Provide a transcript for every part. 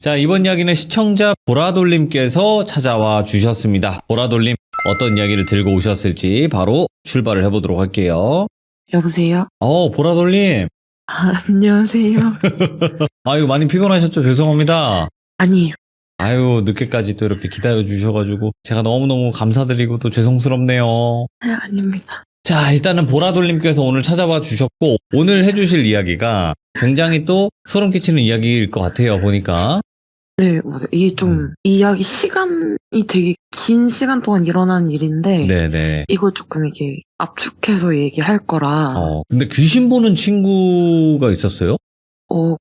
자, 이번 이야기는 시청자 보라돌님께서 찾아와 주셨습니다. 보라돌님, 어떤 이야기를 들고 오셨을지 바로 출발을 해보도록 할게요. 여보세요? 보라돌님. 안녕하세요. 아유, 많이 피곤하셨죠? 죄송합니다. 아니에요. 아유, 늦게까지 또 이렇게 기다려주셔가지고 제가 너무너무 감사드리고 또 죄송스럽네요. 아닙니다. 자, 일단은 보라돌님께서 오늘 찾아와 주셨고, 오늘 해주실 이야기가 굉장히 또 소름 끼치는 이야기일 것 같아요, 보니까. 네, 맞아요. 이게 좀, 이야기 시간이 되게 긴 시간 동안 일어난 일인데, 네네. 이걸 조금 이렇게 압축해서 얘기할 거라, 근데 귀신 보는 친구가 있었어요?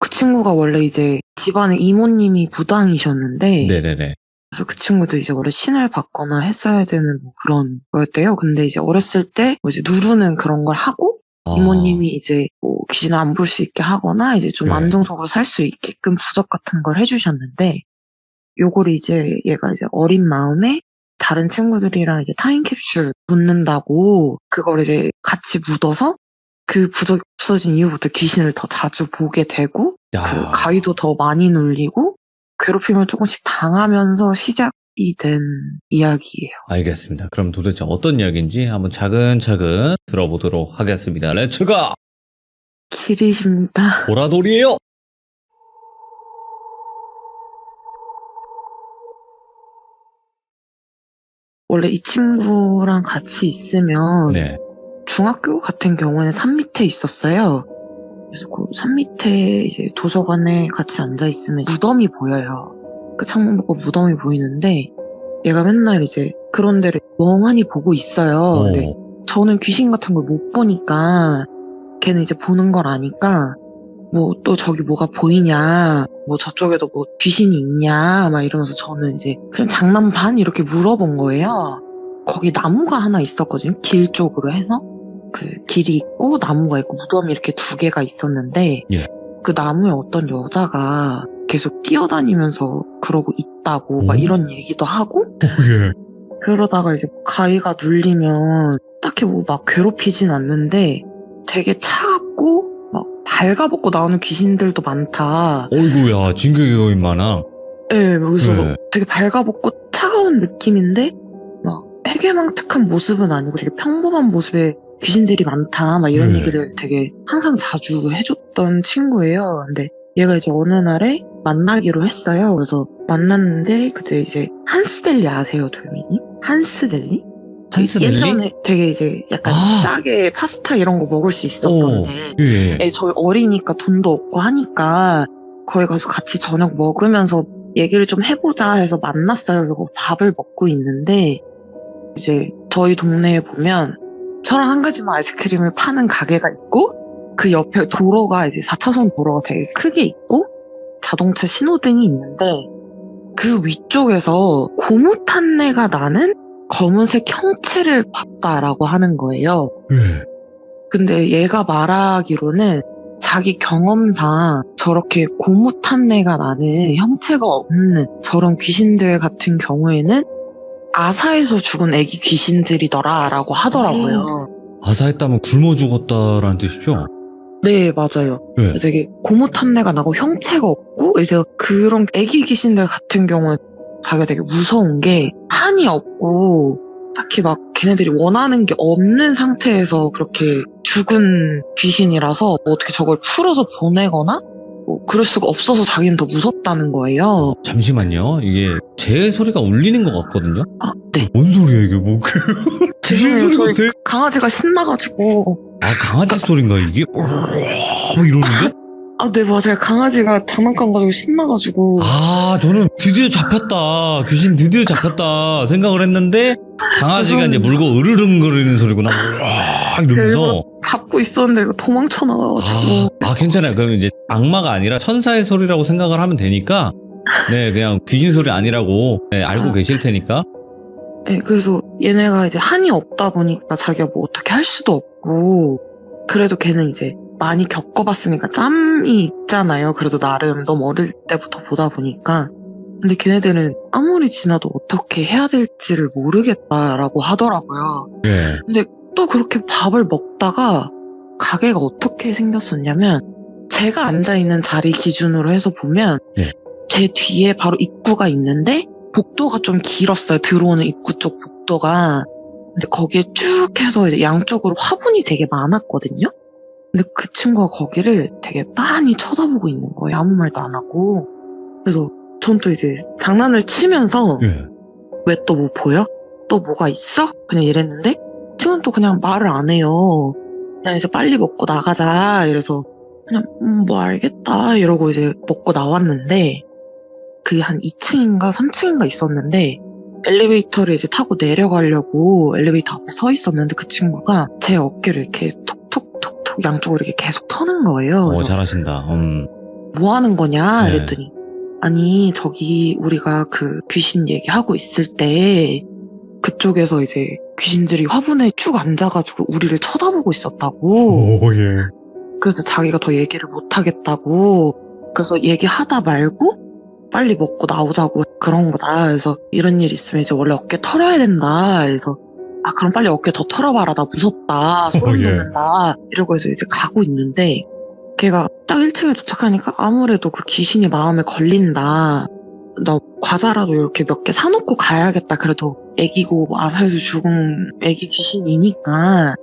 그 친구가 원래 이제 집안에 이모님이 무당이셨는데, 네네네. 그래서 그 친구도 이제 원래 신을 받거나 했어야 되는 뭐 그런 거였대요. 근데 이제 어렸을 때 뭐 이제 누르는 그런 걸 하고, 이모님이 이제 뭐 귀신을 안 볼 수 있게 하거나 이제 좀 네. 안정적으로 살 수 있게끔 부적 같은 걸 해주셨는데, 요거를 이제 얘가 이제 어린 마음에 다른 친구들이랑 이제 타임캡슐 묻는다고 그걸 이제 같이 묻어서 그 부적이 없어진 이후부터 귀신을 더 자주 보게 되고, 야. 그 가위도 더 많이 눌리고 괴롭힘을 조금씩 당하면서 시작이 된 이야기예요. 알겠습니다. 그럼 도대체 어떤 이야기인지 한번 차근차근 들어보도록 하겠습니다. 렛츠고! 길이십니다. 보라돌이에요! 원래 이 친구랑 같이 있으면 네. 중학교 같은 경우에는 산 밑에 있었어요. 그래서 그 산 밑에 이제 도서관에 같이 앉아 있으면 무덤이 보여요. 그 창문 보고 무덤이 보이는데 얘가 맨날 이제 그런 데를 멍하니 보고 있어요. 근데 저는 귀신 같은 걸 못 보니까 걔는 이제 보는 걸 아니까 뭐 또 저기 뭐가 보이냐, 뭐 저쪽에도 뭐 귀신이 있냐 막 이러면서 저는 이제 그냥 장난 반 이렇게 물어본 거예요. 거기 나무가 하나 있었거든요. 길 쪽으로 해서 그 길이 있고 나무가 있고 무덤이 이렇게 두 개가 있었는데, 예. 그 나무에 어떤 여자가 계속 뛰어다니면서 그러고 있다고 막 이런 얘기도 하고, 예. 그러다가 이제 가위가 눌리면 딱히 뭐 막 괴롭히진 않는데 되게 차갑고 막 발가벗고 나오는 귀신들도 많다. 어이구야, 진격의 거인 마냥. 네, 그래서 네. 되게 발가벗고 차가운 느낌인데 막 해괴망측한 모습은 아니고 되게 평범한 모습의 귀신들이 많다 막 이런 얘기를 되게 항상 자주 해줬던 친구예요. 근데 얘가 이제 어느 날에 만나기로 했어요. 그래서 만났는데 그때 이제 한스델리 아세요, 돌미님? 한스델리? 한스델리? 예전에 되게 이제 약간 싸게 파스타 이런 거 먹을 수 있었던데, 예. 저희 어리니까 돈도 없고 하니까 거기 가서 같이 저녁 먹으면서 얘기를 좀 해보자 해서 만났어요. 그래서 밥을 먹고 있는데 이제 저희 동네에 보면 저랑 한 가지만 아이스크림을 파는 가게가 있고, 그 옆에 도로가 이제 4차선 도로가 되게 크게 있고 자동차 신호등이 있는데 그 위쪽에서 고무탄내가 나는 검은색 형체를 봤다라고 하는 거예요. 근데 얘가 말하기로는 자기 경험상 저렇게 고무탄내가 나는 형체가 없는 저런 귀신들 같은 경우에는 아사에서 죽은 애기 귀신들이더라 라고 하더라고요. 아사했다면 굶어 죽었다라는 뜻이죠? 네, 맞아요. 네. 되게 고무탄내가 나고 형체가 없고, 이제 그런 애기 귀신들 같은 경우는 자기가 되게 무서운 게 한이 없고 딱히 막 걔네들이 원하는 게 없는 상태에서 그렇게 죽은 귀신이라서 뭐 어떻게 저걸 풀어서 보내거나 뭐 그럴 수가 없어서 자기는 더 무섭다는 거예요. 잠시만요. 이게 제 소리가 울리는 것 같거든요? 아, 네. 뭔 소리야 이게 뭐 귀신 소리 저희 같아? 강아지가 신나가지고. 아, 강아지 소린가 이게? 뭐 이러는데? 아, 네, 맞아요. 강아지가 장난감 가지고 신나가지고. 아, 저는 드디어 잡혔다. 귀신 드디어 잡혔다 생각을 했는데 강아지가 이제 물고 으르릉거리는 소리구나. 이러면서 잡고 있었는데 이거 도망쳐 나가가지고. 괜찮아요. 그럼 이제 악마가 아니라 천사의 소리라고 생각을 하면 되니까, 네, 그냥 귀신 소리 아니라고 알고 계실 테니까. 네, 그래서 얘네가 이제 한이 없다 보니까 자기가 뭐 어떻게 할 수도 없고, 그래도 걔는 이제 많이 겪어봤으니까 짬이 있잖아요. 그래도 나름 너무 어릴 때부터 보다 보니까. 근데 걔네들은 아무리 지나도 어떻게 해야 될지를 모르겠다라고 하더라고요. 네. 근데 또 그렇게 밥을 먹다가 가게가 어떻게 생겼었냐면, 제가 앉아있는 자리 기준으로 해서 보면 제 뒤에 바로 입구가 있는데 복도가 좀 길었어요. 들어오는 입구 쪽 복도가. 근데 거기에 쭉 해서 이제 양쪽으로 화분이 되게 많았거든요. 근데 그 친구가 거기를 되게 빤히 쳐다보고 있는 거예요. 아무 말도 안 하고. 그래서 전 또 이제 장난을 치면서 예. 왜 또 뭐 보여? 또 뭐가 있어? 그냥 이랬는데 친구는 또 그냥 말을 안 해요. 그냥 이제 빨리 먹고 나가자 이래서 그냥 뭐 알겠다 이러고 이제 먹고 나왔는데 그 한 2층인가 3층인가 있었는데 엘리베이터를 이제 타고 내려가려고 엘리베이터 앞에 서 있었는데 그 친구가 제 어깨를 이렇게 톡톡톡톡 양쪽으로 이렇게 계속 터는 거예요. 그래서 잘하신다. 뭐 하는 거냐 네. 이랬더니 아니 저기 우리가 그 귀신 얘기하고 있을 때 그쪽에서 이제 귀신들이 화분에 쭉 앉아가지고 우리를 쳐다보고 있었다고. 예. 그래서 자기가 더 얘기를 못 하겠다고. 그래서 얘기하다 말고 빨리 먹고 나오자고 그런 거다. 그래서 이런 일 있으면 이제 원래 어깨 털어야 된다. 그래서 아 그럼 빨리 어깨 더 털어봐라. 나 무섭다. 소름 예. 돋는다. 이러고 해서 이제 가고 있는데 걔가 딱 1층에 도착하니까 아무래도 그 귀신이 마음에 걸린다. 나 과자라도 이렇게 몇 개 사놓고 가야겠다. 그래도 애기고 아사에서 죽은 애기 귀신이니까.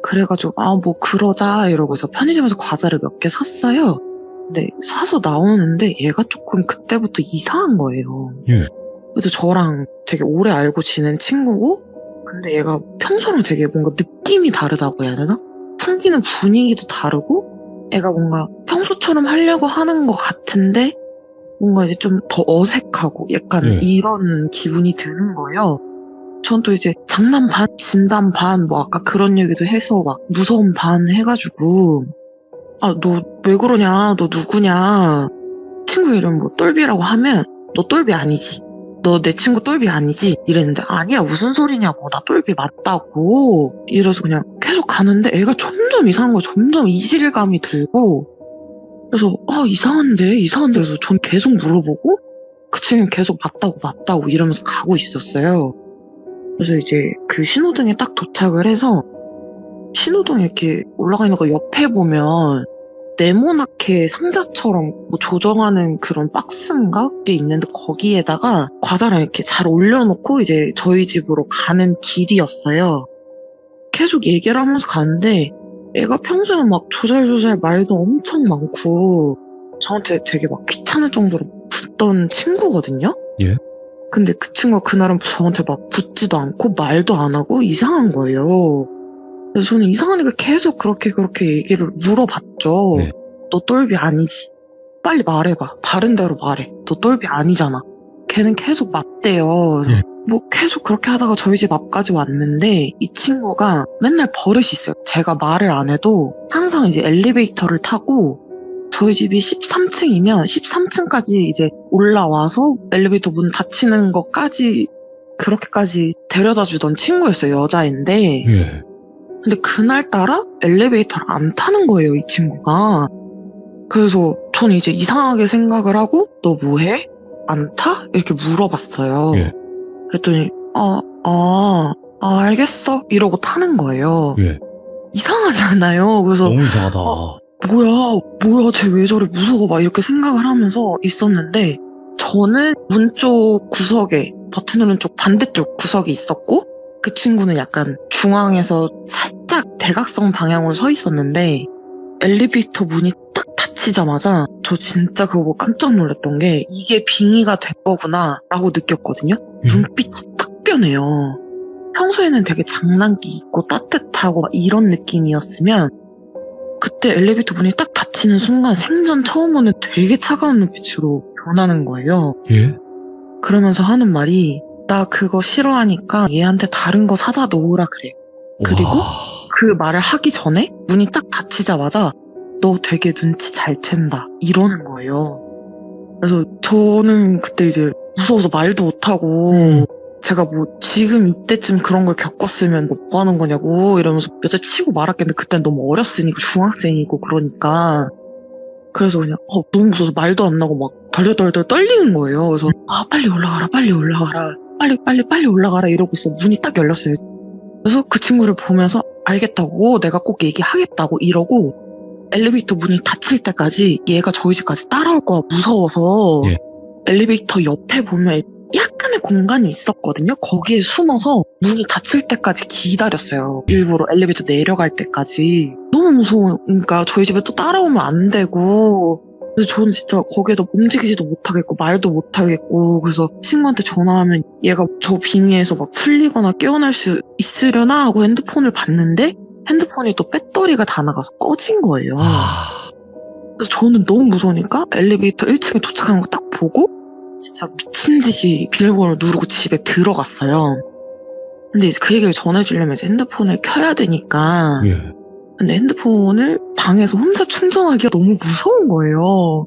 그래가지고 아 뭐 그러자 이러고서 편의점에서 과자를 몇 개 샀어요. 근데 사서 나오는데 얘가 조금 그때부터 이상한 거예요. 예. 그래서 저랑 되게 오래 알고 지낸 친구고 근데 얘가 평소랑 되게 뭔가 느낌이 다르다고 해야 되나? 풍기는 분위기도 다르고 애가 뭔가 평소처럼 하려고 하는 것 같은데 뭔가 이제 좀 더 어색하고 약간 네. 이런 기분이 드는 거예요. 전 또 이제 장난 반, 진담 반, 뭐 아까 그런 얘기도 해서 막 무서움 반 해가지고 아, 너 왜 그러냐? 너 누구냐? 친구 이름 뭐 똘비라고 하면 너 똘비 아니지? 너 내 친구 똘비 아니지? 이랬는데 아니야 무슨 소리냐고 나 똘비 맞다고 이래서 그냥 계속 가는데 애가 점점 이상한 거야. 점점 이질감이 들고 그래서 이상한데 그래서 전 계속 물어보고 그 친구는 계속 맞다고 이러면서 가고 있었어요. 그래서 이제 그 신호등에 딱 도착을 해서 신호등 이렇게 올라가 있는 거 옆에 보면 네모나게 상자처럼 뭐 조정하는 그런 박스인가? 게 있는데 거기에다가 과자를 이렇게 잘 올려놓고 이제 저희 집으로 가는 길이었어요. 계속 얘기를 하면서 가는데 애가 평소에 막 조잘조잘 말도 엄청 많고 저한테 되게 막 귀찮을 정도로 붙던 친구거든요? 예. 근데 그 친구가 그날은 저한테 막 붙지도 않고 말도 안 하고 이상한 거예요. 그래서 저는 이상하니까 계속 그렇게 얘기를 물어봤죠. 네. 너 똘비 아니지? 빨리 말해봐. 바른 대로 말해. 너 똘비 아니잖아. 걔는 계속 맞대요. 그래서 예. 뭐 계속 그렇게 하다가 저희 집 앞까지 왔는데 이 친구가 맨날 버릇이 있어요. 제가 말을 안 해도 항상 이제 엘리베이터를 타고 저희 집이 13층이면 13층까지 이제 올라와서 엘리베이터 문 닫히는 것까지 그렇게까지 데려다 주던 친구였어요. 여자인데. 예. 근데 그날따라 엘리베이터를 안 타는 거예요, 이 친구가. 그래서 전 이제 이상하게 생각을 하고 너 뭐해? 안 타? 이렇게 물어봤어요. 예. 그랬더니 알겠어 이러고 타는 거예요. 예. 이상하잖아요. 그래서 너무 이상하다. 뭐야 쟤 왜 저래 무서워 막 이렇게 생각을 하면서 있었는데 저는 문 쪽 구석에 버튼 누른 쪽 반대쪽 구석에 있었고 그 친구는 약간 중앙에서 살짝 대각선 방향으로 서 있었는데 엘리베이터 문이 딱 닫히자마자 저 진짜 그거 보고 깜짝 놀랐던 게 이게 빙의가 된 거구나 라고 느꼈거든요. 눈빛이 딱 변해요. 평소에는 되게 장난기 있고 따뜻하고 막 이런 느낌이었으면 그때 엘리베이터 문이 딱 닫히는 순간 생전 처음 보는 되게 차가운 눈빛으로 변하는 거예요. 예? 그러면서 하는 말이 나 그거 싫어하니까 얘한테 다른 거 사다 놓으라 그래. 그리고 와. 그 말을 하기 전에 문이 딱 닫히자마자 너 되게 눈치 잘 챈다 이러는 거예요. 그래서 저는 그때 이제 무서워서 말도 못하고 제가 뭐 지금 이때쯤 그런 걸 겪었으면 뭐 하는 거냐고 이러면서 몇 대 치고 말았겠는데 그땐 너무 어렸으니까 중학생이고 그러니까 그래서 그냥 너무 무서워서 말도 안 나고 막 덜덜덜 떨리는 거예요. 그래서 빨리 올라가라 빨리 올라가라 이러고 있어. 문이 딱 열렸어요. 그래서 그 친구를 보면서 알겠다고 내가 꼭 얘기하겠다고 이러고 엘리베이터 문이 닫힐 때까지 얘가 저희 집까지 따라올 거야 무서워서 예. 엘리베이터 옆에 보면 약간의 공간이 있었거든요. 거기에 숨어서 문이 닫힐 때까지 기다렸어요. 일부러 엘리베이터 내려갈 때까지. 너무 무서우니까 저희 집에 또 따라오면 안 되고, 그래서 저는 진짜 거기에다 움직이지도 못하겠고 말도 못하겠고, 그래서 친구한테 전화하면 얘가 저 빙의에서 막 풀리거나 깨어날 수 있으려나 하고 핸드폰을 봤는데 핸드폰이 또 배터리가 다 나가서 꺼진 거예요. 그래서 저는 너무 무서우니까 엘리베이터 1층에 도착하는 거 딱 보고 진짜 미친 듯이 비밀번호를 누르고 집에 들어갔어요. 근데 이제 그 얘기를 전해주려면 이제 핸드폰을 켜야 되니까. 예. 근데 핸드폰을 방에서 혼자 충전하기가 너무 무서운 거예요.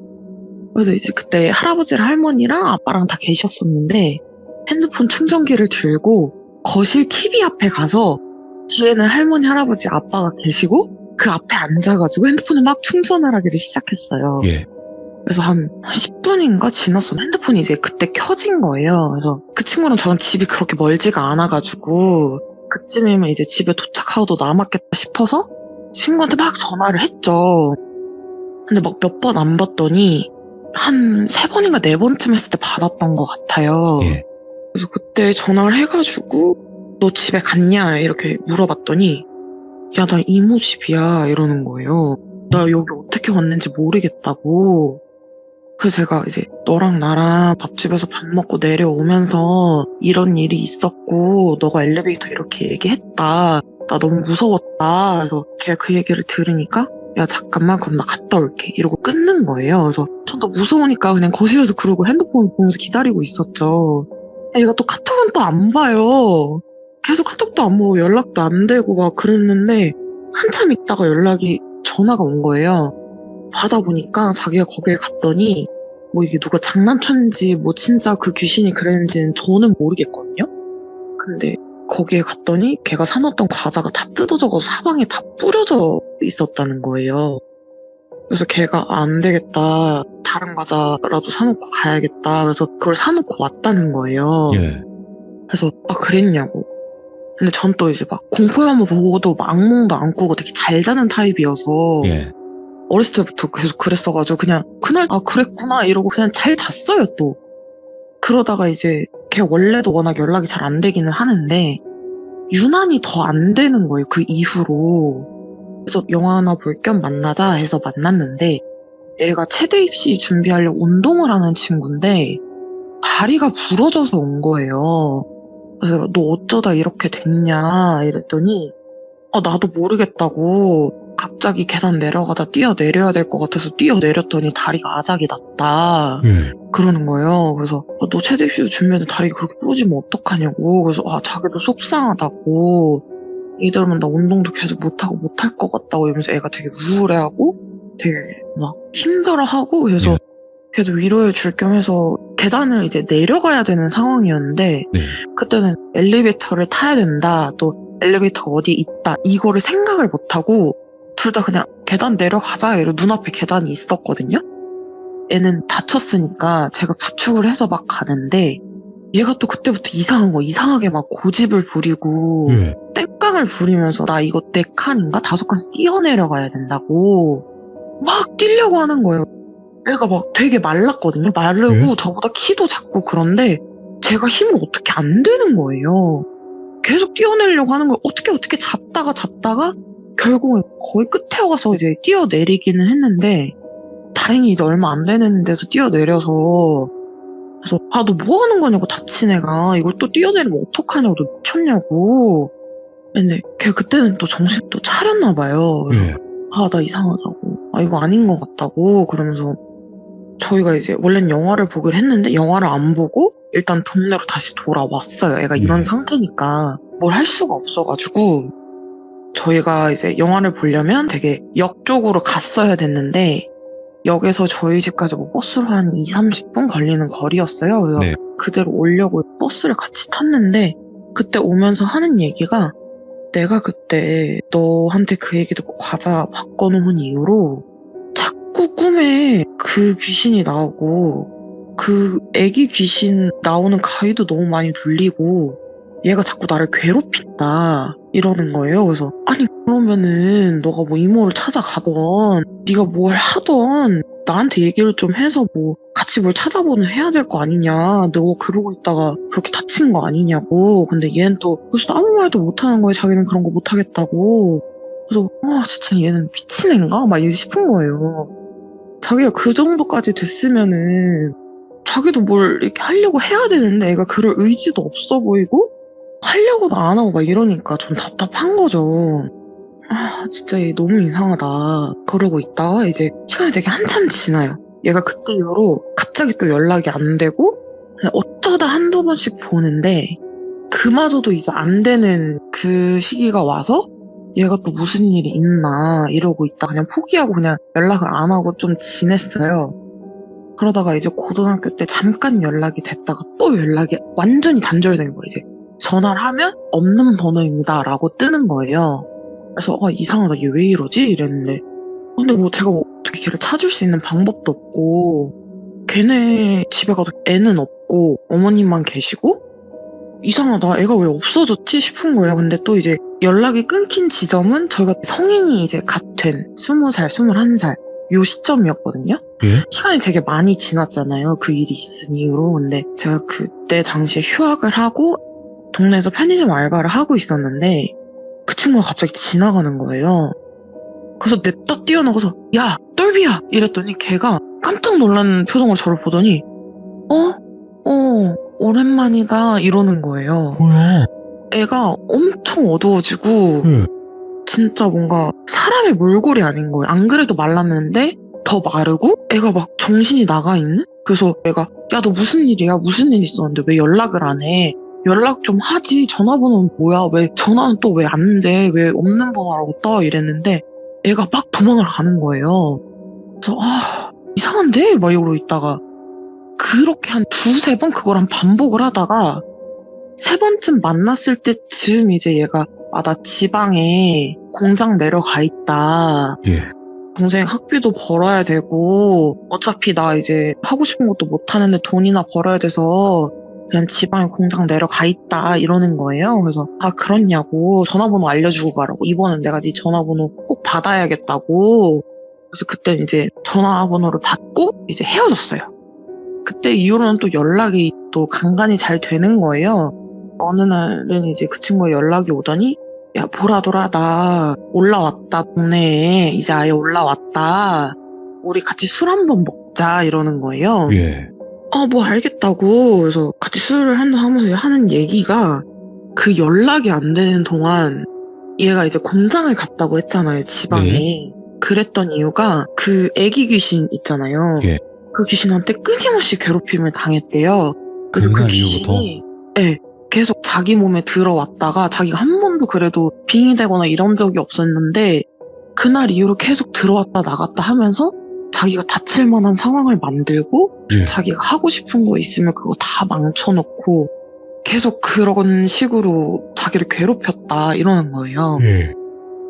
그래서 이제 그때 할아버지랑 할머니랑 아빠랑 다 계셨었는데 핸드폰 충전기를 들고 거실 TV 앞에 가서 뒤에는 할머니, 할아버지, 아빠가 계시고 그 앞에 앉아가지고 핸드폰을 막 충전을 하기를 시작했어요. 예. 그래서 한 10분인가 지났어. 핸드폰이 이제 그때 켜진 거예요. 그래서 그 친구랑 저랑 집이 그렇게 멀지가 않아가지고 그쯤이면 이제 집에 도착하고도 남았겠다 싶어서 친구한테 막 전화를 했죠. 근데 막 몇 번 안 받더니 한 3번인가 4번쯤 했을 때 받았던 것 같아요. 예. 그래서 그때 전화를 해가지고 너 집에 갔냐 이렇게 물어봤더니 야, 나 이모 집이야 이러는 거예요. 나 여기 어떻게 왔는지 모르겠다고. 그래서 제가 이제 너랑 나랑 밥집에서 밥 먹고 내려오면서 이런 일이 있었고 너가 엘리베이터 이렇게 얘기했다. 나 너무 무서웠다. 그래서 걔가 그 얘기를 들으니까 야 잠깐만 그럼 나 갔다 올게 이러고 끊는 거예요. 그래서 전 또 무서우니까 그냥 거실에서 그러고 핸드폰 보면서 기다리고 있었죠. 얘가 또 카톡은 또 안 봐요. 계속 카톡도 안 보고 연락도 안 되고 막 그랬는데 한참 있다가 전화가 온 거예요. 받아보니까 자기가 거기에 갔더니 뭐 이게 누가 장난쳤는지 뭐 진짜 그 귀신이 그랬는지는 저는 모르겠거든요. 근데 거기에 갔더니 걔가 사놓던 과자가 다 뜯어져서 사방에 다 뿌려져 있었다는 거예요. 그래서 걔가 안 되겠다. 다른 과자라도 사놓고 가야겠다. 그래서 그걸 사놓고 왔다는 거예요. 예. 그래서 그랬냐고. 근데 전 또 이제 막 공포영화 보고도 막 악몽도 안 꾸고 되게 잘 자는 타입이어서 예. 어렸을 때부터 계속 그랬어가지고 그냥 그날 그랬구나 이러고 그냥 잘 잤어요 또. 그러다가 이제 걔 원래도 워낙 연락이 잘 안 되기는 하는데 유난히 더 안 되는 거예요 그 이후로. 그래서 영화나 볼 겸 만나자 해서 만났는데 얘가 체대 입시 준비하려고 운동을 하는 친구인데 다리가 부러져서 온 거예요. 그래서 너 어쩌다 이렇게 됐냐 이랬더니 나도 모르겠다고 갑자기 계단 내려가다 뛰어내려야 될 것 같아서 뛰어내렸더니 다리가 아작이 났다 그러는 거예요. 그래서 너 체대 입시도 준비했는데 다리가 그렇게 부러지면 어떡하냐고. 그래서 자기도 속상하다고 이대로면 나 운동도 계속 못하고 못할 것 같다고 이러면서 애가 되게 우울해하고 되게 막 힘들어하고 그래서 예. 걔도 위로해 줄 겸 해서 계단을 이제 내려가야 되는 상황이었는데 네. 그때는 엘리베이터를 타야 된다 또 엘리베이터가 어디에 있다 이거를 생각을 못하고 둘 다 그냥 계단 내려가자 이러고 눈앞에 계단이 있었거든요. 애는 다쳤으니까 제가 부축을 해서 막 가는데 얘가 또 그때부터 이상하게 막 고집을 부리고 예. 땡깡을 부리면서 나 이거 4칸인가 5칸에서 뛰어내려가야 된다고 막 뛰려고 하는 거예요. 애가 막 되게 말랐거든요. 마르고 저보다 키도 작고 그런데 제가 힘을 어떻게 안 되는 거예요. 계속 뛰어내려고 하는 걸 어떻게 잡다가 결국은 거의 끝에 와서 이제 뛰어내리기는 했는데 다행히 이제 얼마 안 되는 데서 뛰어내려서 그래서 너 뭐 하는 거냐고 다친 애가 이걸 또 뛰어내리면 어떡하냐고 너 미쳤냐고. 근데 걔 그때는 또 정신 또 차렸나 봐요. 예. 나 이상하다고 이거 아닌 것 같다고 그러면서 저희가 이제 원래는 영화를 보기로 했는데 영화를 안 보고 일단 동네로 다시 돌아왔어요. 애가 이런 상태니까 뭘 할 수가 없어가지고 저희가 이제 영화를 보려면 되게 역 쪽으로 갔어야 됐는데 역에서 저희 집까지 뭐 버스로 한 20-30분 걸리는 거리였어요. 그래서 네. 그대로 오려고 버스를 같이 탔는데 그때 오면서 하는 얘기가 내가 그때 너한테 그 얘기 듣고 과자 바꿔놓은 이후로 자꾸 꿈에 그 귀신이 나오고 그 애기 귀신 나오는 가위도 너무 많이 눌리고 얘가 자꾸 나를 괴롭힌다 이러는 거예요. 그래서 아니 그러면은 너가 뭐 이모를 찾아가던 네가 뭘 하던 나한테 얘기를 좀 해서 뭐 같이 뭘 찾아보는 해야 될 거 아니냐. 너 그러고 있다가 그렇게 다친 거 아니냐고. 근데 얘는 또 그래서 아무 말도 못하는 거예요. 자기는 그런 거 못하겠다고. 그래서 진짜 얘는 미친 애인가? 막 싶은 거예요. 자기가 그 정도까지 됐으면은 자기도 뭘 이렇게 하려고 해야 되는데 애가 그럴 의지도 없어 보이고 하려고도 안 하고 막 이러니까 좀 답답한 거죠. 진짜 얘 너무 이상하다. 그러고 있다가 이제 시간이 되게 한참 지나요. 얘가 그때 이후로 갑자기 또 연락이 안 되고 그냥 어쩌다 한두 번씩 보는데 그마저도 이제 안 되는 그 시기가 와서 얘가 또 무슨 일이 있나 이러고 있다 그냥 포기하고 그냥 연락을 안 하고 좀 지냈어요. 그러다가 이제 고등학교 때 잠깐 연락이 됐다가 또 연락이 완전히 단절된 거예요. 이제 전화를 하면 없는 번호입니다 라고 뜨는 거예요. 그래서 이상하다 얘 왜 이러지? 이랬는데 근데 뭐 제가 어떻게 걔를 찾을 수 있는 방법도 없고 걔네 집에 가도 애는 없고 어머님만 계시고 이상하다 애가 왜 없어졌지 싶은 거예요. 근데 또 이제 연락이 끊긴 지점은 저희가 성인이 이제 갓 된 20살, 21살 요 시점이었거든요. 예? 시간이 되게 많이 지났잖아요. 그 일이 있은 이후로. 근데 제가 그때 당시에 휴학을 하고 동네에서 편의점 알바를 하고 있었는데 그 친구가 갑자기 지나가는 거예요. 그래서 냅다 뛰어나가서 야 똘비야 이랬더니 걔가 깜짝 놀란 표정으로 저를 보더니 오랜만이다 이러는 거예요. 뭐야? 애가 엄청 어두워지고 예. 진짜 뭔가 사람의 몰골이 아닌 거예요. 안 그래도 말랐는데 더 마르고 애가 막 정신이 나가 있는? 그래서 애가 야 너 무슨 일이야? 무슨 일 있었는데 왜 연락을 안 해? 연락 좀 하지. 전화번호는 뭐야? 왜 전화는 또 왜 안 돼? 왜 없는 번호라고 떠? 이랬는데 애가 막 도망을 가는 거예요. 그래서 이상한데? 막 이러고 있다가 그렇게 한 두세 번 그걸 반복을 하다가 세 번쯤 만났을 때쯤 이제 얘가 나 지방에 공장 내려가 있다. 예. 동생 학비도 벌어야 되고 어차피 나 이제 하고 싶은 것도 못하는데 돈이나 벌어야 돼서 그냥 지방에 공장 내려가 있다 이러는 거예요. 그래서 그렇냐고 전화번호 알려주고 가라고 이번엔 내가 네 전화번호 꼭 받아야겠다고. 그래서 그때 이제 전화번호를 받고 이제 헤어졌어요. 그때 이후로는 또 연락이 또 간간히 잘 되는 거예요. 어느 날은 이제 그 친구가 연락이 오더니 야 보라돌아 나 올라왔다 동네에 이제 아예 올라왔다 우리 같이 술 한번 먹자 이러는 거예요. 예. 뭐 알겠다고. 그래서 같이 술을 하면서 하는 얘기가 그 연락이 안 되는 동안 얘가 이제 공장을 갔다고 했잖아요 지방에. 네. 그랬던 이유가 그 애기 귀신 있잖아요. 예. 그 귀신한테 끊임없이 괴롭힘을 당했대요. 그래서 그 그날 귀신이 계속 자기 몸에 들어왔다가 자기가 한 번도 그래도 빙의 되거나 이런 적이 없었는데 그날 이후로 계속 들어왔다 나갔다 하면서 자기가 다칠 만한 상황을 만들고 예. 자기가 하고 싶은 거 있으면 그거 다 망쳐놓고 계속 그런 식으로 자기를 괴롭혔다 이러는 거예요. 예.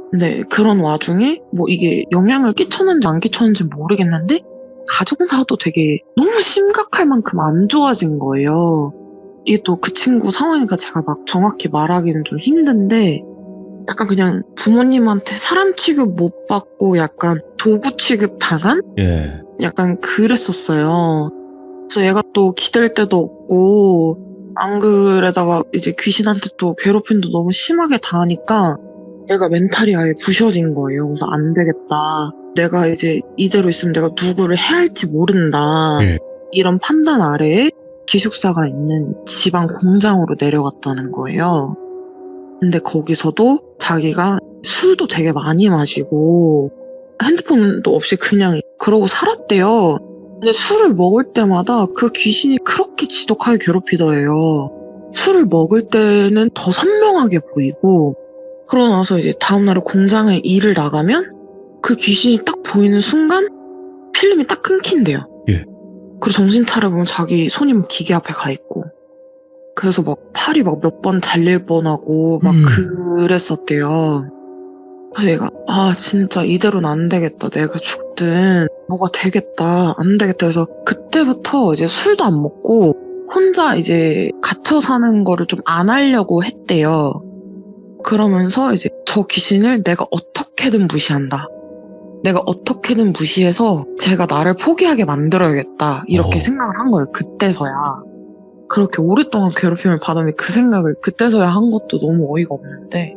근데 그런 와중에 뭐 이게 영향을 끼쳤는지 안 끼쳤는지 모르겠는데 가정사도 되게 너무 심각할 만큼 안 좋아진 거예요. 이게 또 그 친구 상황이니까 제가 막 정확히 말하기는 좀 힘든데 약간 그냥 부모님한테 사람 취급 못 받고 약간 도구 취급 당한? 예. 약간 그랬었어요. 그래서 얘가 또 기댈 데도 없고 안 그래다가 이제 귀신한테 또 괴롭힘도 너무 심하게 당하니까 얘가 멘탈이 아예 부셔진 거예요. 그래서 안 되겠다. 내가 이제 이대로 있으면 내가 누구를 해야 할지 모른다. 예. 이런 판단 아래에 기숙사가 있는 지방 공장으로 내려갔다는 거예요. 근데 거기서도 자기가 술도 되게 많이 마시고 핸드폰도 없이 그냥 그러고 살았대요. 근데 술을 먹을 때마다 그 귀신이 그렇게 지독하게 괴롭히더래요. 술을 먹을 때는 더 선명하게 보이고 그러고 나서 이제 다음날에 공장에 일을 나가면 그 귀신이 딱 보이는 순간 필름이 딱 끊긴대요. 예. 그리고 정신 차려보면 자기 손이 막 기계 앞에 가 있고 그래서 막 팔이 막 몇 번 잘릴 뻔하고 막 그랬었대요. 그래서 얘가 진짜 이대로는 안 되겠다. 내가 죽든 뭐가 되겠다. 안 되겠다 해서 그때부터 이제 술도 안 먹고 혼자 이제 갇혀 사는 거를 좀 안 하려고 했대요. 그러면서 이제 저 귀신을 내가 어떻게든 무시한다. 내가 어떻게든 무시해서 제가 나를 포기하게 만들어야겠다 이렇게 어. 생각을 한 거예요. 그때서야. 그렇게 오랫동안 괴롭힘을 받았는데 그 생각을 그때서야 한 것도 너무 어이가 없는데,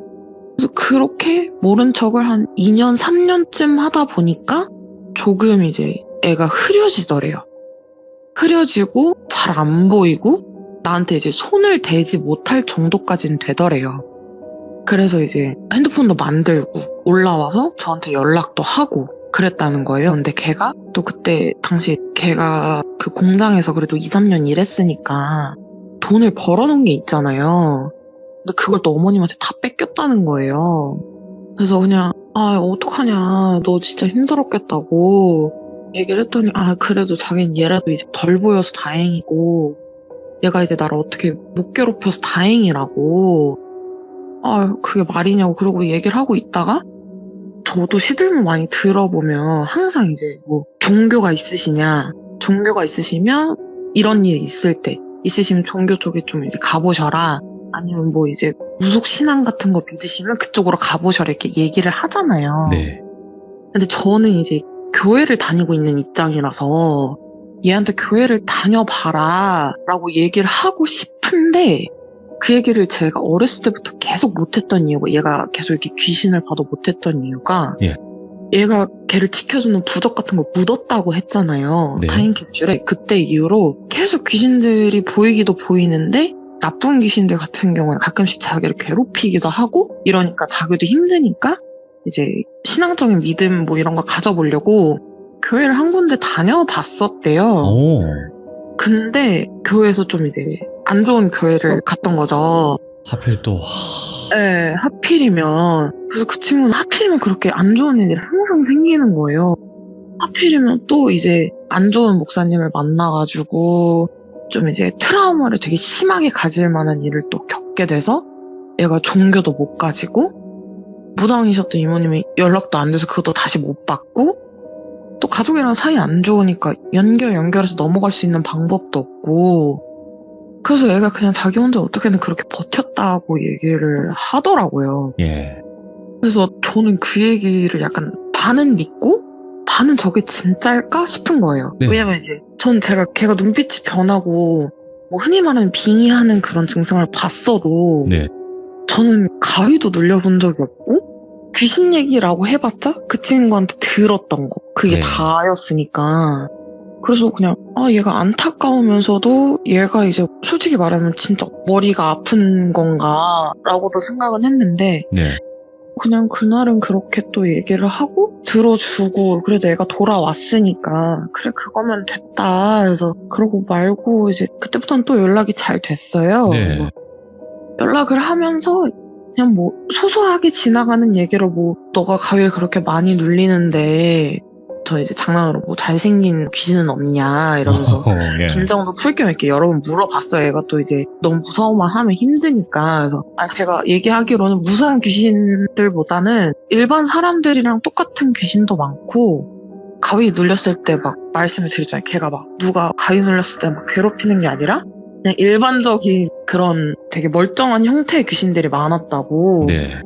그래서 그렇게 모른 척을 한 2년, 3년쯤 하다 보니까 조금 이제 애가 흐려지더래요. 흐려지고 잘 안 보이고 나한테 이제 손을 대지 못할 정도까지는 되더래요. 그래서 이제 핸드폰도 만들고 올라와서 저한테 연락도 하고 그랬다는 거예요. 근데 걔가 또 그때 당시 걔가 그 공장에서 그래도 2, 3년 일했으니까 돈을 벌어놓은 게 있잖아요. 근데 그걸 또 어머님한테 다 뺏겼다는 거예요. 그래서 그냥 어떡하냐, 너 진짜 힘들었겠다고 얘기를 했더니 그래도 자기는 얘라도 이제 덜 보여서 다행이고 얘가 이제 나를 어떻게 못 괴롭혀서 다행이라고, 그게 말이냐고 그러고 얘기를 하고 있다가 저도 시들문 많이 들어보면 항상 이제 뭐 종교가 있으시냐, 종교가 있으시면 이런 일이 있으시면 종교 쪽에 좀 이제 가보셔라, 아니면 뭐 이제 무속 신앙 같은 거 믿으시면 그쪽으로 가보셔라 이렇게 얘기를 하잖아요. 네. 근데 저는 이제 교회를 다니고 있는 입장이라서 얘한테 교회를 다녀봐라 라고 얘기를 하고 싶은데, 그 얘기를 제가 어렸을 때부터 계속 못했던 이유가, 얘가 계속 이렇게 귀신을 봐도 못했던 이유가, 예. 얘가 걔를 지켜주는 부적 같은 거 묻었다고 했잖아요. 네. 타임캡슐에. 그때 이후로 계속 귀신들이 보이기도 보이는데 나쁜 귀신들 같은 경우는 가끔씩 자기를 괴롭히기도 하고 이러니까 자기도 힘드니까 이제 신앙적인 믿음 뭐 이런 걸 가져보려고 교회를 한 군데 다녀봤었대요. 오. 근데 교회에서 좀 이제 안 좋은 교회를 갔던 거죠. 하필 또. 네, 하필이면. 그래서 그 친구는 하필이면 그렇게 안 좋은 일이 항상 생기는 거예요. 하필이면 또 이제 안 좋은 목사님을 만나가지고 좀 이제 트라우마를 되게 심하게 가질 만한 일을 또 겪게 돼서 얘가 종교도 못 가지고 무당이셨던 이모님이 연락도 안 돼서 그것도 다시 못 받고, 또 가족이랑 사이 안 좋으니까 연결해서 넘어갈 수 있는 방법도 없고, 그래서 얘가 그냥 자기 혼자 어떻게든 그렇게 버텼다고 얘기를 하더라고요. 예. 그래서 저는 그 얘기를 약간 반은 믿고 반은 저게 진짜일까 싶은 거예요. 네. 왜냐면 이제 전 걔가 눈빛이 변하고 뭐 흔히 말하는 빙의하는 그런 증상을 봤어도 네. 저는 가위도 눌려본 적이 없고 귀신 얘기라고 해봤자 그 친구한테 들었던 거 그게 네. 다였으니까. 그래서 그냥 얘가 안타까우면서도 얘가 이제 솔직히 말하면 진짜 머리가 아픈 건가 라고도 생각은 했는데, 네. 그냥 그날은 그렇게 또 얘기를 하고 들어주고, 그래도 애가 돌아왔으니까 그래 그거면 됐다 해서 그러고 말고, 이제 그때부터는 또 연락이 잘 됐어요. 네. 연락을 하면서 그냥 뭐 소소하게 지나가는 얘기로 뭐 너가 가위를 그렇게 많이 눌리는데 저 이제 장난으로 뭐 잘생긴 귀신은 없냐 이러면서 예. 긴장도 풀 겸 이렇게 여러 번 물어봤어요. 얘가 또 이제 너무 무서워만 하면 힘드니까. 그래서 제가 얘기하기로는 무서운 귀신들보다는 일반 사람들이랑 똑같은 귀신도 많고, 가위 눌렸을 때 막 말씀을 드렸잖아요. 걔가 막 누가 가위 눌렸을 때 막 괴롭히는 게 아니라 그냥 일반적인 그런 되게 멀쩡한 형태의 귀신들이 많았다고. 네.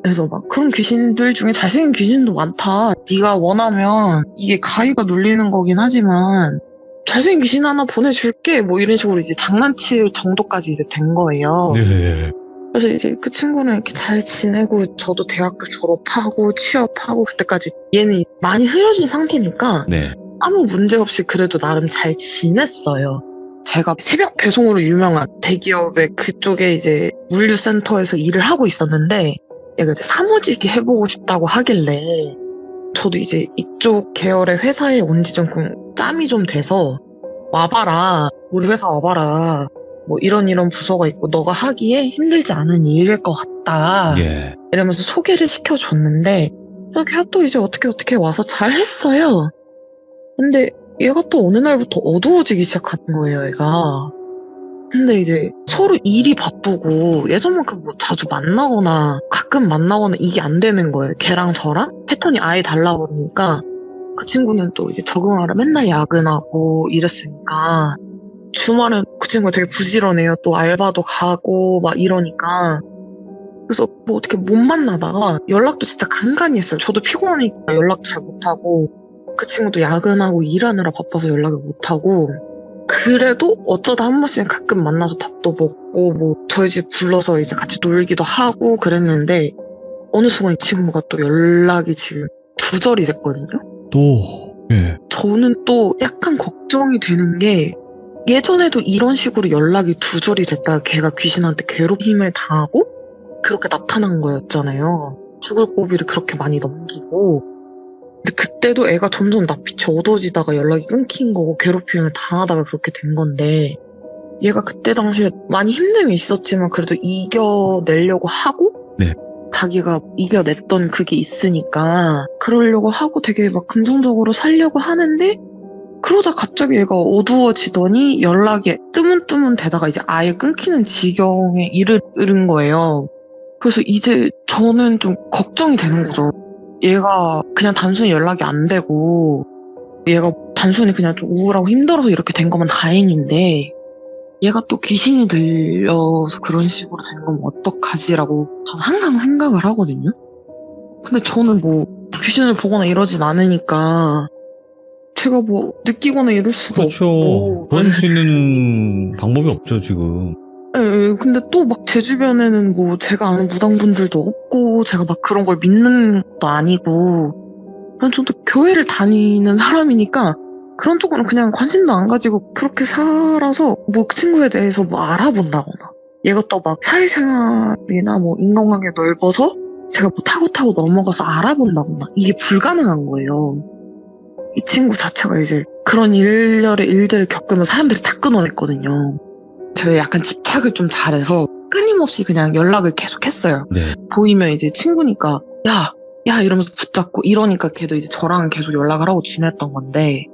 그래서 막 그런 귀신들 중에 잘생긴 귀신도 많다. 네가 원하면 이게 가위가 눌리는 거긴 하지만 잘생긴 귀신 하나 보내줄게. 뭐 이런 식으로 이제 장난칠 정도까지 이제 된 거예요. 네. 그래서 이제 그 친구는 이렇게 잘 지내고 저도 대학교 졸업하고 취업하고 그때까지 얘는 많이 흐려진 상태니까 네. 아무 문제 없이 그래도 나름 잘 지냈어요. 제가 새벽 배송으로 유명한 대기업의 그쪽에 이제 물류센터에서 일을 하고 있었는데, 얘가 이제 사무직이 해보고 싶다고 하길래 저도 이제 이쪽 계열의 회사에 온 지 좀 짬이 좀 돼서 와봐라, 우리 회사 와봐라, 뭐 이런 부서가 있고 너가 하기에 힘들지 않은 일일 것 같다 예. 이러면서 소개를 시켜줬는데, 걔가 또 이제 어떻게 와서 잘 했어요. 근데 얘가 또 어느 날부터 어두워지기 시작하는 거예요, 얘가. 근데 이제 서로 일이 바쁘고 예전만큼 뭐 자주 만나거나 가끔 만나거나 이게 안 되는 거예요. 걔랑 저랑 패턴이 아예 달라 버리니까. 그 친구는 또 이제 적응하러 맨날 야근하고 이랬으니까 주말엔 그 친구가 되게 부지런해요. 또 알바도 가고 막 이러니까 그래서 뭐 어떻게 못 만나다가 연락도 진짜 간간히 했어요. 저도 피곤하니까 연락 잘 못하고 그 친구도 야근하고 일하느라 바빠서 연락을 못하고 그래도 어쩌다 한 번씩 가끔 만나서 밥도 먹고 뭐 저희 집 불러서 이제 같이 놀기도 하고 그랬는데 어느 순간 이 친구가 또 연락이 지금 두절이 됐거든요. 예. 저는 또 약간 걱정이 되는 게 예전에도 이런 식으로 연락이 두절이 됐다가 걔가 귀신한테 괴롭힘을 당하고 그렇게 나타난 거였잖아요. 죽을 고비를 그렇게 많이 넘기고 근데 그때도 애가 점점 낯빛이 어두워지다가 연락이 끊긴 거고 괴롭힘을 당하다가 그렇게 된 건데 얘가 그때 당시에 많이 힘듦이 있었지만 그래도 이겨내려고 하고 네. 자기가 이겨냈던 그게 있으니까 그러려고 하고 되게 막 긍정적으로 살려고 하는데 그러다 갑자기 얘가 어두워지더니 연락이 뜨문뜨문 되다가 이제 아예 끊기는 지경에 이르는 거예요. 그래서 이제 저는 좀 걱정이 되는 거죠. 얘가 그냥 단순히 연락이 안 되고 얘가 단순히 그냥 좀 우울하고 힘들어서 이렇게 된 거면 다행인데 얘가 또 귀신이 들려서 그런 식으로 된 거면 어떡하지라고 저는 항상 생각을 하거든요. 근데 저는 뭐 귀신을 보거나 이러진 않으니까 제가 뭐 느끼거나 이럴 수도 그렇죠. 없고 도와줄 수 있는 방법이 없죠, 지금. 예, 근데 또 막 제 주변에는 뭐 제가 아는 무당분들도 없고 제가 막 그런 걸 믿는 것도 아니고 그냥 저도 교회를 다니는 사람이니까 그런 쪽으로는 그냥 관심도 안 가지고 그렇게 살아서 뭐 그 친구에 대해서 뭐 알아본다거나 얘가 또 막 사회생활이나 뭐 인간관계 넓어서 제가 뭐 타고 넘어가서 알아본다거나 이게 불가능한 거예요. 이 친구 자체가 이제 그런 일련의 일들을 겪으면 사람들이 다 끊어냈거든요. 제가 약간 집착을 좀 잘해서 끊임없이 그냥 연락을 계속 했어요. 네. 보이면 이제 친구니까 야 이러면서 붙잡고 이러니까 걔도 이제 저랑 계속 연락을 하고 지냈던 건데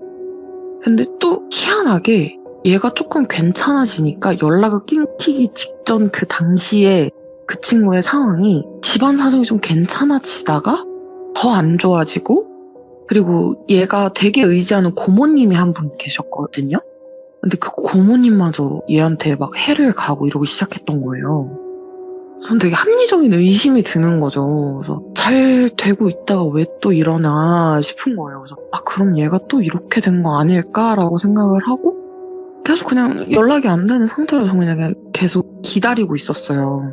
근데 또 희한하게 얘가 조금 괜찮아지니까 연락을 끊기기 직전 그 당시에 그 친구의 상황이 집안 사정이 좀 괜찮아지다가 더 안 좋아지고 그리고 얘가 되게 의지하는 고모님이 한 분 계셨거든요. 근데 그 고모님마저 얘한테 막 해를 가고 이러기 시작했던 거예요. 전 되게 합리적인 의심이 드는 거죠. 그래서 잘 되고 있다가 왜 또 이러나 싶은 거예요. 그래서 그럼 얘가 또 이렇게 된 거 아닐까라고 생각을 하고 계속 그냥 연락이 안 되는 상태로 저는 그냥 계속 기다리고 있었어요.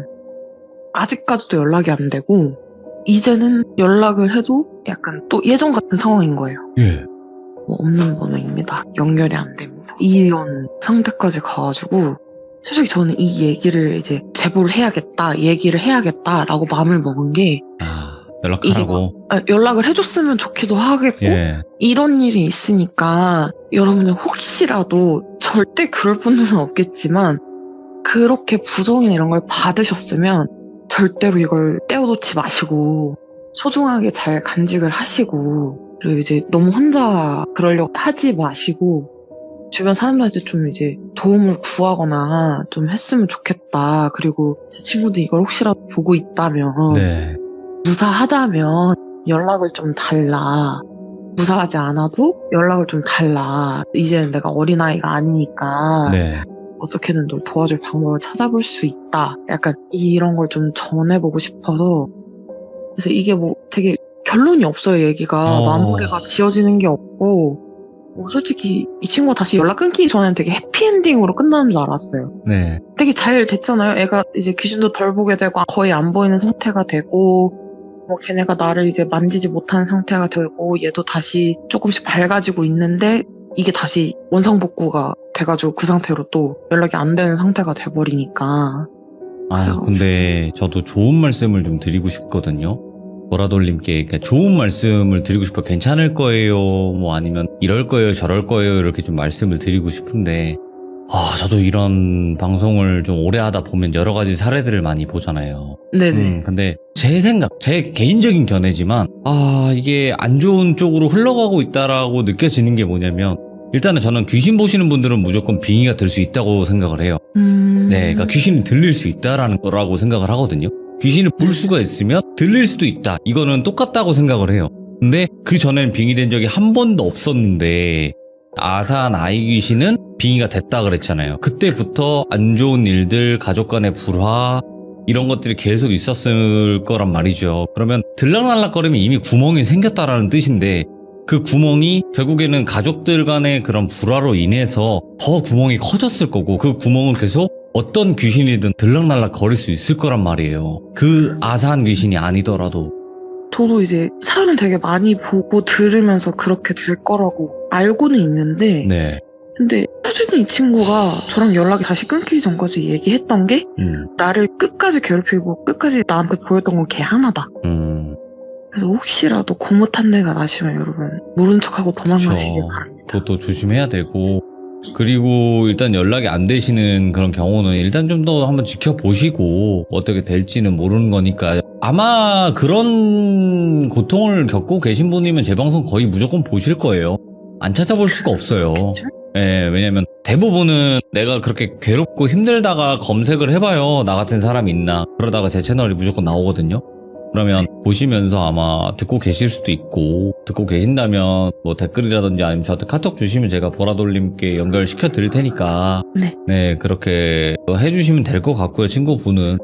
아직까지도 연락이 안 되고 이제는 연락을 해도 약간 또 예전 같은 상황인 거예요. 예. 뭐 없는 번호입니다. 연결이 안 됩니다. 이런 상태까지 가가지고 솔직히 저는 이 얘기를 이제 제보를 해야겠다, 얘기를 해야겠다라고 마음을 먹은 게 연락하라고. 연락을 해줬으면 좋기도 하겠고 예. 이런 일이 있으니까 여러분들 혹시라도 절대 그럴 분들은 없겠지만 그렇게 부정이나 이런 걸 받으셨으면 절대로 이걸 떼어놓지 마시고 소중하게 잘 간직을 하시고 그리고 이제 너무 혼자 그러려고 하지 마시고 주변 사람들한테 좀 이제 도움을 구하거나 좀 했으면 좋겠다. 그리고 제 친구도 이걸 혹시라도 보고 있다면 네. 무사하다면 연락을 좀 달라. 무사하지 않아도 연락을 좀 달라. 이제는 내가 어린아이가 아니니까 네. 어떻게든 널 도와줄 방법을 찾아볼 수 있다. 약간 이런 걸 좀 전해보고 싶어서 그래서 이게 뭐 되게 결론이 없어요. 얘기가 마무리가 지어지는 게 없고 뭐 솔직히 이 친구가 다시 연락 끊기기 전에는 되게 해피엔딩으로 끝나는 줄 알았어요. 네. 되게 잘 됐잖아요. 애가 이제 귀신도 덜 보게 되고 거의 안 보이는 상태가 되고 뭐 걔네가 나를 이제 만지지 못하는 상태가 되고 얘도 다시 조금씩 밝아지고 있는데 이게 다시 원상복구가 돼가지고 그 상태로 또 연락이 안 되는 상태가 돼버리니까. 근데 저도 좋은 말씀을 좀 드리고 싶거든요. 보라돌님께 그러니까 좋은 말씀을 드리고 싶어요. 괜찮을 거예요. 뭐 아니면 이럴 거예요. 저럴 거예요. 이렇게 좀 말씀을 드리고 싶은데 저도 이런 방송을 좀 오래 하다 보면 여러 가지 사례들을 많이 보잖아요. 네네. 근데 제 생각, 제 개인적인 견해지만 이게 안 좋은 쪽으로 흘러가고 있다라고 느껴지는 게 뭐냐면 일단은 저는 귀신 보시는 분들은 무조건 빙의가 될 수 있다고 생각을 해요. 네, 그러니까 귀신이 들릴 수 있다라는 거라고 생각을 하거든요. 귀신을 볼 수가 있으면 들릴 수도 있다. 이거는 똑같다고 생각을 해요. 근데 그 전에는 빙의된 적이 한 번도 없었는데 아산 아이 귀신은 빙의가 됐다 그랬잖아요. 그때부터 안 좋은 일들, 가족 간의 불화, 이런 것들이 계속 있었을 거란 말이죠. 그러면 들락날락거리면 이미 구멍이 생겼다라는 뜻인데 그 구멍이 결국에는 가족들 간의 그런 불화로 인해서 더 구멍이 커졌을 거고 그 구멍은 계속 어떤 귀신이든 들락날락 거릴 수 있을 거란 말이에요. 그 아사한 귀신이 아니더라도. 저도 이제 사연을 되게 많이 보고 들으면서 그렇게 될 거라고 알고는 있는데 네. 근데 꾸준히 이 친구가 저랑 연락이 다시 끊기기 전까지 얘기했던 게 나를 끝까지 괴롭히고 끝까지 나한테 보였던 건 걔 하나다. 그래서 혹시라도 고무탄 내가 나시면 여러분 모른 척하고 도망가시길 바랍니다. 그것도 조심해야 되고 그리고 일단 연락이 안 되시는 그런 경우는 일단 좀 더 한번 지켜보시고 어떻게 될지는 모르는 거니까 아마 그런 고통을 겪고 계신 분이면 제 방송 거의 무조건 보실 거예요. 안 찾아볼 수가 없어요. 예, 왜냐면 대부분은 내가 그렇게 괴롭고 힘들다가 검색을 해봐요. 나 같은 사람이 있나. 그러다가 제 채널이 무조건 나오거든요. 그러면 보시면서 아마 듣고 계실 수도 있고 듣고 계신다면 뭐 댓글이라든지 아니면 저한테 카톡 주시면 제가 보라돌님께 연결시켜 드릴 테니까 네 그렇게 해주시면 될 것 같고요. 친구분은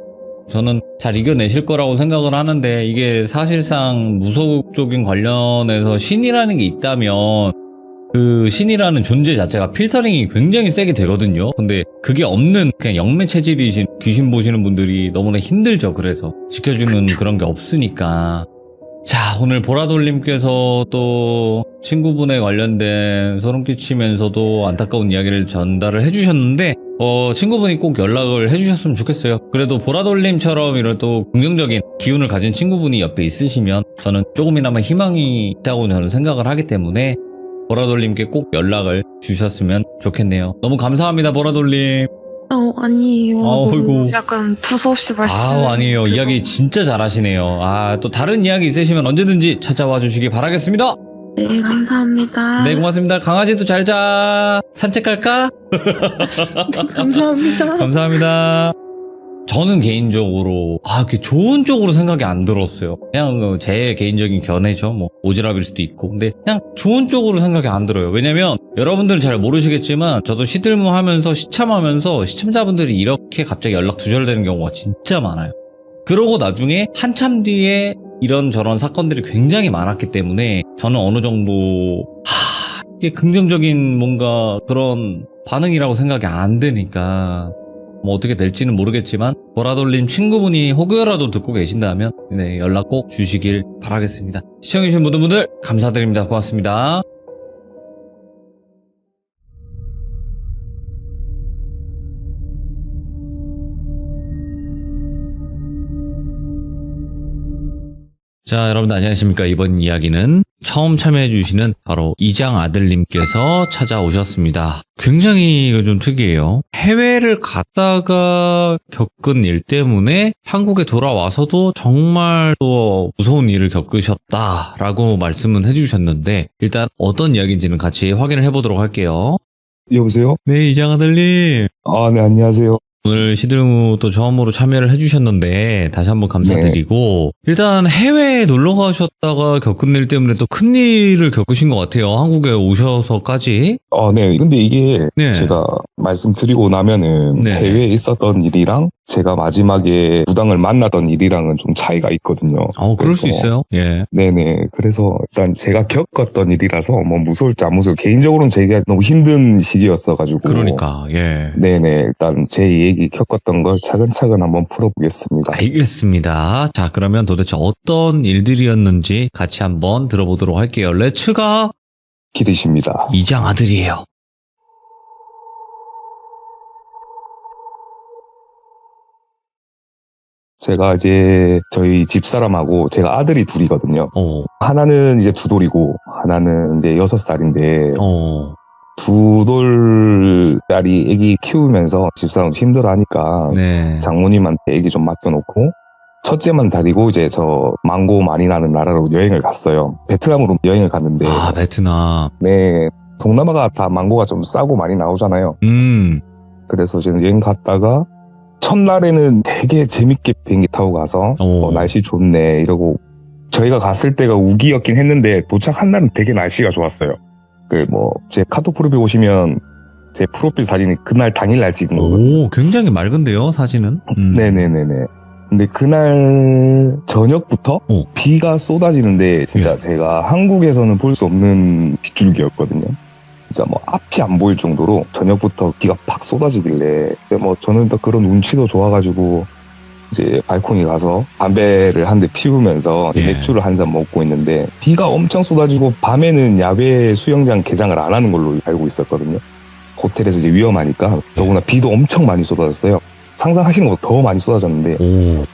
저는 잘 이겨내실 거라고 생각을 하는데 이게 사실상 무속적인 관련해서 신이라는 게 있다면 그 신이라는 존재 자체가 필터링이 굉장히 세게 되거든요. 근데 그게 없는 그냥 영매 체질이신 귀신 보시는 분들이 너무나 힘들죠. 그래서 지켜주는 그런 게 없으니까. 자, 오늘 보라돌님께서 또 친구분에 관련된 소름 끼치면서도 안타까운 이야기를 전달을 해주셨는데 친구분이 꼭 연락을 해주셨으면 좋겠어요. 그래도 보라돌님처럼 이런 또 긍정적인 기운을 가진 친구분이 옆에 있으시면 저는 조금이나마 희망이 있다고 저는 생각을 하기 때문에 보라돌님께 꼭 연락을 주셨으면 좋겠네요. 너무 감사합니다, 보라돌님. 아니에요. 아이고. 약간 두서없이 말씀. 아니에요. 이야기 진짜 잘하시네요. 또 다른 이야기 있으시면 언제든지 찾아와 주시기 바라겠습니다. 네, 감사합니다. 네, 고맙습니다. 강아지도 잘 자. 산책 갈까? 감사합니다. 감사합니다. 저는 개인적으로 그렇게 좋은 쪽으로 생각이 안 들었어요. 그냥 제 개인적인 견해죠. 뭐 오지랖일 수도 있고. 근데 그냥 좋은 쪽으로 생각이 안 들어요. 왜냐면 여러분들은 잘 모르시겠지만 저도 시들무하면서 시참하면서 시청자분들이 이렇게 갑자기 연락 두절되는 경우가 진짜 많아요. 그러고 나중에 한참 뒤에 이런저런 사건들이 굉장히 많았기 때문에 저는 어느 정도 이게 긍정적인 뭔가 그런 반응이라고 생각이 안 되니까 뭐 어떻게 될지는 모르겠지만 보라돌님 친구분이 혹여라도 듣고 계신다면 네, 연락 꼭 주시길 바라겠습니다. 시청해주신 모든 분들 감사드립니다. 고맙습니다. 자, 여러분들 안녕하십니까. 이번 이야기는 처음 참여해주시는 바로 이장 아들님께서 찾아오셨습니다. 굉장히 이거 좀 특이해요. 해외를 갔다가 겪은 일 때문에 한국에 돌아와서도 정말 또 무서운 일을 겪으셨다라고 말씀은 해주셨는데 일단 어떤 이야기인지는 같이 확인을 해보도록 할게요. 여보세요? 네, 이장 아들님. 네, 안녕하세요. 오늘 시들무 또 처음으로 참여를 해주셨는데 다시 한번 감사드리고 일단 해외에 놀러 가셨다가 겪은 일 때문에 또 큰일을 겪으신 것 같아요. 한국에 오셔서까지. 네. 근데 이게 제가 말씀드리고 나면은 해외에 있었던 일이랑 제가 마지막에 무당을 만나던 일이랑은 좀 차이가 있거든요. 그럴 수 있어요. 예. 네네. 그래서 일단 제가 겪었던 일이라서 뭐 무서울지 안 무서울 개인적으로는 제가 너무 힘든 시기였어가지고. 그러니까 예. 네네. 일단 제 얘기 겪었던 걸 차근차근 한번 풀어보겠습니다. 알겠습니다. 자, 그러면 도대체 어떤 일들이었는지 같이 한번 들어보도록 할게요. 렛츠가 기대십니다. 이장 아들이에요. 제가 이제 저희 집사람하고 제가 아들이 둘이거든요. 하나는 이제 2돌이고 하나는 이제 6살인데 2돌짜리 애기 키우면서 집사람 힘들어하니까 장모님한테 애기 좀 맡겨놓고 첫째만 데리고 이제 저 망고 많이 나는 나라로 여행을 갔어요. 베트남으로 여행을 갔는데 베트남. 네, 동남아가 다 망고가 좀 싸고 많이 나오잖아요. 그래서 이제 여행 갔다가 첫날에는 되게 재밌게 비행기 타고 가서 날씨 좋네 이러고 저희가 갔을 때가 우기였긴 했는데 도착한 날은 되게 날씨가 좋았어요. 제 카톡 프로필 보시면 제 프로필 사진이 그날 당일날 찍은 거거든요. 굉장히 맑은데요, 사진은? 네네네네. 근데 그날 저녁부터 비가 쏟아지는데 진짜 제가 한국에서는 볼 수 없는 빗줄기였거든요. 진짜 뭐 앞이 안 보일 정도로 저녁부터 비가 팍 쏟아지길래 뭐 저는 또 그런 운치도 좋아가지고 이제 발코니 가서 담배를 한 대 피우면서 맥주를 한 잔 먹고 있는데 비가 엄청 쏟아지고 밤에는 야외 수영장 개장을 안 하는 걸로 알고 있었거든요. 호텔에서 이제 위험하니까 더구나 비도 엄청 많이 쏟아졌어요. 상상하시는 것보다 더 많이 쏟아졌는데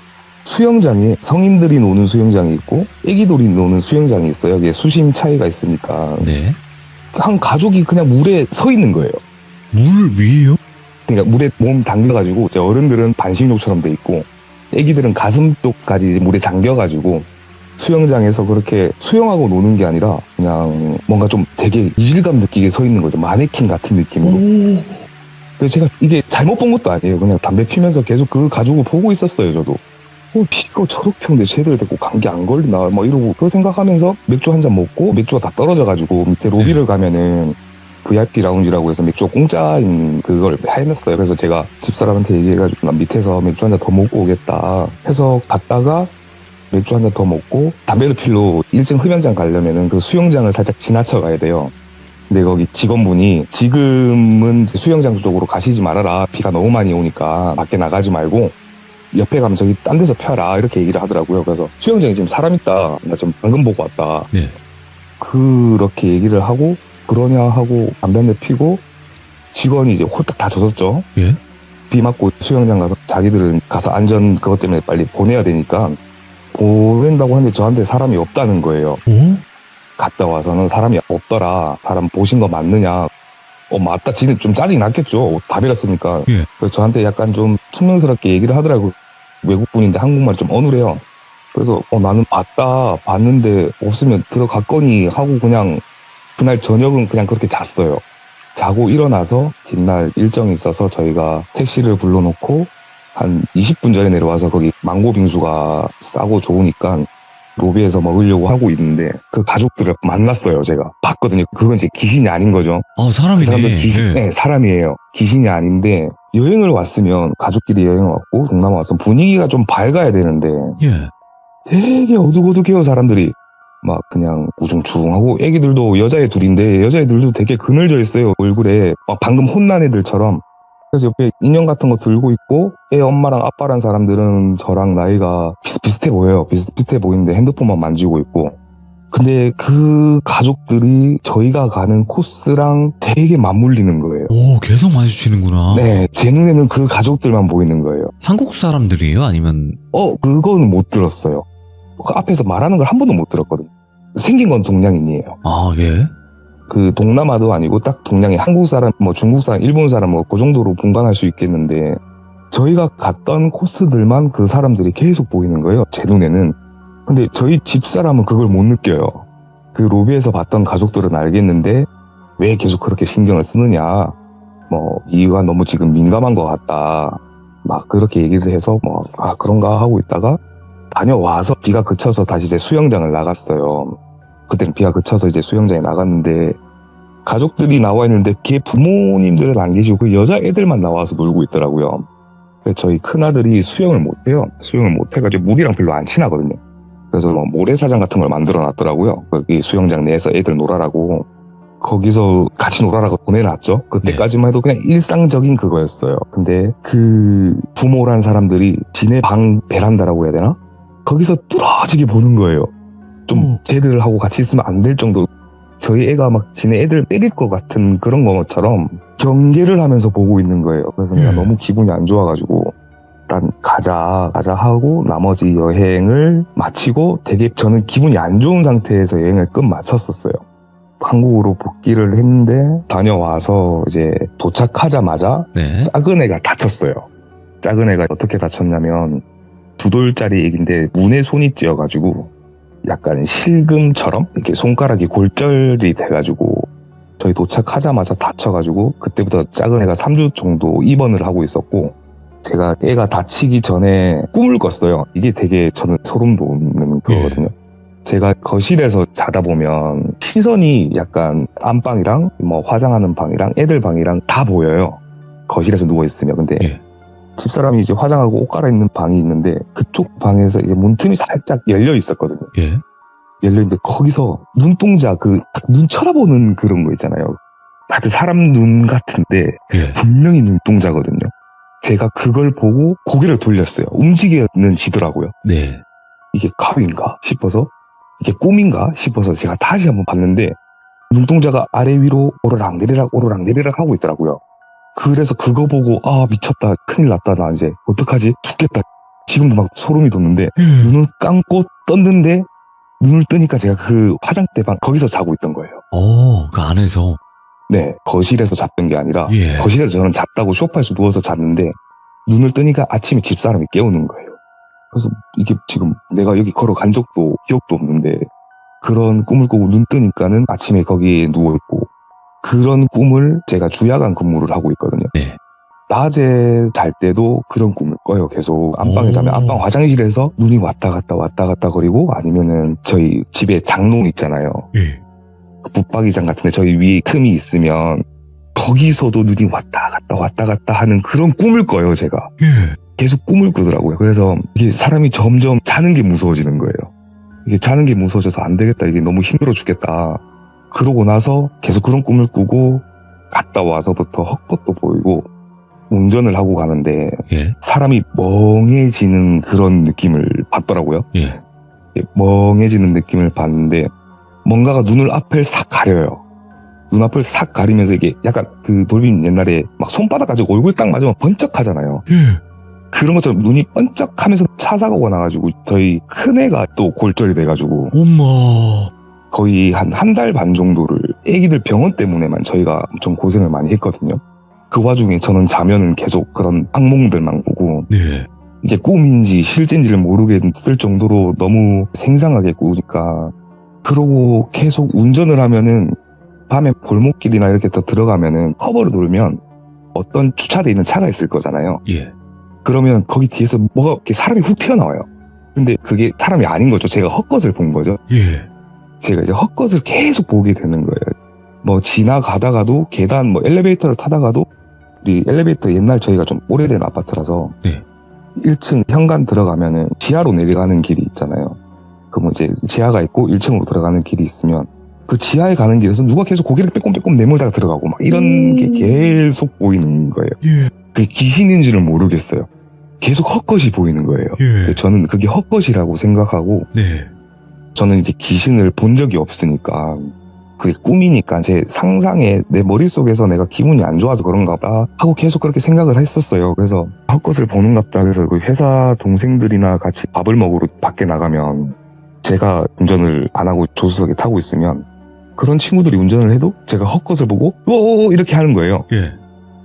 수영장에 성인들이 노는 수영장이 있고 애기들이 노는 수영장이 있어요. 이게 수심 차이가 있으니까 한 가족이 그냥 물에 서 있는 거예요. 물 위에요? 그러니까 물에 몸 담겨가지고 이제 어른들은 반신욕처럼 돼 있고 애기들은 가슴 쪽까지 물에 잠겨가지고 수영장에서 그렇게 수영하고 노는 게 아니라 그냥 뭔가 좀 되게 이질감 느끼게 서 있는 거죠. 마네킹 같은 느낌으로. 그래서 제가 이게 잘못 본 것도 아니에요. 그냥 담배 피면서 계속 그 가족을 보고 있었어요, 저도. 비가 저렇게 오는데 쟤들 데리고 감기 안 걸리나, 막 이러고, 그거 생각하면서 맥주 한 잔 먹고, 맥주가 다 떨어져가지고, 밑에 로비를 가면은, VIP 라운지라고 해서 맥주가 공짜인 그걸 해놨어요. 그래서 제가 집사람한테 얘기해가지고, 난 밑에서 맥주 한 잔 더 먹고 오겠다 해서 갔다가, 맥주 한 잔 더 먹고, 담배를 필로 1층 흡연장 가려면은 그 수영장을 살짝 지나쳐 가야 돼요. 근데 거기 직원분이 지금은 수영장 쪽으로 가시지 말아라. 비가 너무 많이 오니까 밖에 나가지 말고 옆에 가면 저기 딴 데서 펴라. 이렇게 얘기를 하더라고요. 그래서 수영장에 지금 사람 있다. 나 지금 방금 보고 왔다. 그렇게 얘기를 하고 그러냐 하고 담배 한 대 피고 직원이 이제 홀딱 다 젖었죠. 비 맞고 수영장 가서 자기들은 가서 안전 그것 때문에 빨리 보내야 되니까 보낸다고 하는데 저한테 사람이 없다는 거예요. 갔다 와서는 사람이 없더라. 사람 보신 거 맞느냐. 맞다. 지는 좀 짜증이 났겠죠. 다 빌었으니까. 그래서 저한테 약간 좀 투명스럽게 얘기를 하더라고요. 외국분인데 한국말이 좀 어눌해요. 그래서 나는 봤는데 없으면 들어갔거니 하고 그냥 그날 저녁은 그냥 그렇게 잤어요. 자고 일어나서 뒷날 일정이 있어서 저희가 택시를 불러놓고 한 20분 전에 내려와서 거기 망고 빙수가 싸고 좋으니까 로비에서 먹으려고 하고 있는데 그 가족들을 만났어요. 제가 봤거든요. 그건 이제 귀신이 아닌 거죠. 사람이네. 그 사람들 네, 사람이에요. 귀신이 아닌데 여행을 왔으면 가족끼리 여행을 왔고 동남아 왔으면 분위기가 좀 밝아야 되는데 되게 어둑어둑해요. 사람들이 막 그냥 우중충하고 애기들도 여자애 둘인데 여자애들도 되게 그늘져 있어요. 얼굴에 막 방금 혼난 애들처럼. 그래서 옆에 인형 같은 거 들고 있고 애 엄마랑 아빠란 사람들은 저랑 나이가 비슷비슷해 보여요. 비슷비슷해 보이는데 핸드폰만 만지고 있고 근데 그 가족들이 저희가 가는 코스랑 되게 맞물리는 거예요. 계속 마주치는구나. 네, 제 눈에는 그 가족들만 보이는 거예요. 한국 사람들이에요? 아니면? 그거는 못 들었어요. 그 앞에서 말하는 걸 한 번도 못 들었거든요. 생긴 건 동양인이에요. 그 동남아도 아니고 딱 동양인 한국 사람, 중국 사람, 일본 사람 그 정도로 분간할 수 있겠는데 저희가 갔던 코스들만 그 사람들이 계속 보이는 거예요. 제 눈에는. 근데 저희 집사람은 그걸 못 느껴요. 그 로비에서 봤던 가족들은 알겠는데 왜 계속 그렇게 신경을 쓰느냐. 이유가 너무 지금 민감한 것 같다. 막 그렇게 얘기를 해서 그런가 하고 있다가 다녀와서 비가 그쳐서 다시 이제 수영장을 나갔어요. 그때는 비가 그쳐서 이제 수영장에 나갔는데 가족들이 나와 있는데 걔 부모님들은 안 계시고 그 여자애들만 나와서 놀고 있더라고요. 그래서 저희 큰아들이 수영을 못해요. 수영을 못해가지고 물이랑 별로 안 친하거든요. 그래서 모래사장 같은 걸 만들어 놨더라고요. 거기 수영장 내에서 애들 놀아라고. 거기서 같이 놀아라고 보내놨죠. 그때까지만 해도 그냥 일상적인 그거였어요. 근데 그 부모란 사람들이 지네 방 베란다라고 해야 되나? 거기서 뚫어지게 보는 거예요. 좀 쟤들하고 같이 있으면 안 될 정도로 저희 애가 막 지네 애들 때릴 것 같은 그런 것처럼 경계를 하면서 보고 있는 거예요. 그래서 내가 너무 기분이 안 좋아가지고 일단 가자 하고 나머지 여행을 마치고 되게 저는 기분이 안 좋은 상태에서 여행을 끝 마쳤었어요. 한국으로 복귀를 했는데 다녀와서 이제 도착하자마자 작은 애가 다쳤어요. 작은 애가 어떻게 다쳤냐면 2돌짜리 애기인데 문에 손이 찧어가지고 약간 실금처럼 이렇게 손가락이 골절이 돼가지고 저희 도착하자마자 다쳐가지고 그때부터 작은 애가 3주 정도 입원을 하고 있었고 제가 애가 다치기 전에 꿈을 꿨어요. 이게 되게 저는 소름 돋는 그거거든요. 제가 거실에서 자다 보면 시선이 약간 안방이랑 화장하는 방이랑 애들 방이랑 다 보여요. 거실에서 누워있으면. 근데 집사람이 이제 화장하고 옷 갈아입는 방이 있는데 그쪽 방에서 이제 문틈이 살짝 열려 있었거든요. 예. 열려 있는데 거기서 눈동자 눈 쳐다보는 그런 거 있잖아요. 하여튼 사람 눈 같은데 예. 분명히 눈동자거든요. 제가 그걸 보고 고개를 돌렸어요. 움직이는 지더라고요. 네. 이게 가위인가 싶어서 이게 꿈인가 싶어서 제가 다시 한번 봤는데 눈동자가 아래 위로 오르락내리락 하고 있더라고요. 그래서 그거 보고 미쳤다, 큰일 났다, 나 이제 어떡하지, 죽겠다. 지금도 막 소름이 돋는데 눈을 감고 떴는데 눈을 뜨니까 제가 그 화장대 방 거기서 자고 있던 거예요. 그 안에서. 네, 거실에서 잤던 게 아니라 예. 거실에서 저는 잤다고 소파에서 누워서 잤는데 눈을 뜨니까 아침에 집사람이 깨우는 거예요. 그래서 이게 지금 내가 여기 걸어간 적도 기억도 없는데 그런 꿈을 꾸고 눈 뜨니까는 아침에 거기에 누워있고 그런 꿈을 제가 주야간 근무를 하고 있거든요. 네. 낮에 잘 때도 그런 꿈을 꿔요. 계속 안방에 자면 안방 화장실에서 눈이 왔다 갔다 거리고 아니면은 저희 집에 장롱 있잖아요. 예. 그 붙박이장 같은데 저희 위에 틈이 있으면 거기서도 눈이 왔다 갔다 하는 그런 꿈을 꿔요, 제가. 예. 계속 꿈을 꾸더라고요. 그래서 이게 사람이 점점 자는 게 무서워지는 거예요. 이게 자는 게 무서워져서 안 되겠다. 이게 너무 힘들어 죽겠다. 그러고 나서 계속 그런 꿈을 꾸고 갔다 와서부터 헛것도 보이고 운전을 하고 가는데 예. 사람이 멍해지는 그런 느낌을 받더라고요. 예. 멍해지는 느낌을 받는데 뭔가가 눈을 앞을 싹 가려요. 눈앞을 싹 가리면서 이게 약간 그 돌빈 옛날에 막 손바닥 가지고 얼굴 딱 맞으면 번쩍하잖아요. 예. 그런 것처럼 눈이 번쩍하면서 차 사고가 나가지고 저희 큰애가 또 골절이 돼가지고 엄마. 거의 한 달 반 정도를 애기들 병원 때문에만 저희가 엄청 고생을 많이 했거든요. 그 와중에 저는 자면은 계속 그런 악몽들만 보고 네. 이게 꿈인지 실제인지를 모르겠을 정도로 너무 생생하게 꾸니까 그러고 계속 운전을 하면은 밤에 골목길이나 이렇게 더 들어가면은 커버를 누르면 어떤 주차돼 있는 차가 있을 거잖아요. 예. 그러면 거기 뒤에서 뭐가 이렇게 사람이 훅 튀어나와요. 근데 그게 사람이 아닌 거죠. 제가 헛것을 본 거죠. 예. 제가 이제 헛것을 계속 보게 되는 거예요. 뭐 지나가다가도 계단 뭐 엘리베이터를 타다가도 우리 엘리베이터 옛날 저희가 좀 오래된 아파트라서 네. 1층 현관 들어가면은 지하로 내려가는 길이 있잖아요. 그럼 이제 지하가 있고 1층으로 들어가는 길이 있으면 그 지하에 가는 길에서 누가 계속 고개를 빼꼼빼꼼 내몰다가 들어가고 막 이런 게 계속 보이는 거예요. 예. 그게 귀신인지는 모르겠어요. 계속 헛것이 보이는 거예요. 예. 저는 그게 헛것이라고 생각하고 네. 저는 이제 귀신을 본 적이 없으니까 그게 꿈이니까 제 상상에 내 머릿속에서 내가 기분이 안 좋아서 그런가 봐 하고 계속 그렇게 생각을 했었어요. 그래서 헛것을 보는갑다 그래서 그 회사 동생들이나 같이 밥을 먹으러 밖에 나가면 제가 운전을 안 하고 조수석에 타고 있으면 그런 친구들이 운전을 해도 제가 헛것을 보고 오 이렇게 하는 거예요. 예.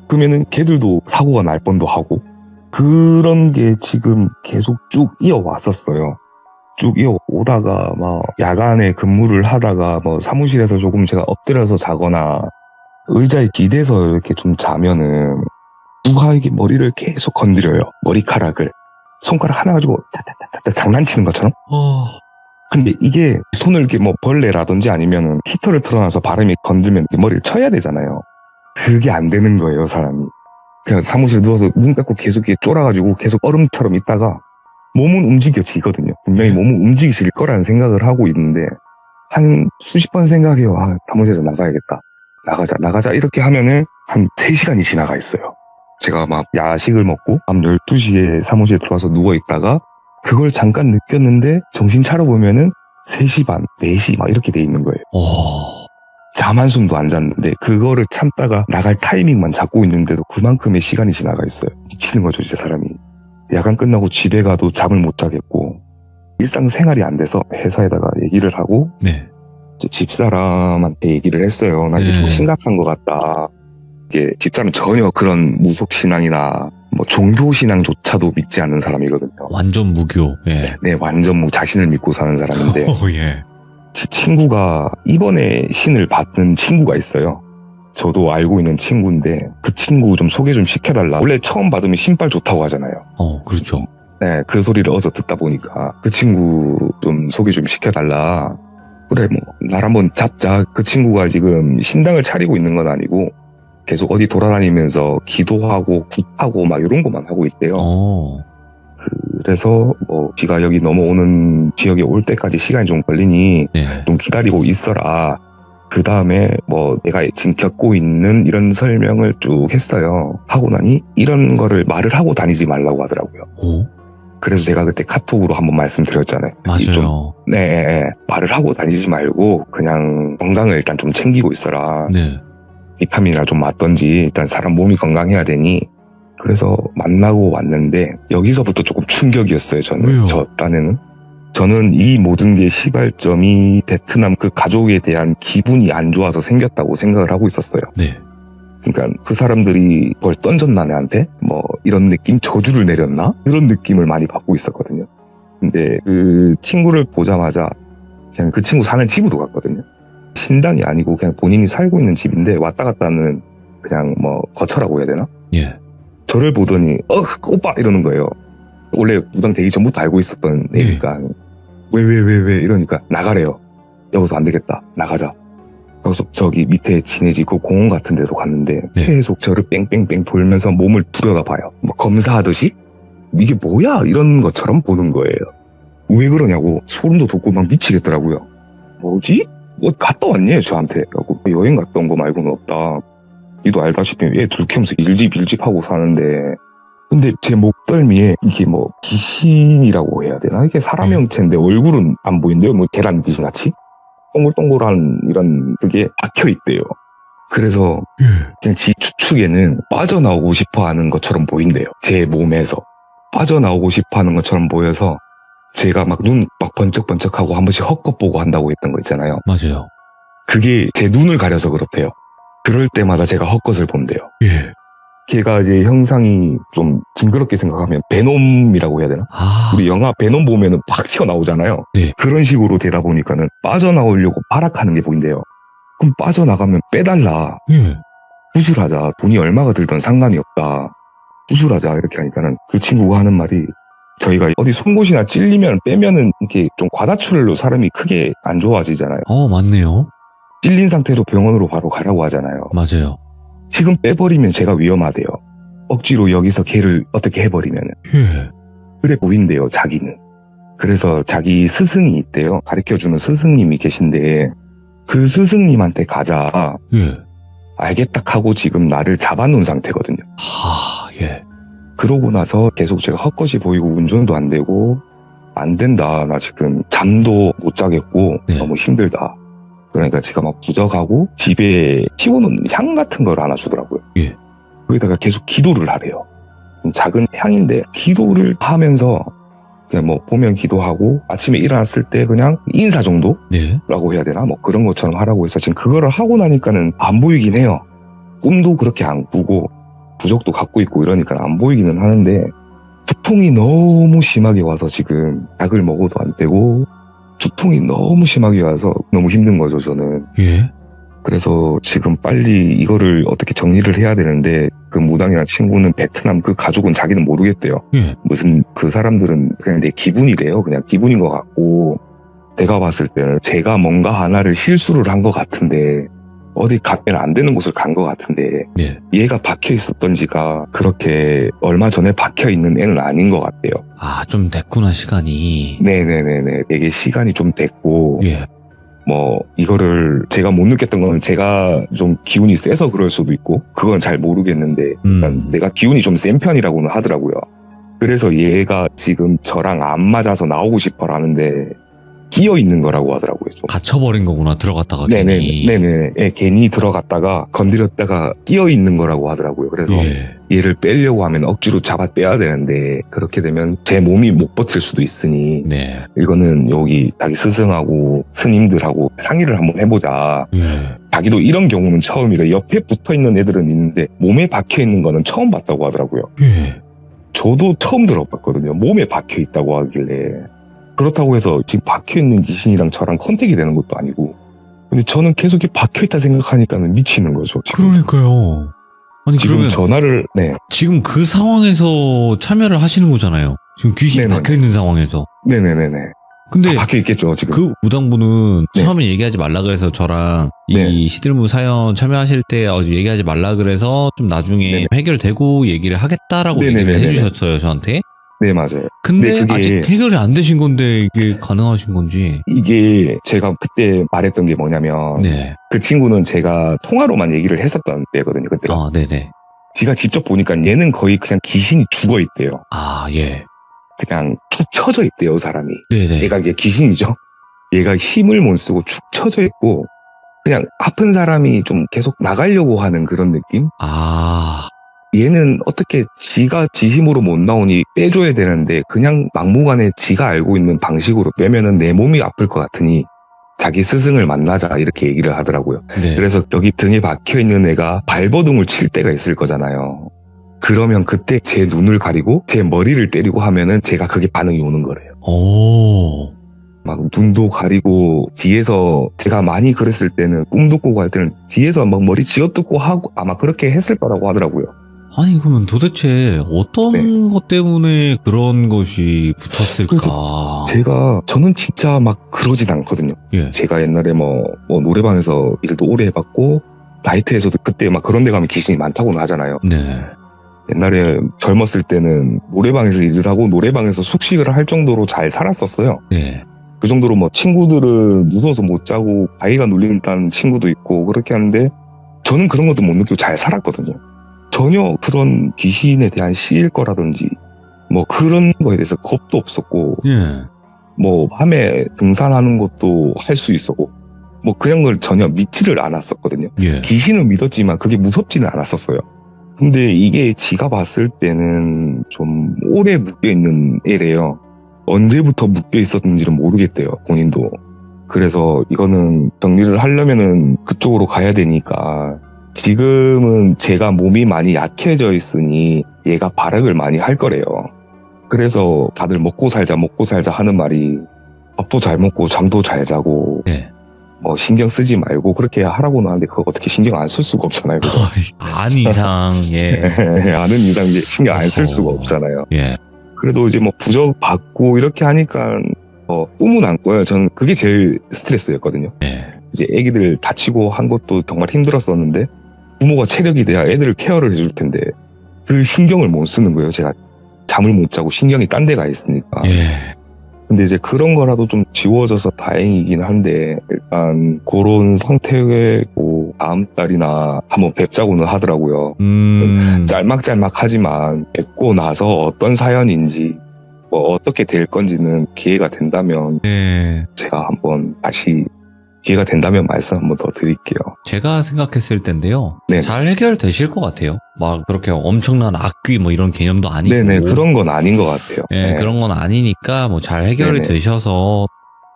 그러면은 걔들도 사고가 날 뻔도 하고 그런 게 지금 계속 쭉 이어왔었어요. 쭉 이어오다가 막 야간에 근무를 하다가 뭐 사무실에서 조금 제가 엎드려서 자거나 의자에 기대서 이렇게 좀 자면은 누가 이게 머리를 계속 건드려요. 머리카락을 손가락 하나 가지고 따따따따 장난치는 것처럼. 근데 이게 손을 이렇게 뭐 벌레라든지 아니면은 히터를 틀어놔서 바람이 건들면 머리를 쳐야 되잖아요. 그게 안 되는 거예요, 사람이. 그냥 사무실에 누워서 눈 감고 계속 이렇게 쫄아가지고 계속 얼음처럼 있다가 몸은 움직여지거든요. 분명히 몸은 움직이실 거라는 생각을 하고 있는데 한 수십 번 생각해요. 사무실에서 나가야겠다. 나가자 이렇게 하면은 한 3시간이 지나가 있어요. 제가 막 야식을 먹고 밤 12시에 사무실에 들어와서 누워있다가 그걸 잠깐 느꼈는데 정신 차려보면은 3시 반, 4시 막 이렇게 돼 있는 거예요. 잠 한숨도 안 잤는데 그거를 참다가 나갈 타이밍만 잡고 있는데도 그만큼의 시간이 지나가 있어요. 미치는 거죠, 진짜 사람이. 야간 끝나고 집에 가도 잠을 못 자겠고 일상생활이 안 돼서 회사에다가 얘기를 하고 네. 집사람한테 얘기를 했어요. 나 이게 좀 심각한 것 같다. 이게 집사람은 전혀 그런 무속신앙이나 뭐 종교신앙조차도 믿지 않는 사람이거든요. 완전 무교. 예. 네, 완전 뭐 자신을 믿고 사는 사람인데 예. 제 친구가 이번에 신을 받는 친구가 있어요. 저도 알고 있는 친구인데 그 친구 좀 소개 좀 시켜달라. 원래 처음 받으면 신발 좋다고 하잖아요. 그렇죠. 네, 그 소리를 어서 듣다 보니까 그 친구 좀 소개 좀 시켜달라. 그래, 뭐 날 한번 잡자. 그 친구가 지금 신당을 차리고 있는 건 아니고 계속 어디 돌아다니면서 기도하고 굿하고 막 이런 것만 하고 있대요. 그래서 뭐 지가 여기 넘어오는 지역에 올 때까지 시간이 좀 걸리니 네. 좀 기다리고 있어라. 그 다음에 뭐 내가 지금 겪고 있는 이런 설명을 쭉 했어요. 하고 나니 이런 거를 말을 하고 다니지 말라고 하더라고요. 그래서 제가 그때 카톡으로 한번 말씀드렸잖아요. 맞아요. 네, 말을 하고 다니지 말고 그냥 건강을 일단 좀 챙기고 있어라. 네. 비타민이나 좀 맞던지 일단 사람 몸이 건강해야 되니. 그래서 만나고 왔는데 여기서부터 조금 충격이었어요. 왜요? 저 딴에는. 저는 이 모든 게 시발점이 베트남 그 가족에 대한 기분이 안 좋아서 생겼다고 생각을 하고 있었어요. 네. 그러니까 그 사람들이 뭘 던졌나 내한테? 뭐 이런 느낌? 저주를 내렸나? 이런 느낌을 많이 받고 있었거든요. 근데 그 친구를 보자마자 그냥 그 친구 사는 집으로 갔거든요. 신당이 아니고 그냥 본인이 살고 있는 집인데 왔다 갔다 하는 그냥 뭐 거처라고 해야 되나? 예. 저를 보더니 오빠 이러는 거예요. 원래 무당 되기 전부터 알고 있었던 애니까 왜 이러니까 나가래요. 여기서 안 되겠다. 나가자. 그래서 저기 밑에 지내지 그 공원 같은 데로 갔는데 네. 계속 저를 뺑뺑뺑 돌면서 몸을 들여다봐요. 뭐 검사하듯이 이게 뭐야 이런 것처럼 보는 거예요. 왜 그러냐고 소름도 돋고 막 미치겠더라고요. 뭐지? 뭐 갔다 왔니 저한테? 라고 여행 갔다 온 거 말고는 없다. 니도 알다시피 애 둘 키우면서 일집 하고 사는데 근데 제 목덜미에 이게 뭐 귀신이라고 해야 되나? 이게 사람 형체인데 얼굴은 안 보인대요. 뭐 계란 귀신같이? 동글동글한 이런 그게 박혀있대요. 그래서 그냥 지 추측에는 빠져나오고 싶어 하는 것처럼 보인대요. 제 몸에서. 빠져나오고 싶어 하는 것처럼 보여서 제가 막 눈 막 번쩍번쩍하고 한 번씩 헛것 보고 한다고 했던 거 있잖아요. 맞아요. 그게 제 눈을 가려서 그렇대요. 그럴 때마다 제가 헛것을 본대요. 예. 걔가 이제 형상이 좀 징그럽게 생각하면 베놈이라고 해야 되나? 우리 영화 베놈 보면은 팍 튀어나오잖아요. 네. 그런 식으로 되다 보니까는 빠져나오려고 발악하는 게 보인대요. 그럼 빠져나가면 빼달라. 예. 구술하자. 돈이 얼마가 들든 상관이 없다. 구술하자. 이렇게 하니까는 그 친구가 하는 말이 저희가 어디 송곳이나 찔리면 빼면은 이렇게 좀 과다출혈로 사람이 크게 안 좋아지잖아요. 맞네요. 찔린 상태로 병원으로 바로 가라고 하잖아요. 맞아요. 지금 빼버리면 제가 위험하대요. 억지로 여기서 걔를 어떻게 해버리면은. 예. 그래 보인대요, 자기는. 그래서 자기 스승이 있대요. 가르쳐주는 스승님이 계신데 그 스승님한테 가자. 예. 알겠다 하고 지금 나를 잡아놓은 상태거든요. 예. 그러고 나서 계속 제가 헛것이 보이고 운전도 안 되고 안 된다. 나 지금 잠도 못 자겠고 네. 너무 힘들다. 그러니까 제가 막 부적하고 집에 튀어놓은 향 같은 걸 하나 주더라고요. 예. 거기다가 계속 기도를 하래요. 작은 향인데 기도를 하면서 그냥 뭐 보면 기도하고 아침에 일어났을 때 그냥 인사 정도라고 네. 해야 되나? 뭐 그런 것처럼 하라고 해서 지금 그거를 하고 나니까는 안 보이긴 해요. 꿈도 그렇게 안 꾸고 부적도 갖고 있고 이러니까 안 보이기는 하는데 두통이 너무 심하게 와서 지금 약을 먹어도 안 되고 두통이 너무 심하게 와서 너무 힘든 거죠, 저는. 예. 그래서 지금 빨리 이거를 어떻게 정리를 해야 되는데 그 무당이랑 친구는 베트남 그 가족은 자기는 모르겠대요. 예. 무슨 그 사람들은 그냥 내 기분이래요. 그냥 기분인 것 같고 내가 봤을 때는 제가 뭔가 하나를 실수를 한 것 같은데 어디 가면 안 되는 곳을 간 것 같은데 네. 얘가 박혀 있었던지가 그렇게 얼마 전에 박혀 있는 애는 아닌 것 같대요. 좀 됐구나, 시간이. 네네네네. 되게 시간이 좀 됐고 예. 뭐 이거를 제가 못 느꼈던 건 제가 좀 기운이 세서 그럴 수도 있고 그건 잘 모르겠는데 일단 내가 기운이 좀 센 편이라고는 하더라고요. 그래서 얘가 지금 저랑 안 맞아서 나오고 싶어라는데 끼어 있는 거라고 하더라고요. 좀. 갇혀버린 거구나, 들어갔다가. 네네. 예, 괜히 들어갔다가 건드렸다가 끼어 있는 거라고 하더라고요. 그래서 예. 얘를 빼려고 하면 억지로 잡아 빼야 되는데 그렇게 되면 제 몸이 못 버틸 수도 있으니 네. 이거는 여기 자기 스승하고 스님들하고 상의를 한번 해보자. 예. 자기도 이런 경우는 처음이래. 옆에 붙어있는 애들은 있는데 몸에 박혀있는 거는 처음 봤다고 하더라고요. 예. 저도 처음 들어봤거든요. 몸에 박혀있다고 하길래. 그렇다고 해서 지금 박혀있는 귀신이랑 저랑 컨택이 되는 것도 아니고 근데 저는 계속 박혀있다 생각하니까는 미치는 거죠. 지금. 그러니까요. 아니, 지금 그러면 전화를 네. 지금 그 상황에서 참여를 하시는 거잖아요. 지금 귀신이 네네네. 박혀있는 상황에서. 네네네네. 근데 박혀 있겠죠 지금. 그 무당분은 네. 처음에 얘기하지 말라 그래서 저랑 네. 이 시들무 사연 참여하실 때 얘기하지 말라 그래서 좀 나중에 네네. 해결되고 얘기를 하겠다라고 얘기를 네네네네. 해주셨어요 저한테. 네, 맞아요. 근데 네, 그게- 아직 해결이 안 되신 건데 이게 가능하신 건지. 이게 제가 그때 말했던 게 뭐냐면 네. 그 친구는 제가 통화로만 얘기를 했었던 때거든요. 그때가. 아, 네네. 제가 직접 보니까 얘는 거의 그냥 귀신이 죽어 있대요. 아, 예. 그냥 툭 쳐져 있대요, 사람이. 네네. 얘가 이게 귀신이죠. 얘가 힘을 못 쓰고 축 쳐져 있고 그냥 아픈 사람이 좀 계속 나가려고 하는 그런 느낌? 아, 얘는 어떻게 지가 지 힘으로 못 나오니 빼줘야 되는데 그냥 막무가내 지가 알고 있는 방식으로 빼면은 내 몸이 아플 것 같으니 자기 스승을 만나자 이렇게 얘기를 하더라고요. 네. 그래서 여기 등에 박혀있는 애가 발버둥을 칠 때가 있을 거잖아요. 그러면 그때 제 눈을 가리고 제 머리를 때리고 하면은 제가 그게 반응이 오는 거래요. 오. 막 눈도 가리고 뒤에서 제가 많이 그랬을 때는 꿈도 꾸고 할 때는 뒤에서 막 머리 쥐어뜯고 하고 아마 그렇게 했을 거라고 하더라고요. 아니, 그러면 도대체 어떤 네. 것 때문에 그런 것이 붙었을까? 저는 진짜 막 그러진 않거든요. 예. 제가 옛날에 뭐 노래방에서 일도 오래 해봤고 나이트에서도 그때 막 그런 데 가면 귀신이 많다고는 하잖아요. 네. 옛날에 젊었을 때는 노래방에서 일을 하고 노래방에서 숙식을 할 정도로 잘 살았었어요. 네. 그 정도로 뭐 친구들은 무서워서 못 자고 바위가 눌린다는 친구도 있고 그렇게 하는데 저는 그런 것도 못 느끼고 잘 살았거든요. 전혀 그런 귀신에 대한 시일 거라든지 뭐 그런 거에 대해서 겁도 없었고 예. 뭐 밤에 등산하는 것도 할 수 있었고 뭐 그런 걸 전혀 믿지를 않았었거든요. 예. 귀신은 믿었지만 그게 무섭지는 않았었어요. 근데 이게 지가 봤을 때는 좀 오래 묶여있는 애래요. 언제부터 묶여있었는지는 모르겠대요, 본인도. 그래서 이거는 정리를 하려면은 그쪽으로 가야 되니까 지금은 제가 몸이 많이 약해져 있으니 얘가 발악을 많이 할 거래요. 그래서 다들 먹고 살자 하는 말이 밥도 잘 먹고 잠도 잘 자고 예. 뭐 신경 쓰지 말고 그렇게 하라고는 하는데 그거 어떻게 신경 안 쓸 수가 없잖아요. 그죠? 안 이상, 예. 아는 이상 이제 신경 안 쓸 수가 없잖아요. 예. 그래도 이제 뭐 부적 받고 이렇게 하니까 꿈은 안 꿔요. 저는 그게 제일 스트레스였거든요. 예. 이제 애기들 다치고 한 것도 정말 힘들었었는데 부모가 체력이 돼야 애들을 케어를 해줄 텐데 그 신경을 못 쓰는 거예요. 제가 잠을 못 자고 신경이 딴 데 가 있으니까. 예. 근데 이제 그런 거라도 좀 지워져서 다행이긴 한데 일단 그런 상태고 다음 달이나 한번 뵙자고는 하더라고요. 짤막짤막하지만 뵙고 나서 어떤 사연인지 뭐 어떻게 될 건지는 기회가 된다면 예. 제가 한번 다시 기회가 된다면 말씀 한번 더 드릴게요. 제가 생각했을 텐데요. 네. 잘 해결되실 것 같아요. 막 그렇게 엄청난 악귀 뭐 이런 개념도 아니고. 네네, 그런 건 아닌 것 같아요. 예, 네. 그런 건 아니니까 뭐 잘 해결이 네네. 되셔서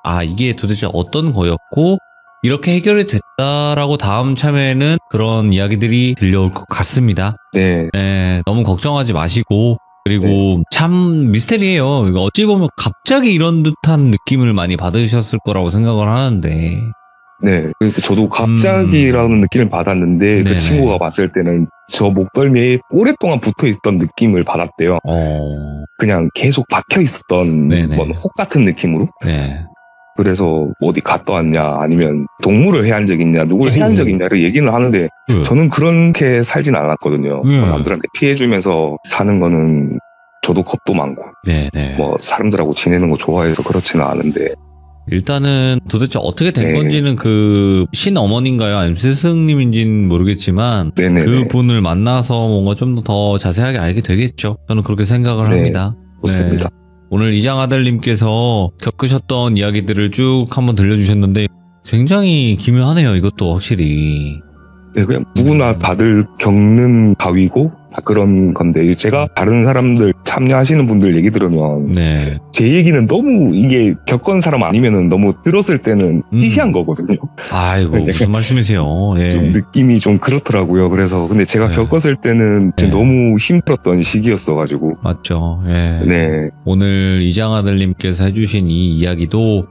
아, 이게 도대체 어떤 거였고 이렇게 해결이 됐다라고 다음 참여에는 그런 이야기들이 들려올 것 같습니다. 네. 네, 너무 걱정하지 마시고 그리고 네. 참 미스테리해요. 이거 어찌 보면 갑자기 이런 듯한 느낌을 많이 받으셨을 거라고 생각을 하는데 네. 그래서 저도 갑자기라는 느낌을 받았는데 네네. 그 친구가 봤을 때는 저 목덜미에 오랫동안 붙어 있었던 느낌을 받았대요. 그냥 계속 박혀 있었던 네네. 뭔 혹 같은 느낌으로. 네. 그래서 어디 갔다 왔냐 아니면 동물을 해한 적 있냐 누굴 해한 적 있냐를 얘기는 하는데 저는 그렇게 살진 않았거든요. 남들한테 피해주면서 사는 거는 저도 겁도 많고 네네. 뭐 사람들하고 지내는 거 좋아해서 그렇지는 않은데 일단은 도대체 어떻게 된 네. 건지는 그 신어머니인가요? 아니면 스승님인지는 모르겠지만 네네네. 그 분을 만나서 뭔가 좀 더 자세하게 알게 되겠죠. 저는 그렇게 생각을 네. 합니다. 좋습니다. 네. 오늘 이장 아들님께서 겪으셨던 이야기들을 쭉 한번 들려주셨는데 굉장히 기묘하네요. 이것도 확실히. 네, 그냥 누구나 다들 겪는 가위고 다 그런 건데 제가 다른 사람들 참여하시는 분들 얘기 들으면 네. 제 얘기는 너무 이게 겪은 사람 아니면은 너무 들었을 때는 희시한 거거든요. 아이고 무슨 말씀이세요? 예. 좀 느낌이 좀 그렇더라고요. 그래서 근데 제가 네. 겪었을 때는 네. 너무 힘들었던 시기였어가지고 맞죠. 예. 네, 오늘 이장 아들님께서 해주신 이 이야기도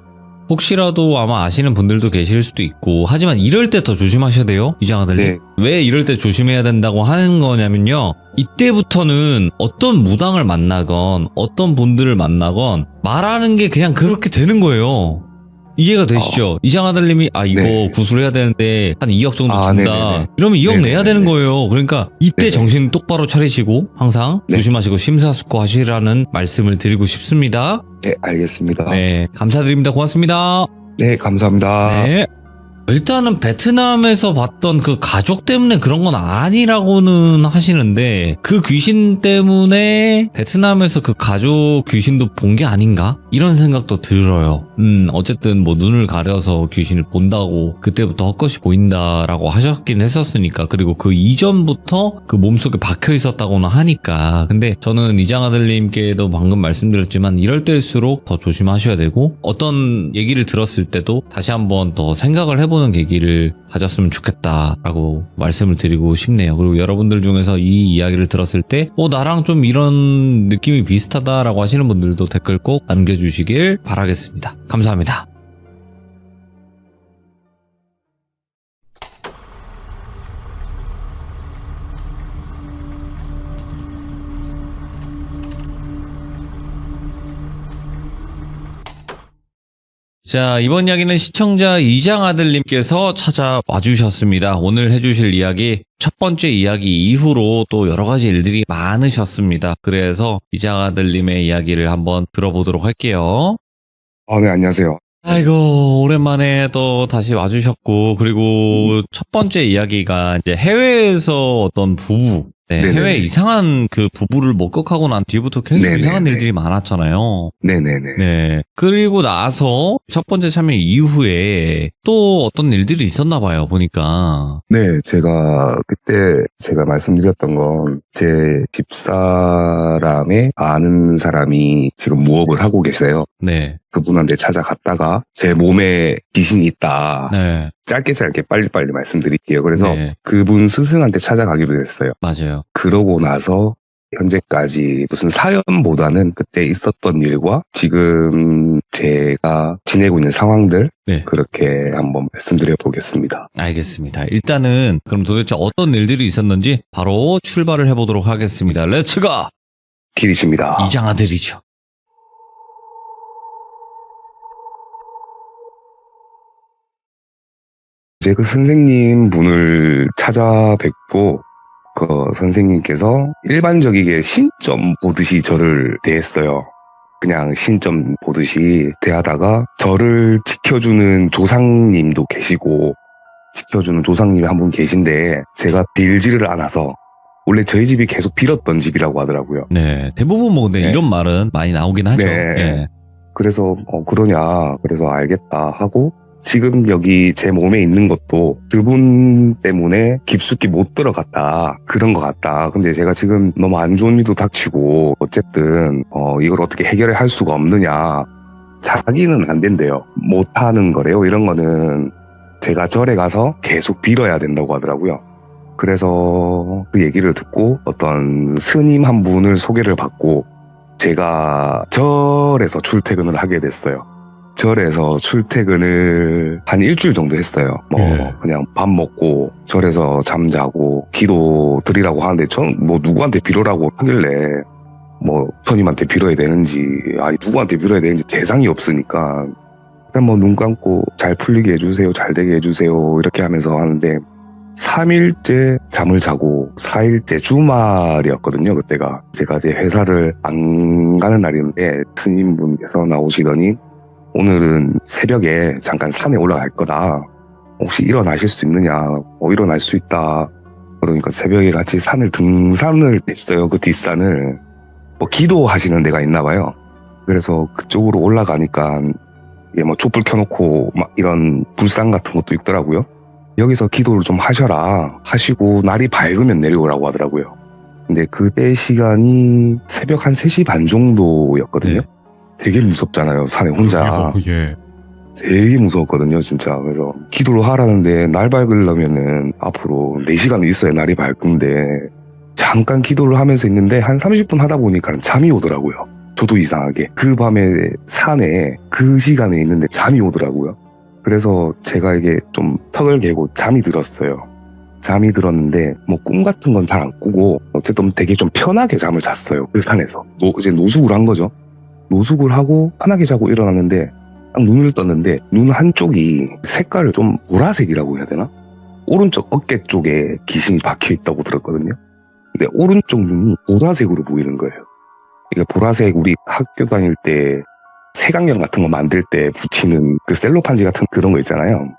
혹시라도 아마 아시는 분들도 계실 수도 있고 하지만 이럴 때 더 조심하셔야 돼요. 이장아들님. 네. 왜 이럴 때 조심해야 된다고 하는 거냐면요. 이때부터는 어떤 무당을 만나건 어떤 분들을 만나건 말하는 게 그냥 그렇게 되는 거예요. 이해가 되시죠? 이장아들님이 이거 네. 구술해야 되는데 한 2억 정도 든다. 네네네. 이러면 2억 네네네. 내야 되는 거예요. 그러니까 이때 네네. 정신 똑바로 차리시고 항상 네. 조심하시고 심사숙고하시라는 말씀을 드리고 싶습니다. 네, 알겠습니다. 네, 감사드립니다. 고맙습니다. 네, 감사합니다. 네. 일단은 베트남에서 봤던 그 가족 때문에 그런 건 아니라고는 하시는데 그 귀신 때문에 베트남에서 그 가족 귀신도 본 게 아닌가? 이런 생각도 들어요. 어쨌든 뭐 눈을 가려서 귀신을 본다고 그때부터 헛것이 보인다라고 하셨긴 했었으니까 그리고 그 이전부터 그 몸속에 박혀 있었다고는 하니까 근데 저는 이장아들님께도 방금 말씀드렸지만 이럴 때일수록 더 조심하셔야 되고 어떤 얘기를 들었을 때도 다시 한번 더 생각을 해보는 계기를 가졌으면 좋겠다라고 말씀을 드리고 싶네요. 그리고 여러분들 중에서 이 이야기를 들었을 때 나랑 좀 이런 느낌이 비슷하다라고 하시는 분들도 댓글 꼭 남겨주시길 바라겠습니다. 감사합니다. 자, 이번 이야기는 시청자 이장아들님께서 찾아와 주셨습니다. 오늘 해주실 이야기, 첫 번째 이야기 이후로 또 여러 가지 일들이 많으셨습니다. 그래서 이장아들님의 이야기를 한번 들어보도록 할게요. 네, 안녕하세요. 아이고, 오랜만에 또 다시 와주셨고, 그리고 첫 번째 이야기가 이제 해외에서 어떤 부부, 네네네. 해외 이상한 그 부부를 목격하고 난 뒤부터 계속 네네네. 이상한 일들이 많았잖아요. 네네네. 네. 그리고 나서 첫 번째 참여 이후에 또 어떤 일들이 있었나 봐요, 보니까. 네, 그때 제가 말씀드렸던 건 제 집사람의 아는 사람이 지금 무업을 하고 계세요. 네. 그분한테 찾아갔다가 제 몸에 귀신이 있다. 네. 짧게 빨리빨리 말씀드릴게요. 그래서 네. 그분 스승한테 찾아가기로 했어요. 맞아요. 그러고 나서 현재까지 무슨 사연보다는 그때 있었던 일과 지금 제가 지내고 있는 상황들 네. 그렇게 한번 말씀드려 보겠습니다. 알겠습니다. 일단은 그럼 도대체 어떤 일들이 있었는지 바로 출발을 해보도록 하겠습니다. 렛츠고! 길이십니다. 이장아들이죠. 이제 그 선생님 분을 찾아뵙고 그 선생님께서 일반적이게 신점 보듯이 저를 대했어요. 그냥 신점 보듯이 대하다가 저를 지켜주는 조상님도 계시고 지켜주는 조상님이 한 분 계신데 제가 빌지를 않아서 원래 저희 집이 계속 빌었던 집이라고 하더라고요. 네. 대부분 뭐 근데 네. 이런 말은 많이 나오긴 하죠. 네. 예. 그래서 그러냐 그래서 알겠다 하고 지금 여기 제 몸에 있는 것도 그분 때문에 깊숙이 못 들어갔다. 그런 것 같다. 근데 제가 지금 너무 안 좋은 일도 닥치고 어쨌든 이걸 어떻게 해결을 할 수가 없느냐. 자기는 안 된대요. 못하는 거래요. 이런 거는 제가 절에 가서 계속 빌어야 된다고 하더라고요. 그래서 그 얘기를 듣고 어떤 스님 한 분을 소개를 받고 제가 절에서 출퇴근을 하게 됐어요. 절에서 출퇴근을 한 일주일 정도 했어요. 그냥 밥 먹고 절에서 잠자고 기도 드리라고 하는데 전 누구한테 빌어라고 하길래 스님한테 빌어야 되는지 누구한테 빌어야 되는지 대상이 없으니까 일단 눈 감고 잘 풀리게 해주세요, 잘 되게 해주세요 이렇게 하면서 하는데 3일째 잠을 자고 4일째 주말이었거든요. 그때가 제가 이제 회사를 안 가는 날인데 스님분께서 나오시더니 오늘은 새벽에 잠깐 산에 올라갈 거다. 혹시 일어나실 수 있느냐? 일어날 수 있다. 그러니까 새벽에 같이 등산을 했어요. 그 뒷산을. 기도하시는 데가 있나 봐요. 그래서 그쪽으로 올라가니까 이게 촛불 켜놓고 이런 불상 같은 것도 있더라고요. 여기서 기도를 좀 하셔라. 하시고 날이 밝으면 내려오라고 하더라고요. 근데 그때 시간이 새벽 한 3시 반 정도였거든요. 네. 되게 무섭잖아요. 산에 혼자. 예. 되게 무서웠거든요. 진짜. 그래서 기도를 하라는데 날 밝으려면은 앞으로 4시간 있어야 날이 밝은데 잠깐 기도를 하면서 있는데 한 30분 하다 보니까 잠이 오더라고요. 저도 이상하게 그 밤에 산에 그 시간에 있는데 잠이 오더라고요. 그래서 제가 이게 좀 턱을 개고 잠이 들었어요. 잠이 들었는데 뭐 꿈 같은 건 잘 안 꾸고 어쨌든 되게 좀 편하게 잠을 잤어요. 그 산에서 이제 노숙을 한 거죠. 노숙을 하고 편하게 자고 일어났는데 딱 눈을 떴는데 눈 한쪽이 색깔을 좀 보라색이라고 해야 되나? 오른쪽 어깨 쪽에 귀신이 박혀 있다고 들었거든요. 근데 오른쪽 눈이 보라색으로 보이는 거예요. 이게 보라색, 우리 학교 다닐 때 색안경 같은 거 만들 때 붙이는 그 셀로판지 같은 그런 거 있잖아요.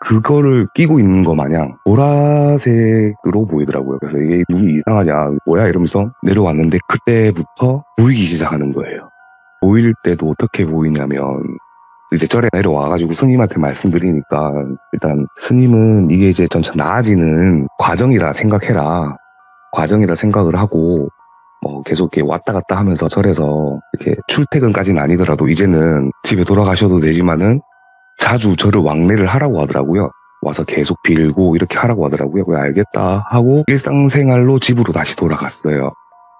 그거를 끼고 있는 거 마냥 보라색으로 보이더라고요. 그래서 이게 눈이 이상하냐, 뭐야 이러면서 내려왔는데 그때부터 보이기 시작하는 거예요. 보일 때도 어떻게 보이냐면 이제 절에 내려와가지고 스님한테 말씀드리니까 일단 스님은 이게 이제 점차 나아지는 과정이라 생각해라. 과정이라 생각을 하고 뭐 계속 이렇게 왔다 갔다 하면서 절에서 이렇게 출퇴근까지는 아니더라도 이제는 집에 돌아가셔도 되지만은 자주 절을 왕래를 하라고 하더라고요. 와서 계속 빌고 이렇게 하라고 하더라고요. 그래 알겠다 하고 일상생활로 집으로 다시 돌아갔어요.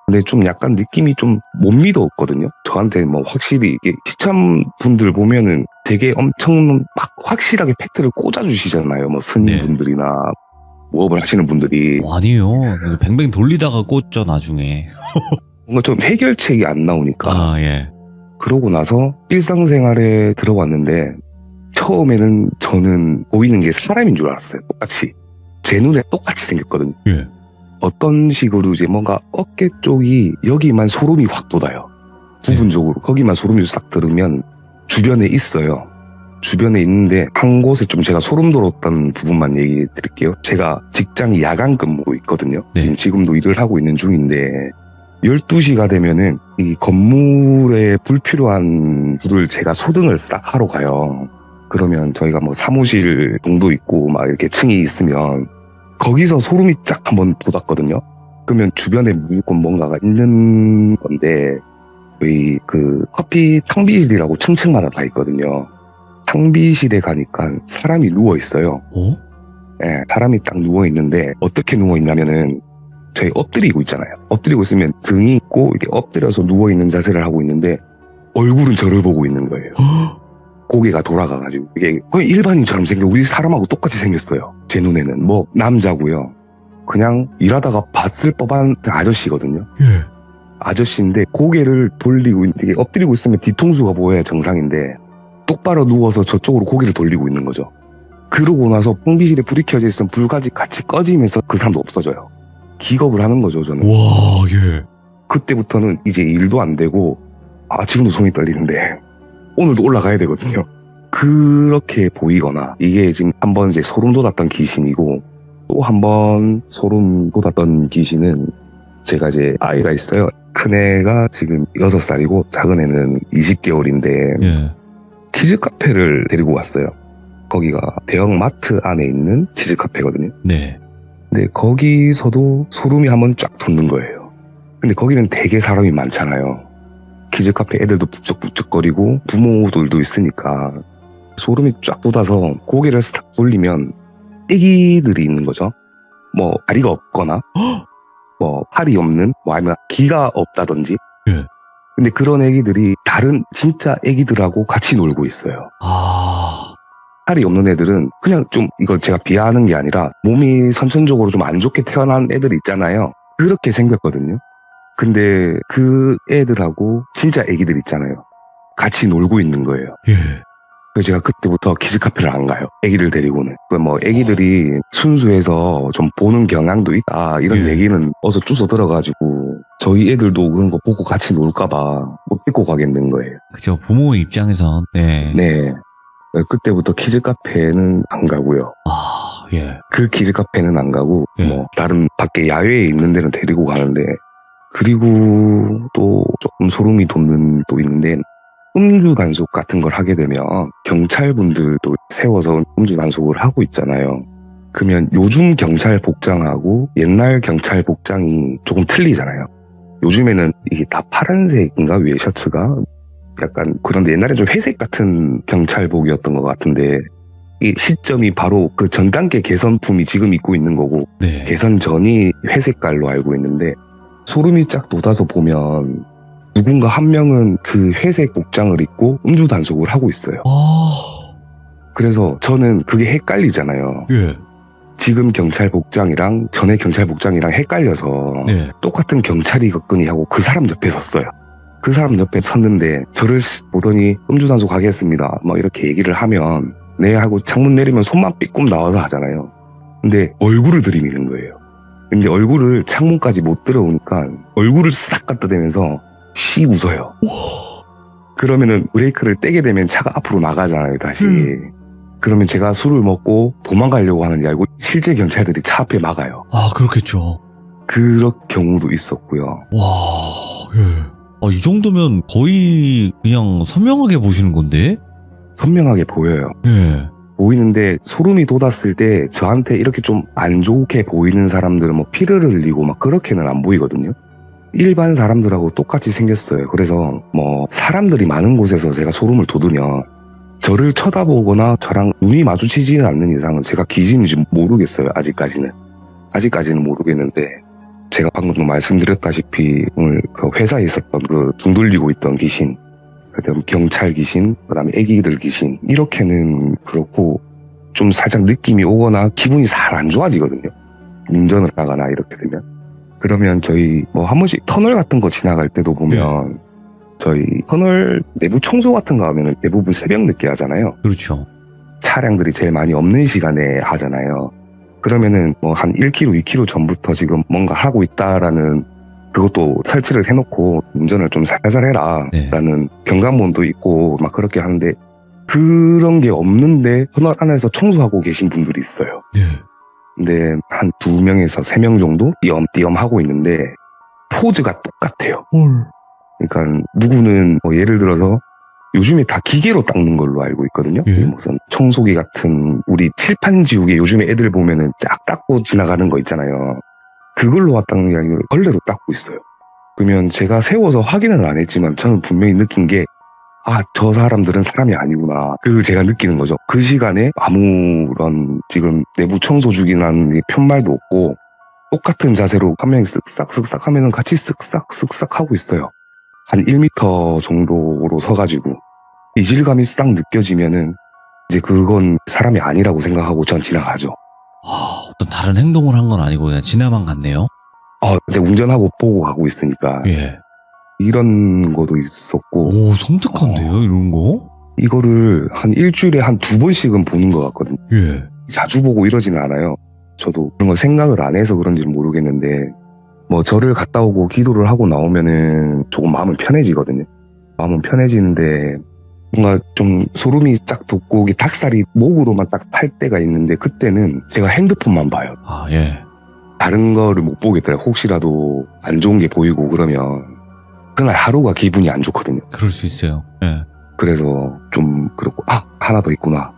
근데 좀 약간 느낌이 좀 못 믿었거든요. 저한테 뭐 확실히 이게 시참 분들 보면은 되게 엄청 막 확실하게 팩트를 꽂아주시잖아요. 뭐 스님분들이나 무업을 하시는 분들이. 아니에요. 뱅뱅 돌리다가 꽂죠 나중에. 뭔가 좀 해결책이 안 나오니까. 아 예. 그러고 나서 일상생활에 들어왔는데 처음에는 저는 보이는 게 사람인 줄 알았어요. 똑같이. 제 눈에 똑같이 생겼거든요. 예. 어떤 식으로 이제 뭔가 어깨 쪽이 여기만 소름이 확 돋아요. 부분적으로. 거기만 소름이 싹 들으면 주변에 있어요. 주변에 있는데 한 곳에 좀 제가 소름 돋았던 부분만 얘기 드릴게요. 제가 직장이 야간 근무로 있거든요. 네. 지금도 일을 하고 있는 중인데 12시가 되면은 이 건물에 불필요한 불을 제가 소등을 싹 하러 가요. 그러면 저희가 뭐 사무실 동도 있고 막 이렇게 층이 있으면 거기서 소름이 쫙 한번 돋았거든요. 그러면 주변에 무조건 뭔가가 있는 건데 저희 그 커피 탕비실이라고 층층마다 다 있거든요. 탕비실에 가니까 사람이 누워 있어요. 어? 네, 사람이 딱 누워 있는데 어떻게 누워 있냐면은 저희 엎드리고 있잖아요. 엎드리고 있으면 등이 있고 이렇게 엎드려서 누워 있는 자세를 하고 있는데 얼굴은 저를 보고 있는 거예요. 고개가 돌아가가지고 이게 거의 일반인처럼 생겨. 우리 사람하고 똑같이 생겼어요. 제 눈에는 뭐 남자고요. 그냥 일하다가 봤을 법한 아저씨거든요. 예. 아저씨인데 고개를 돌리고 되게 엎드리고 있으면 뒤통수가 보여야 정상인데 똑바로 누워서 저쪽으로 고개를 돌리고 있는 거죠. 그러고 나서 탕비실에 불이 켜져 있으면 불까지 같이 꺼지면서 그 사람도 없어져요. 기겁을 하는 거죠, 저는. 와, 예. 그때부터는 이제 일도 안 되고 지금도 손이 떨리는데 오늘도 올라가야 되거든요. 그렇게 보이거나 이게 지금 한번 이제 소름 돋았던 귀신이고 또 한 번 소름 돋았던 귀신은 제가 이제 아이가 있어요. 큰애가 지금 6살이고 작은 애는 20개월인데 예. 키즈 카페를 데리고 왔어요. 거기가 대형 마트 안에 있는 키즈 카페거든요. 네. 근데 거기서도 소름이 한번 쫙 돋는 거예요. 근데 거기는 되게 사람이 많잖아요. 키즈 카페 애들도 북적북적거리고 부모들도 있으니까 소름이 쫙 돋아서 고개를 싹 돌리면 애기들이 있는 거죠. 뭐 다리가 없거나 뭐 팔이 없는 뭐 아니면 귀가 없다든지. 예. 근데 그런 애기들이 다른 진짜 애기들하고 같이 놀고 있어요. 팔이 없는 애들은 그냥 좀 이걸 제가 비하하는 게 아니라 몸이 선천적으로 좀 안 좋게 태어난 애들 있잖아요. 그렇게 생겼거든요. 근데 그 애들하고 진짜 애기들 있잖아요. 같이 놀고 있는 거예요. 예. 그래서 제가 그때부터 키즈카페를 안 가요. 애기들 데리고는. 뭐 애기들이 순수해서 좀 보는 경향도 있다 이런 예. 얘기는 어서 주워 들어가지고 저희 애들도 그런 거 보고 같이 놀까봐 못 데리고 가겠는 거예요. 그죠. 부모 입장에선. 네. 네. 그때부터 키즈카페는 안 가고요. 예. 그 키즈카페는 안 가고 예. 뭐 다른 밖에 야외에 있는 데는 데리고 가는데 그리고 또 조금 소름이 돋는 또 있는데 음주 단속 같은 걸 하게 되면 경찰분들도 세워서 음주 단속을 하고 있잖아요. 그러면 요즘 경찰 복장하고 옛날 경찰 복장이 조금 틀리잖아요. 요즘에는 이게 다 파란색인가 위에 셔츠가 약간 그런데 옛날에 좀 회색 같은 경찰복이었던 것 같은데 이 시점이 바로 그 전 단계 개선품이 지금 입고 있는 거고 네. 개선 전이 회색깔로 알고 있는데 소름이 쫙 돋아서 보면 누군가 한 명은 그 회색 복장을 입고 음주 단속을 하고 있어요. 그래서 저는 그게 헷갈리잖아요. 예. 지금 경찰 복장이랑 전에 경찰 복장이랑 헷갈려서 네. 똑같은 경찰이겠거니 하고 그 사람 옆에 섰어요. 그 사람 옆에 섰는데 저를 보더니 음주 단속 가겠습니다. 막 이렇게 얘기를 하면 네 하고 창문 내리면 손만 삐끔 나와서 하잖아요. 근데 얼굴을 들이미는 거예요. 근데 얼굴을 창문까지 못 들어오니까 얼굴을 싹 갖다 대면서 씨 웃어요. 그러면은 브레이크를 떼게 되면 차가 앞으로 나가잖아요, 다시. 그러면 제가 술을 먹고 도망가려고 하는지 알고 실제 경찰들이 차 앞에 막아요. 아, 그렇겠죠. 그런 경우도 있었고요. 와, 예. 이 정도면 거의 그냥 선명하게 보시는 건데? 선명하게 보여요. 예. 보이는데 소름이 돋았을 때 저한테 이렇게 좀 안 좋게 보이는 사람들은 뭐 피를 흘리고 막 그렇게는 안 보이거든요. 일반 사람들하고 똑같이 생겼어요. 그래서 뭐 사람들이 많은 곳에서 제가 소름을 돋으면 저를 쳐다보거나 저랑 눈이 마주치지는 않는 이상은 제가 귀신인지 모르겠어요. 아직까지는 모르겠는데 제가 방금 말씀드렸다시피 오늘 그 회사에 있었던 그 등 돌리고 있던 귀신, 그다음 경찰 귀신, 그다음에 애기들 귀신, 이렇게는 그렇고 좀 살짝 느낌이 오거나 기분이 잘 안 좋아지거든요. 운전을 하거나 이렇게 되면. 그러면 저희 뭐 한 번씩 터널 같은 거 지나갈 때도 보면 저희 터널 내부 청소 같은 거 하면은 대부분 새벽 늦게 하잖아요. 그렇죠. 차량들이 제일 많이 없는 시간에 하잖아요. 그러면은 뭐 한 1km, 2km 전부터 지금 뭔가 하고 있다라는 그것도 설치를 해놓고 운전을 좀 살살 해라 라는 경감문도 있고 막 그렇게 하는데 그런 게 없는데 터널 안에서 청소하고 계신 분들이 있어요. 근데 한 2명에서 3명 정도 띄엄띄엄 하고 있는데 포즈가 똑같아요. 그러니까 누구는 뭐 예를 들어서 요즘에 다 기계로 닦는 걸로 알고 있거든요. 무슨 청소기 같은 우리 칠판 지우개 요즘에 애들 보면은 쫙 닦고 지나가는 거 있잖아요. 그걸로 닦는 게 아니고 걸레로 닦고 있어요. 그러면 제가 세워서 확인은 안 했지만 저는 분명히 느낀 게 저 사람들은 사람이 아니구나. 그걸 제가 느끼는 거죠. 그 시간에 아무런 지금 내부 청소 중이라는 편말도 없고 똑같은 자세로 한 명이 쓱싹쓱싹 하면은 같이 쓱싹쓱싹 하고 있어요. 한 1m 정도로 서가지고 이질감이 싹 느껴지면은 이제 그건 사람이 아니라고 생각하고 전 지나가죠. 어떤 다른 행동을 한 건 아니고 그냥 지나만 갔네요. 근데 운전하고 보고 가고 있으니까. 예. 이런 것도 있었고. 오, 섬뜩한데요, 이런 거? 이거를 한 일주일에 한 2번씩은 보는 것 같거든요. 예. 자주 보고 이러지는 않아요. 저도 그런 걸 생각을 안 해서 그런지는 모르겠는데, 뭐 절을 갔다 오고 기도를 하고 나오면은 조금 마음은 편해지거든요. 마음은 편해지는데, 뭔가 좀 소름이 쫙 돋고 닭살이 목으로만 딱 팔 때가 있는데, 그때는 제가 핸드폰만 봐요. 예. 다른 거를 못 보겠더라고요. 혹시라도 안 좋은 게 보이고 그러면 그날 하루가 기분이 안 좋거든요. 그럴 수 있어요. 예. 그래서 좀 그렇고 하나 더 있구나.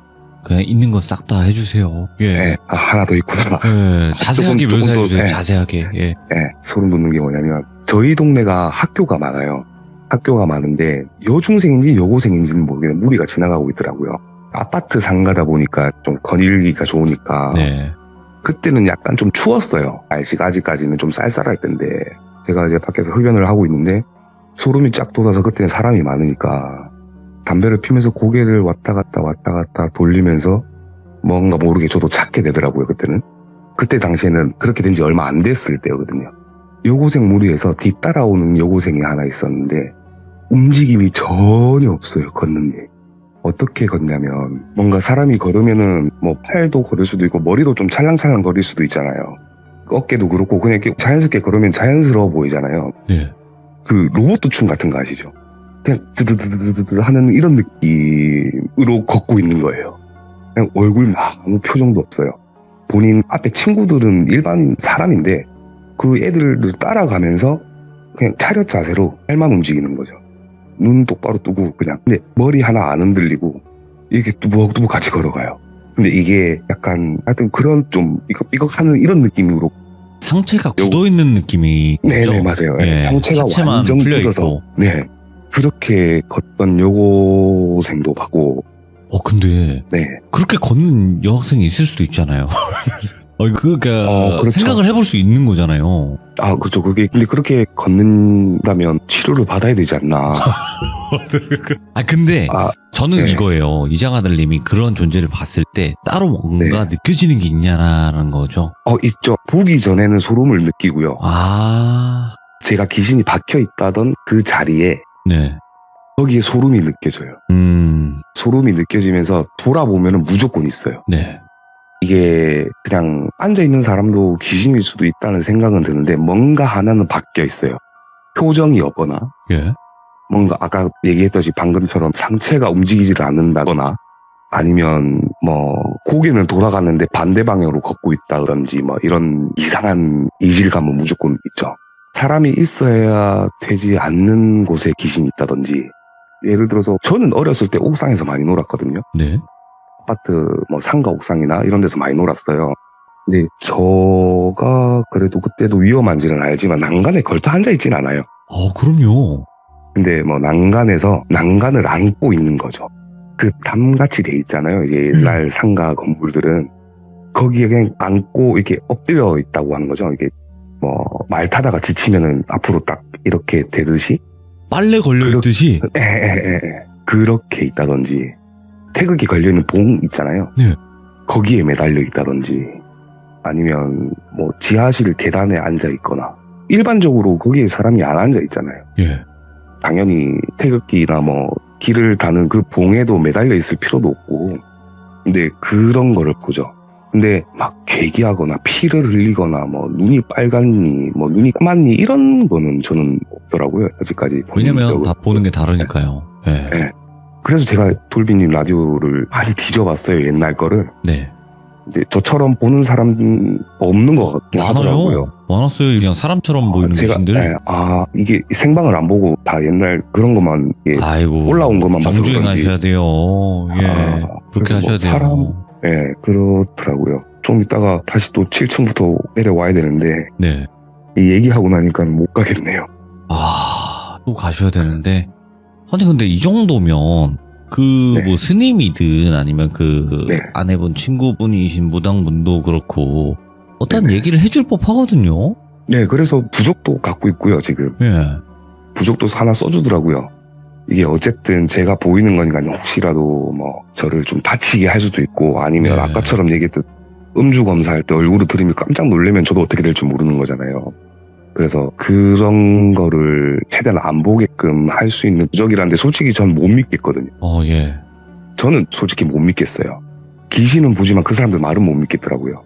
그냥 있는 거 싹 다 해주세요. 예. 하나 더 있구나. 예. 자세하게 묘사해주세요. 예. 자세하게. 예. 소름 돋는 게 뭐냐면 저희 동네가 학교가 많아요. 학교가 많은데 여중생인지 여고생인지는 모르겠는데 무리가 지나가고 있더라고요. 아파트 상가다 보니까 좀 거닐기가 좋으니까. 네. 그때는 약간 좀 추웠어요. 날씨가 아직까지는 좀 쌀쌀할 텐데 제가 이제 밖에서 흡연을 하고 있는데 소름이 쫙 돋아서 그때는 사람이 많으니까 담배를 피면서 고개를 왔다 갔다 돌리면서 뭔가 모르게 저도 찾게 되더라고요. 그때 당시에는 그렇게 된 지 얼마 안 됐을 때거든요. 여고생 무리에서 뒤따라오는 여고생이 하나 있었는데 움직임이 전혀 없어요. 걷는 게. 어떻게 걷냐면 뭔가 사람이 걸으면은 뭐 팔도 걸을 수도 있고 머리도 좀 찰랑찰랑 거릴 수도 있잖아요. 어깨도 그렇고 그냥 이렇게 자연스럽게 걸으면 자연스러워 보이잖아요. 네. 그 로봇 춤 같은 거 아시죠? 그냥 드드드드드드 하는 이런 느낌으로 걷고 있는 거예요. 그냥 얼굴 아무 표정도 없어요. 본인 앞에 친구들은 일반 사람인데 그 애들을 따라가면서 그냥 차렷 자세로 팔만 움직이는 거죠. 눈 똑바로 뜨고 그냥. 근데 머리 하나 안 흔들리고 이렇게 뚜벅뚜벅 같이 걸어가요. 근데 이게 약간 하여튼 그런 좀 삐걱삐걱하는 이런 느낌으로 상체가 굳어있는 느낌이 네네 맞아요. 네. 상체가 완전 굳어서 네 그렇게 걷던 여고생도 봤고 근데 네 그렇게 걷는 여학생이 있을 수도 있잖아요. 그러니까 그렇죠. 생각을 해볼 수 있는 거잖아요. 그렇죠. 근데 그렇게 걷는다면 치료를 받아야 되지 않나. 근데 저는 네. 이거예요. 이장아들님이 그런 존재를 봤을 때 따로 뭔가 느껴지는 게 있냐라는 거죠. 있죠. 보기 전에는 소름을 느끼고요. 제가 귀신이 박혀 있다던 그 자리에 네. 거기에 소름이 느껴져요. 소름이 느껴지면서 돌아보면 무조건 있어요. 네. 이게 그냥 앉아있는 사람도 귀신일 수도 있다는 생각은 드는데 뭔가 하나는 바뀌어 있어요. 표정이 없거나 예. 뭔가 아까 얘기했듯이 방금처럼 상체가 움직이질 않는다거나 아니면 뭐 고개는 돌아갔는데 반대 방향으로 걷고 있다든지 뭐 이런 이상한 이질감은 무조건 있죠. 사람이 있어야 되지 않는 곳에 귀신이 있다든지 예를 들어서 저는 어렸을 때 옥상에서 많이 놀았거든요. 네. 아파트 뭐 상가 옥상이나 이런 데서 많이 놀았어요. 근데 저가 그래도 그때도 위험한지는 알지만 난간에 걸터 앉아있진 않아요. 그럼요. 근데 뭐 난간에서 난간을 안고 있는 거죠. 그 담같이 돼 있잖아요. 이게 옛날 상가 건물들은 거기에 그냥 안고 이렇게 엎드려 있다고 하는 거죠. 이게 뭐 말 타다가 지치면은 앞으로 딱 이렇게 되듯이 빨래 걸려있듯이 그렇게 있다든지 태극이 걸려있는 봉 있잖아요. 네. 거기에 매달려 있다든지 아니면 뭐 지하실 계단에 앉아 있거나 일반적으로 거기에 사람이 안 앉아 있잖아요. 예. 당연히 태극기나 뭐 길을 다는 그 봉에도 매달려 있을 필요도 없고 근데 그런 거를 보죠. 근데 막 괴기하거나 피를 흘리거나 뭐 눈이 빨갛니 뭐 눈이 까맣니 이런 거는 저는 없더라고요. 아직까지. 왜냐면 다 보는 게 다르니까요. 네. 네. 그래서 제가 돌비님 라디오를 많이 뒤져봤어요. 옛날 거를. 네. 근데 저처럼 보는 사람 없는 것 같긴 하더라고요. 많았어요. 그냥 사람처럼 보이는 귀신들. 이게 생방을 안 보고 다 옛날 그런 것만 올라온 것만 봐서 정주행하셔야 돼요. 예. 그렇게 하셔야 돼요. 예, 그렇더라고요. 좀 이따가 다시 또 7층부터 내려와야 되는데 네. 이 얘기하고 나니까 못 가겠네요. 또 가셔야 되는데 아니 근데 이 정도면 뭐 스님이든 아니면 아내분 친구분이신 무당분도 그렇고 어떤 얘기를 해줄 법하거든요. 네, 그래서 부적도 갖고 있고요 지금. 예. 부적도 하나 써주더라고요. 이게 어쨌든 제가 보이는 거니까 혹시라도 뭐 저를 좀 다치게 할 수도 있고 아니면 아까처럼 얘기했듯 음주 검사할 때 얼굴을 들이면 깜짝 놀라면 저도 어떻게 될지 모르는 거잖아요. 그래서 그런 거를 최대한 안 보게끔 할 수 있는 부적이라는데 솔직히 전 못 믿겠거든요. 예. 저는 솔직히 못 믿겠어요. 귀신은 보지만 그 사람들 말은 못 믿겠더라고요.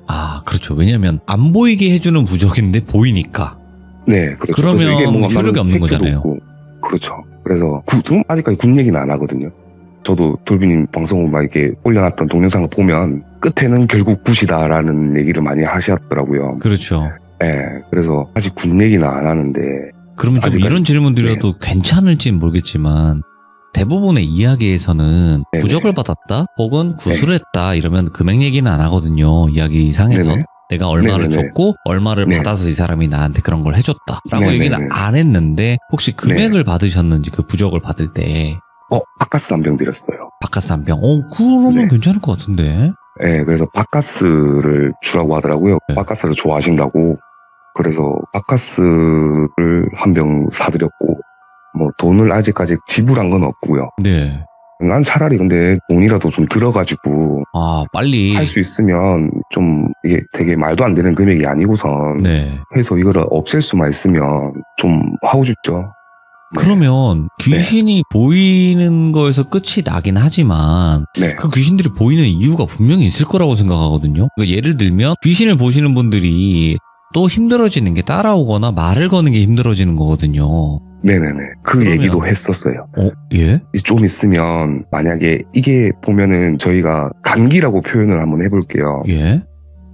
그렇죠. 왜냐면 안 보이게 해주는 부적인데 보이니까. 네, 그렇죠. 그러면 이게 뭔가 효력이 없는 거잖아요. 없고. 그렇죠. 그래서 아직까지 군 얘기는 안 하거든요. 저도 돌비님 방송을 막 이렇게 올려놨던 동영상을 보면 끝에는 결국 굿이다라는 얘기를 많이 하셨더라고요. 그렇죠. 네, 그래서 아직 군 얘기는 안 하는데. 그러면 좀 이런 질문 드려도 괜찮을지는 모르겠지만 대부분의 이야기에서는 부적을 받았다 혹은 구술했다 이러면 금액 얘기는 안 하거든요. 이야기상에선. 내가 얼마를 줬고 얼마를 받아서 이 사람이 나한테 그런 걸 해줬다 라고 얘기는 안 했는데 혹시 금액을 받으셨는지 그 부적을 받을 때 바카스 한 병 드렸어요. 바카스 한 병? 그러면 괜찮을 것 같은데. 네, 그래서 바카스를 주라고 하더라고요. 바카스를 좋아하신다고. 그래서 바카스를 한 병 사드렸고 뭐 돈을 아직까지 지불한 건 없고요. 네. 난 차라리 근데 돈이라도 좀 들어가지고 빨리 할 수 있으면 좀 이게 되게 말도 안 되는 금액이 아니고선 해서 이거를 없앨 수만 있으면 좀 하고 싶죠. 그러면 귀신이 보이는 거에서 끝이 나긴 하지만 그 귀신들이 보이는 이유가 분명히 있을 거라고 생각하거든요. 그러니까 예를 들면 귀신을 보시는 분들이 또 힘들어지는 게 따라오거나 말을 거는 게 힘들어지는 거거든요. 네네네. 그러면 얘기도 했었어요. 예? 좀 있으면 만약에 이게 보면은 저희가 감기라고 표현을 한번 해볼게요. 예?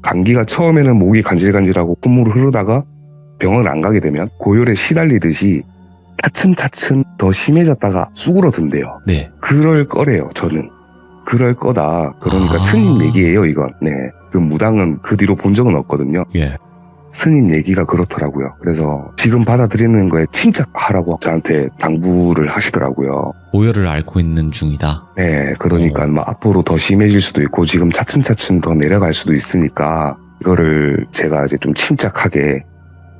감기가 처음에는 목이 간질간질하고 콧물을 흐르다가 병원을 안 가게 되면 고열에 시달리듯이 차츰차츰 더 심해졌다가 쑥으로든대요. 네. 그럴 거래요, 저는. 그럴 거다. 그러니까 스님 얘기예요, 이건. 네. 그 무당은 그 뒤로 본 적은 없거든요. 예. 스님 얘기가 그렇더라고요. 그래서 지금 받아들이는 거에 침착하라고 저한테 당부를 하시더라고요. 오열을 앓고 있는 중이다. 네, 그러니까 막 앞으로 더 심해질 수도 있고 지금 차츰차츰 더 내려갈 수도 있으니까 이거를 제가 이제 좀 침착하게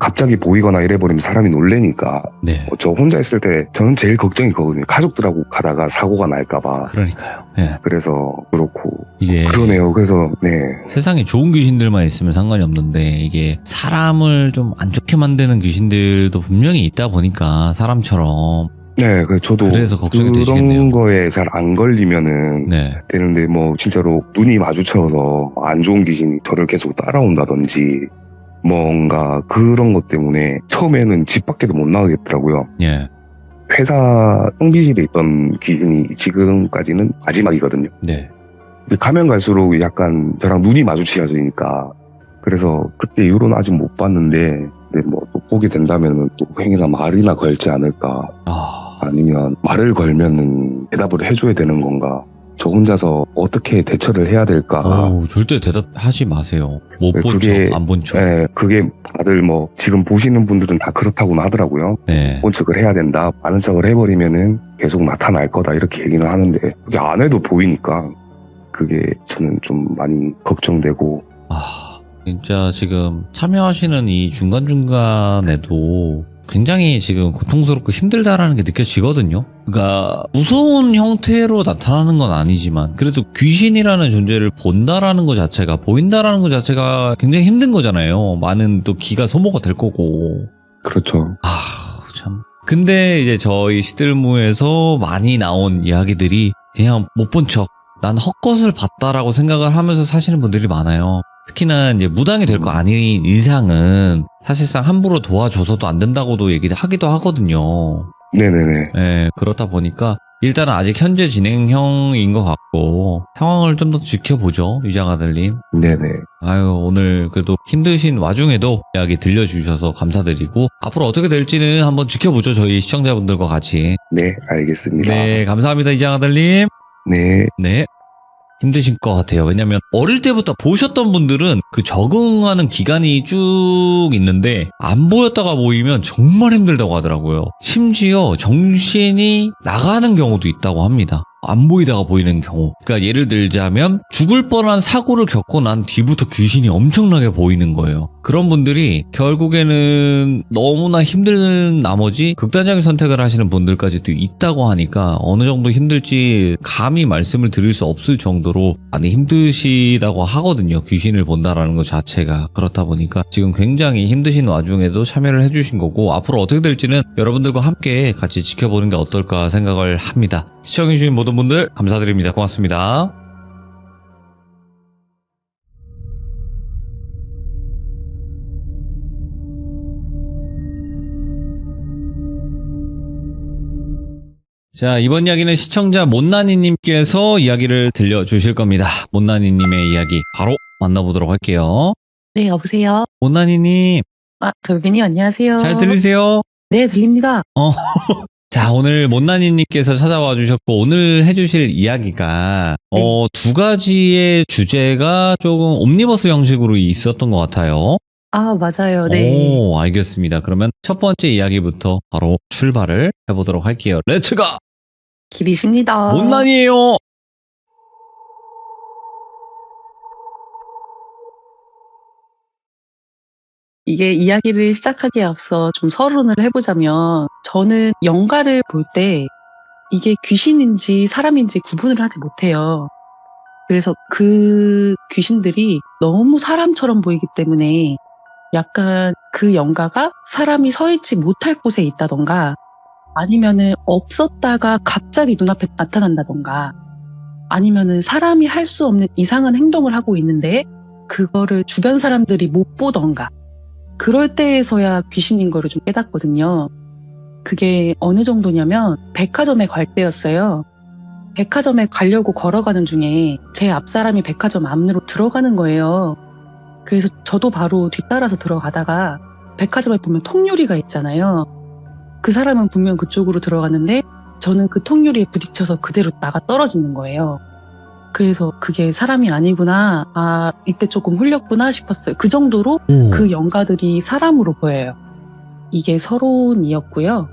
갑자기 보이거나 이래버리면 사람이 놀래니까 네. 저 혼자 있을 때 저는 제일 걱정이 그거거든요. 가족들하고 가다가 사고가 날까봐. 그러니까요. 네. 그래서 그렇고 이게 그러네요. 그래서 네. 세상에 좋은 귀신들만 있으면 상관이 없는데 이게 사람을 좀 안 좋게 만드는 귀신들도 분명히 있다 보니까 사람처럼 네, 저도 그래서 걱정이 그런 되시겠네요. 거에 잘 안 걸리면은 네. 되는데 뭐 진짜로 눈이 마주쳐서 안 좋은 귀신이 저를 계속 따라온다든지 뭔가 그런 것 때문에 처음에는 집 밖에도 못 나가겠더라고요. 예. 회사 탕비실에 있던 귀신이 지금까지는 마지막이거든요. 네. 가면 갈수록 약간 저랑 눈이 마주치어지니까 그래서 그때 이후로는 아직 못 봤는데 뭐 또 보게 된다면 또 행위나 말이나 걸지 않을까 아니면 말을 걸면은 대답을 해줘야 되는 건가 저 혼자서 어떻게 대처를 해야 될까 절대 대답하지 마세요. 못 본 척, 안 본 척. 네, 그게 다들 뭐 지금 보시는 분들은 다 그렇다고는 하더라고요. 네. 본 척을 해야 된다. 아는 척을 해버리면은 계속 나타날 거다 이렇게 얘기는 하는데 그게 안 해도 보이니까 그게 저는 좀 많이 걱정되고 진짜 지금 참여하시는 이 중간중간에도 굉장히 지금 고통스럽고 힘들다라는 게 느껴지거든요. 그러니까 무서운 형태로 나타나는 건 아니지만 그래도 귀신이라는 존재를 본다라는 것 자체가 보인다라는 것 자체가 굉장히 힘든 거잖아요. 많은 또 기가 소모가 될 거고. 그렇죠. 참. 근데 이제 저희 시들무에서 많이 나온 이야기들이 그냥 못 본 척, 난 헛것을 봤다라고 생각을 하면서 사시는 분들이 많아요. 특히나 이제 무당이 될 거 아닌 이상은 사실상 함부로 도와줘서도 안 된다고도 얘기를 하기도 하거든요. 네네네. 네, 그렇다 보니까 일단은 아직 현재 진행형인 것 같고 상황을 좀 더 지켜보죠, 유장아들님. 네네. 아유, 오늘 그래도 힘드신 와중에도 이야기 들려주셔서 감사드리고 앞으로 어떻게 될지는 한번 지켜보죠, 저희 시청자분들과 같이. 네, 알겠습니다. 네, 감사합니다, 유장아들님. 네. 네. 힘드실 것 같아요. 왜냐면 어릴 때부터 보셨던 분들은 그 적응하는 기간이 쭉 있는데 안 보였다가 보이면 정말 힘들다고 하더라고요. 심지어 정신이 나가는 경우도 있다고 합니다. 안 보이다가 보이는 경우. 그러니까 예를 들자면 죽을 뻔한 사고를 겪고 난 뒤부터 귀신이 엄청나게 보이는 거예요. 그런 분들이 결국에는 너무나 힘든 나머지 극단적인 선택을 하시는 분들까지도 있다고 하니까 어느 정도 힘들지 감히 말씀을 드릴 수 없을 정도로 많이 힘드시다고 하거든요. 귀신을 본다라는 것 자체가. 그렇다 보니까 지금 굉장히 힘드신 와중에도 참여를 해주신 거고 앞으로 어떻게 될지는 여러분들과 함께 같이 지켜보는 게 어떨까 생각을 합니다. 시청해주신 모든 분들 감사드립니다. 고맙습니다. 자, 이번 이야기는 시청자 못난이님께서 이야기를 들려주실 겁니다. 못난이님의 이야기 바로 만나보도록 할게요. 네, 여보세요? 못난이님. 돌빈이 안녕하세요. 잘 들리세요? 네, 들립니다. 자, 오늘 못난이님께서 찾아와 주셨고 오늘 해주실 이야기가 네. 두 가지의 주제가 조금 옴니버스 형식으로 있었던 것 같아요. 맞아요. 네. 오, 알겠습니다. 그러면 첫 번째 이야기부터 바로 출발을 해보도록 할게요. 렛츠가! 길이십니다. 못난이에요! 이게 이야기를 시작하기에 앞서 좀 서론을 해보자면 저는 영가를 볼 때 이게 귀신인지 사람인지 구분을 하지 못해요. 그래서 그 귀신들이 너무 사람처럼 보이기 때문에 약간 그 영가가 사람이 서 있지 못할 곳에 있다던가 아니면은 없었다가 갑자기 눈앞에 나타난다던가 아니면은 사람이 할 수 없는 이상한 행동을 하고 있는데 그거를 주변 사람들이 못 보던가 그럴 때에서야 귀신인 거를 좀 깨닫거든요. 그게 어느 정도냐면 백화점에 갈 때였어요. 백화점에 가려고 걸어가는 중에 제 앞사람이 백화점 안으로 들어가는 거예요. 그래서 저도 바로 뒤따라서 들어가다가 백화점에 보면 통유리가 있잖아요. 그 사람은 분명 그쪽으로 들어갔는데 저는 그 통유리에 부딪혀서 그대로 나가 떨어지는 거예요. 그래서 그게 사람이 아니구나, 이때 조금 흘렸구나 싶었어요. 그 정도로 그 영가들이 사람으로 보여요. 이게 서론이었고요.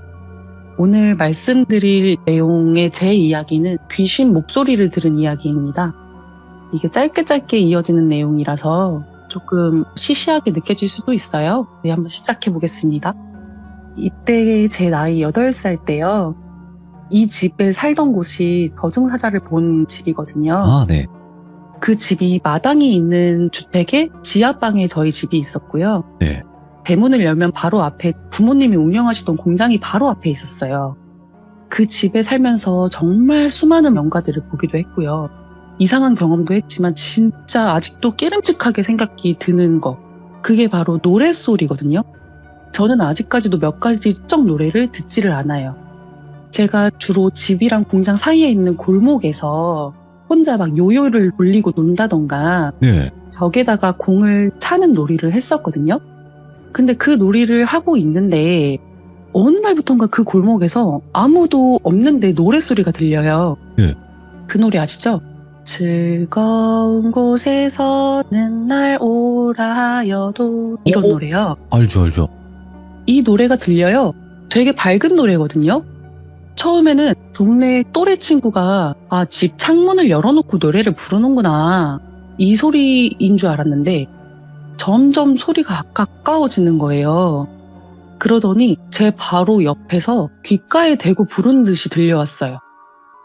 오늘 말씀드릴 내용의 제 이야기는 귀신 목소리를 들은 이야기입니다. 이게 짧게 이어지는 내용이라서 조금 시시하게 느껴질 수도 있어요. 네, 한번 시작해 보겠습니다. 이때 제 나이 8살 때요. 이 집에 살던 곳이 저승사자를 본 집이거든요. 아, 네. 그 집이 마당에 있는 주택에 지하방에 저희 집이 있었고요. 네. 대문을 열면 바로 앞에 부모님이 운영하시던 공장이 바로 앞에 있었어요. 그 집에 살면서 정말 수많은 명가들을 보기도 했고요. 이상한 경험도 했지만 진짜 아직도 깨름직하게 생각이 드는 거. 그게 바로 노랫소리거든요. 저는 아직까지도 몇 가지 특정 노래를 듣지를 않아요. 제가 주로 집이랑 공장 사이에 있는 골목에서 혼자 막 요요를 돌리고 논다던가 네. 벽에다가 공을 차는 놀이를 했었거든요. 근데 그 놀이를 하고 있는데 어느 날부턴가 그 골목에서 아무도 없는데 노랫소리가 들려요. 네. 그 노래 아시죠? 즐거운 곳에서는 날 오라 하여도 이런 노래요. 알죠. 이 노래가 들려요. 되게 밝은 노래거든요. 처음에는 동네 또래 친구가 집 창문을 열어놓고 노래를 부르는구나 이 소리인 줄 알았는데 점점 소리가 가까워지는 거예요. 그러더니 제 바로 옆에서 귓가에 대고 부르는 듯이 들려왔어요.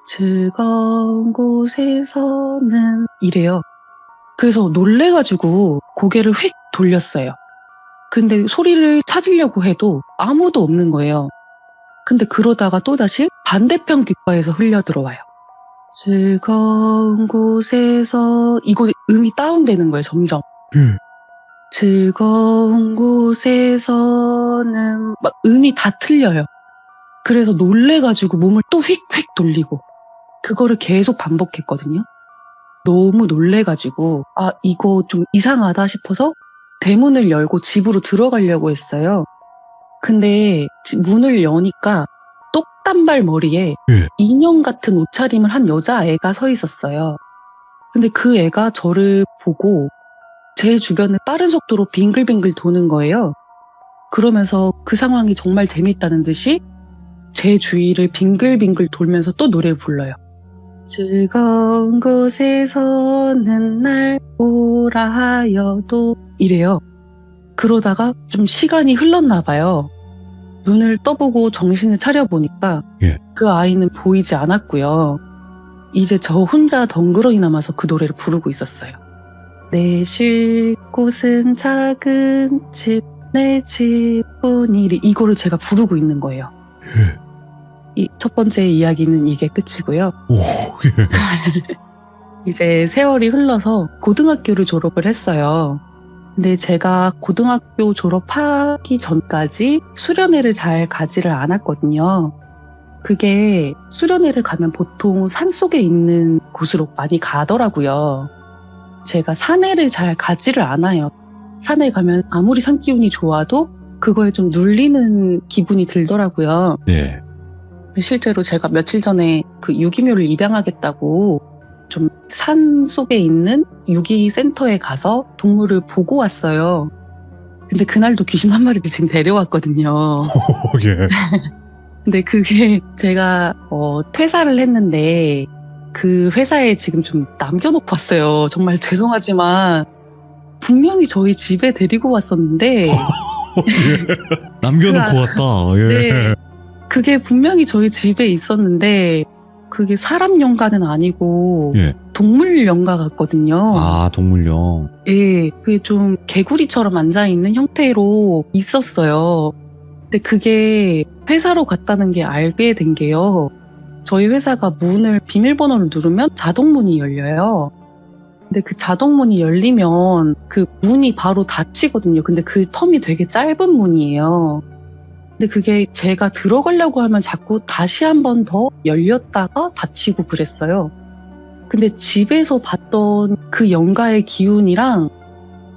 즐거운 곳에서는 이래요. 그래서 놀래가지고 고개를 휙 돌렸어요. 근데 소리를 찾으려고 해도 아무도 없는 거예요. 근데 그러다가 또다시 반대편 귓가에서 흘려 들어와요. 즐거운 곳에서 이거 음이 다운되는 거예요, 점점. 즐거운 곳에서는 막 음이 다 틀려요. 그래서 놀래가지고 몸을 또 휙휙 돌리고 그거를 계속 반복했거든요. 너무 놀래가지고 이거 좀 이상하다 싶어서 대문을 열고 집으로 들어가려고 했어요. 근데 문을 여니까 똑단발 머리에 인형 같은 옷차림을 한 여자애가 서 있었어요. 근데 그 애가 저를 보고 제 주변을 빠른 속도로 빙글빙글 도는 거예요. 그러면서 그 상황이 정말 재밌다는 듯이 제 주위를 빙글빙글 돌면서 또 노래를 불러요. 즐거운 곳에서는 날 오라 하여도 이래요. 그러다가 좀 시간이 흘렀나 봐요. 눈을 떠보고 정신을 차려보니까 그 아이는 보이지 않았고요. 이제 저 혼자 덩그러니 남아서 그 노래를 부르고 있었어요. 내 쉴 곳은 작은 집, 내 집뿐이리 이거를 제가 부르고 있는 거예요. 이 첫 번째 이야기는 이게 끝이고요. 이제 세월이 흘러서 고등학교를 졸업을 했어요. 근데 제가 고등학교 졸업하기 전까지 수련회를 잘 가지를 않았거든요. 그게 수련회를 가면 보통 산속에 있는 곳으로 많이 가더라고요. 제가 산에를 잘 가지를 않아요. 산에 가면 아무리 산 기운이 좋아도 그거에 좀 눌리는 기분이 들더라고요. 네. 실제로 제가 며칠 전에 그 유기묘를 입양하겠다고 좀 산 속에 있는 유기센터에 가서 동물을 보고 왔어요. 근데 그날도 귀신 한 마리를 지금 데려왔거든요. 근데 그게 제가 퇴사를 했는데 그 회사에 지금 좀 남겨놓고 왔어요. 정말 죄송하지만 분명히 저희 집에 데리고 왔었는데 남겨놓고 왔다. 네, 그게 분명히 저희 집에 있었는데 그게 사람 영가는 아니고 동물 영가 같거든요. 아, 동물용. 예, 그게 좀 개구리처럼 앉아있는 형태로 있었어요. 근데 그게 회사로 갔다는 게 알게 된 게요. 저희 회사가 문을 비밀번호를 누르면 자동문이 열려요. 근데 그 자동문이 열리면 그 문이 바로 닫히거든요. 근데 그 텀이 되게 짧은 문이에요. 근데 그게 제가 들어가려고 하면 자꾸 다시 한 번 더 열렸다가 닫히고 그랬어요. 근데 집에서 봤던 그 영가의 기운이랑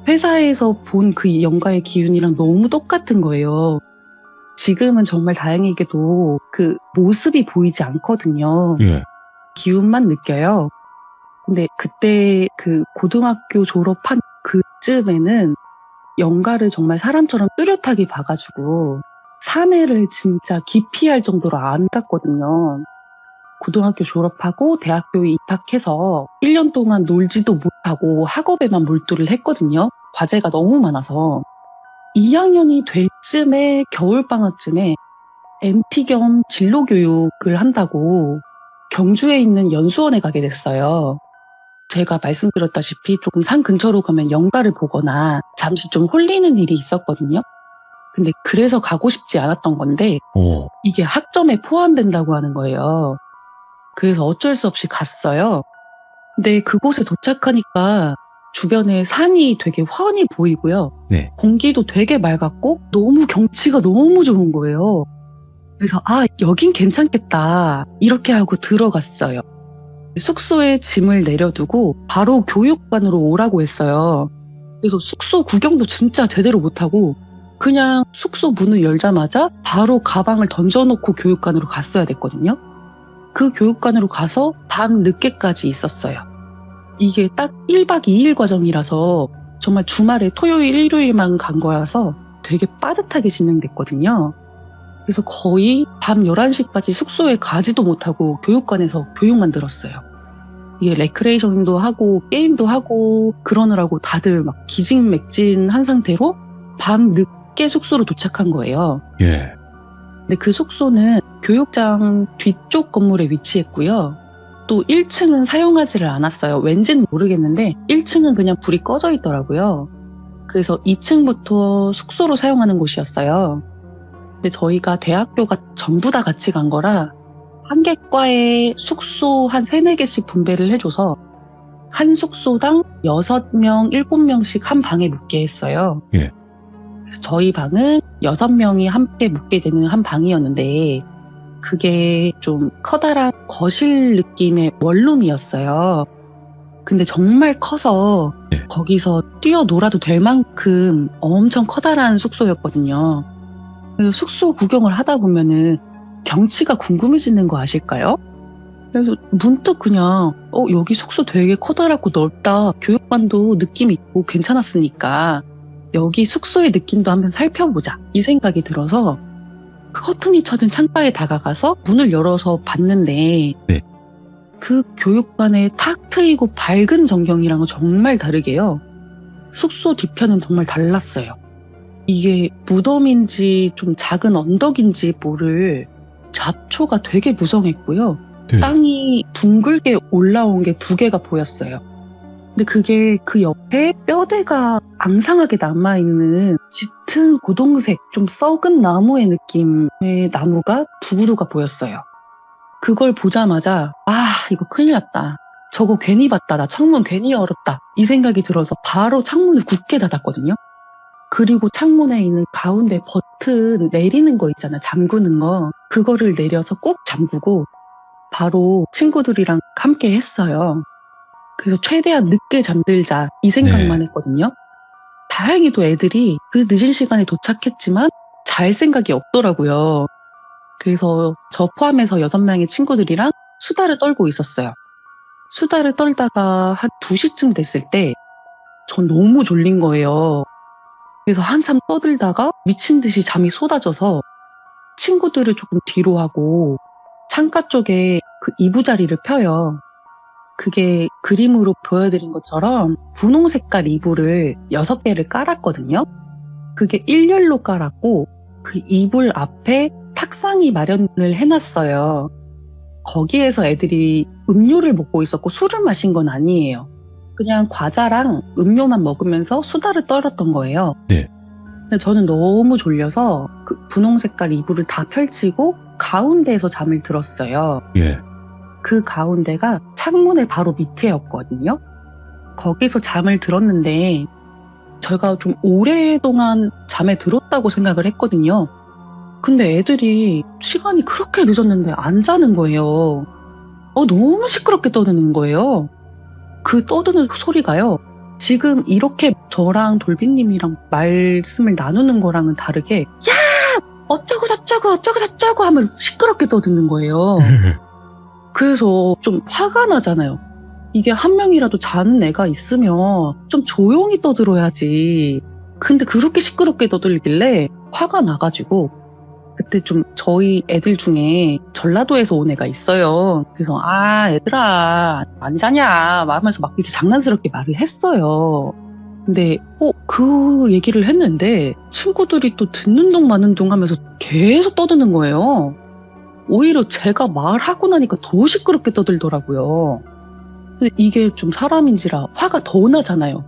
회사에서 본 그 영가의 기운이랑 너무 똑같은 거예요. 지금은 정말 다행히게도 그 모습이 보이지 않거든요. 기운만 느껴요. 근데 그때 그 고등학교 졸업한 그쯤에는 영가를 정말 사람처럼 뚜렷하게 봐가지고 산에를 진짜 기피할 정도로 안 갔거든요. 고등학교 졸업하고 대학교에 입학해서 1년 동안 놀지도 못하고 학업에만 몰두를 했거든요. 과제가 너무 많아서 2학년이 될 쯤에 겨울방학쯤에 MT 겸 진로교육을 한다고 경주에 있는 연수원에 가게 됐어요. 제가 말씀드렸다시피 조금 산 근처로 가면 영가를 보거나 잠시 좀 홀리는 일이 있었거든요. 근데 그래서 가고 싶지 않았던 건데 이게 학점에 포함된다고 하는 거예요. 그래서 어쩔 수 없이 갔어요. 근데 그곳에 도착하니까 주변에 산이 되게 훤히 보이고요. 네. 공기도 되게 맑았고 너무 경치가 너무 좋은 거예요. 그래서 여긴 괜찮겠다 이렇게 하고 들어갔어요. 숙소에 짐을 내려두고 바로 교육관으로 오라고 했어요. 그래서 숙소 구경도 진짜 제대로 못하고 그냥 숙소 문을 열자마자 바로 가방을 던져놓고 교육관으로 갔어야 됐거든요. 그 교육관으로 가서 밤 늦게까지 있었어요. 이게 딱 1박 2일 과정이라서 정말 주말에 토요일, 일요일만 간 거라서 되게 빠듯하게 진행됐거든요. 그래서 거의 밤 11시까지 숙소에 가지도 못하고 교육관에서 교육만 들었어요. 이게 레크레이션도 하고 게임도 하고 그러느라고 다들 막 기진맥진한 상태로 밤 늦게 숙소로 도착한 거예요. 예. 근데 그 숙소는 교육장 뒤쪽 건물에 위치했고요. 또 1층은 사용하지를 않았어요. 왠지는 모르겠는데 1층은 그냥 불이 꺼져 있더라고요. 그래서 2층부터 숙소로 사용하는 곳이었어요. 근데 저희가 대학교가 전부 다 같이 간 거라 한 개 과에 숙소 한 3, 4개씩 분배를 해줘서 한 숙소당 6명, 7명씩 한 방에 묵게 했어요. 예. 그래서 저희 방은 6명이 함께 묵게 되는 한 방이었는데 그게 좀 커다란 거실 느낌의 원룸이었어요. 근데 정말 커서 네. 거기서 뛰어놀아도 될 만큼 엄청 커다란 숙소였거든요. 그래서 숙소 구경을 하다 보면은 경치가 궁금해지는 거 아실까요? 그래서 문득 그냥 여기 숙소 되게 커다랗고 넓다. 교육관도 느낌 있고 괜찮았으니까 여기 숙소의 느낌도 한번 살펴보자. 이 생각이 들어서 커튼이 쳐진 창가에 다가가서 문을 열어서 봤는데 네. 그 교육관의 탁 트이고 밝은 전경이랑은 정말 다르게요. 숙소 뒤편은 정말 달랐어요. 이게 무덤인지 좀 작은 언덕인지 모를 잡초가 되게 무성했고요. 네. 땅이 둥글게 올라온 게 2개가 보였어요. 근데 그게 그 옆에 뼈대가 앙상하게 남아있는 짙은 고동색 좀 썩은 나무의 느낌의 나무가 2그루가 보였어요. 그걸 보자마자 이거 큰일 났다. 저거 괜히 봤다. 나 창문 괜히 열었다. 이 생각이 들어서 바로 창문을 굳게 닫았거든요. 그리고 창문에 있는 가운데 버튼 내리는 거 있잖아요. 잠그는 거. 그거를 내려서 꾹 잠그고 바로 친구들이랑 함께 했어요. 그래서 최대한 늦게 잠들자 이 생각만 했거든요. 다행히도 애들이 그 늦은 시간에 도착했지만 잘 생각이 없더라고요. 그래서 저 포함해서 6명의 친구들이랑 수다를 떨고 있었어요. 수다를 떨다가 한 2시쯤 됐을 때 전 너무 졸린 거예요. 그래서 한참 떠들다가 미친 듯이 잠이 쏟아져서 친구들을 조금 뒤로 하고 창가 쪽에 그 이부자리를 펴요. 그게 그림으로 보여드린 것처럼 분홍 색깔 이불을 6개를 깔았거든요. 그게 일렬로 깔았고 그 이불 앞에 탁상이 마련을 해놨어요. 거기에서 애들이 음료를 먹고 있었고 술을 마신 건 아니에요. 그냥 과자랑 음료만 먹으면서 수다를 떨었던 거예요. 네. 근데 저는 너무 졸려서 그 분홍 색깔 이불을 다 펼치고 가운데에서 잠을 들었어요. 예. 그 가운데가 창문의 바로 밑에였거든요. 거기서 잠을 들었는데 제가 좀 오랫동안 잠에 들었다고 생각을 했거든요. 근데 애들이 시간이 그렇게 늦었는데 안 자는 거예요. 너무 시끄럽게 떠드는 거예요. 그 떠드는 소리가요. 지금 이렇게 저랑 돌비님이랑 말씀을 나누는 거랑은 다르게 야! 어쩌고 저쩌고 하면서 시끄럽게 떠드는 거예요. 그래서 좀 화가 나잖아요. 이게 한 명이라도 자는 애가 있으면 좀 조용히 떠들어야지. 근데 그렇게 시끄럽게 떠들길래 화가 나가지고 그때 좀 저희 애들 중에 전라도에서 온 애가 있어요. 그래서 얘들아 안 자냐 하면서 막 이렇게 장난스럽게 말을 했어요. 근데 그 얘기를 했는데 친구들이 또 듣는 둥 마는 둥 하면서 계속 떠드는 거예요. 오히려 제가 말하고 나니까 더 시끄럽게 떠들더라고요. 근데 이게 좀 사람인지라 화가 더 나잖아요.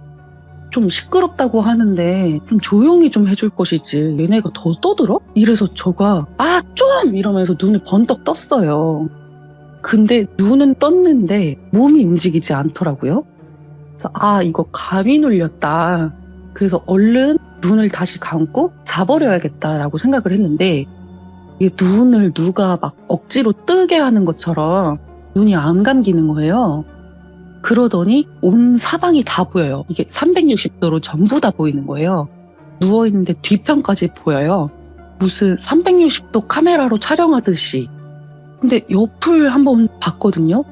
좀 시끄럽다고 하는데 좀 조용히 좀 해줄 것이지 얘네가 더 떠들어? 이래서 저가 좀! 이러면서 눈을 번떡 떴어요. 근데 눈은 떴는데 몸이 움직이지 않더라고요. 그래서 이거 감이 눌렸다. 그래서 얼른 눈을 다시 감고 자버려야겠다라고 생각을 했는데 이게 눈을 누가 막 억지로 뜨게 하는 것처럼 눈이 안 감기는 거예요. 그러더니 온 사방이 다 보여요. 이게 360도로 전부 다 보이는 거예요. 누워있는데 뒤편까지 보여요. 무슨 360도 카메라로 촬영하듯이. 근데 옆을 한번 봤거든요.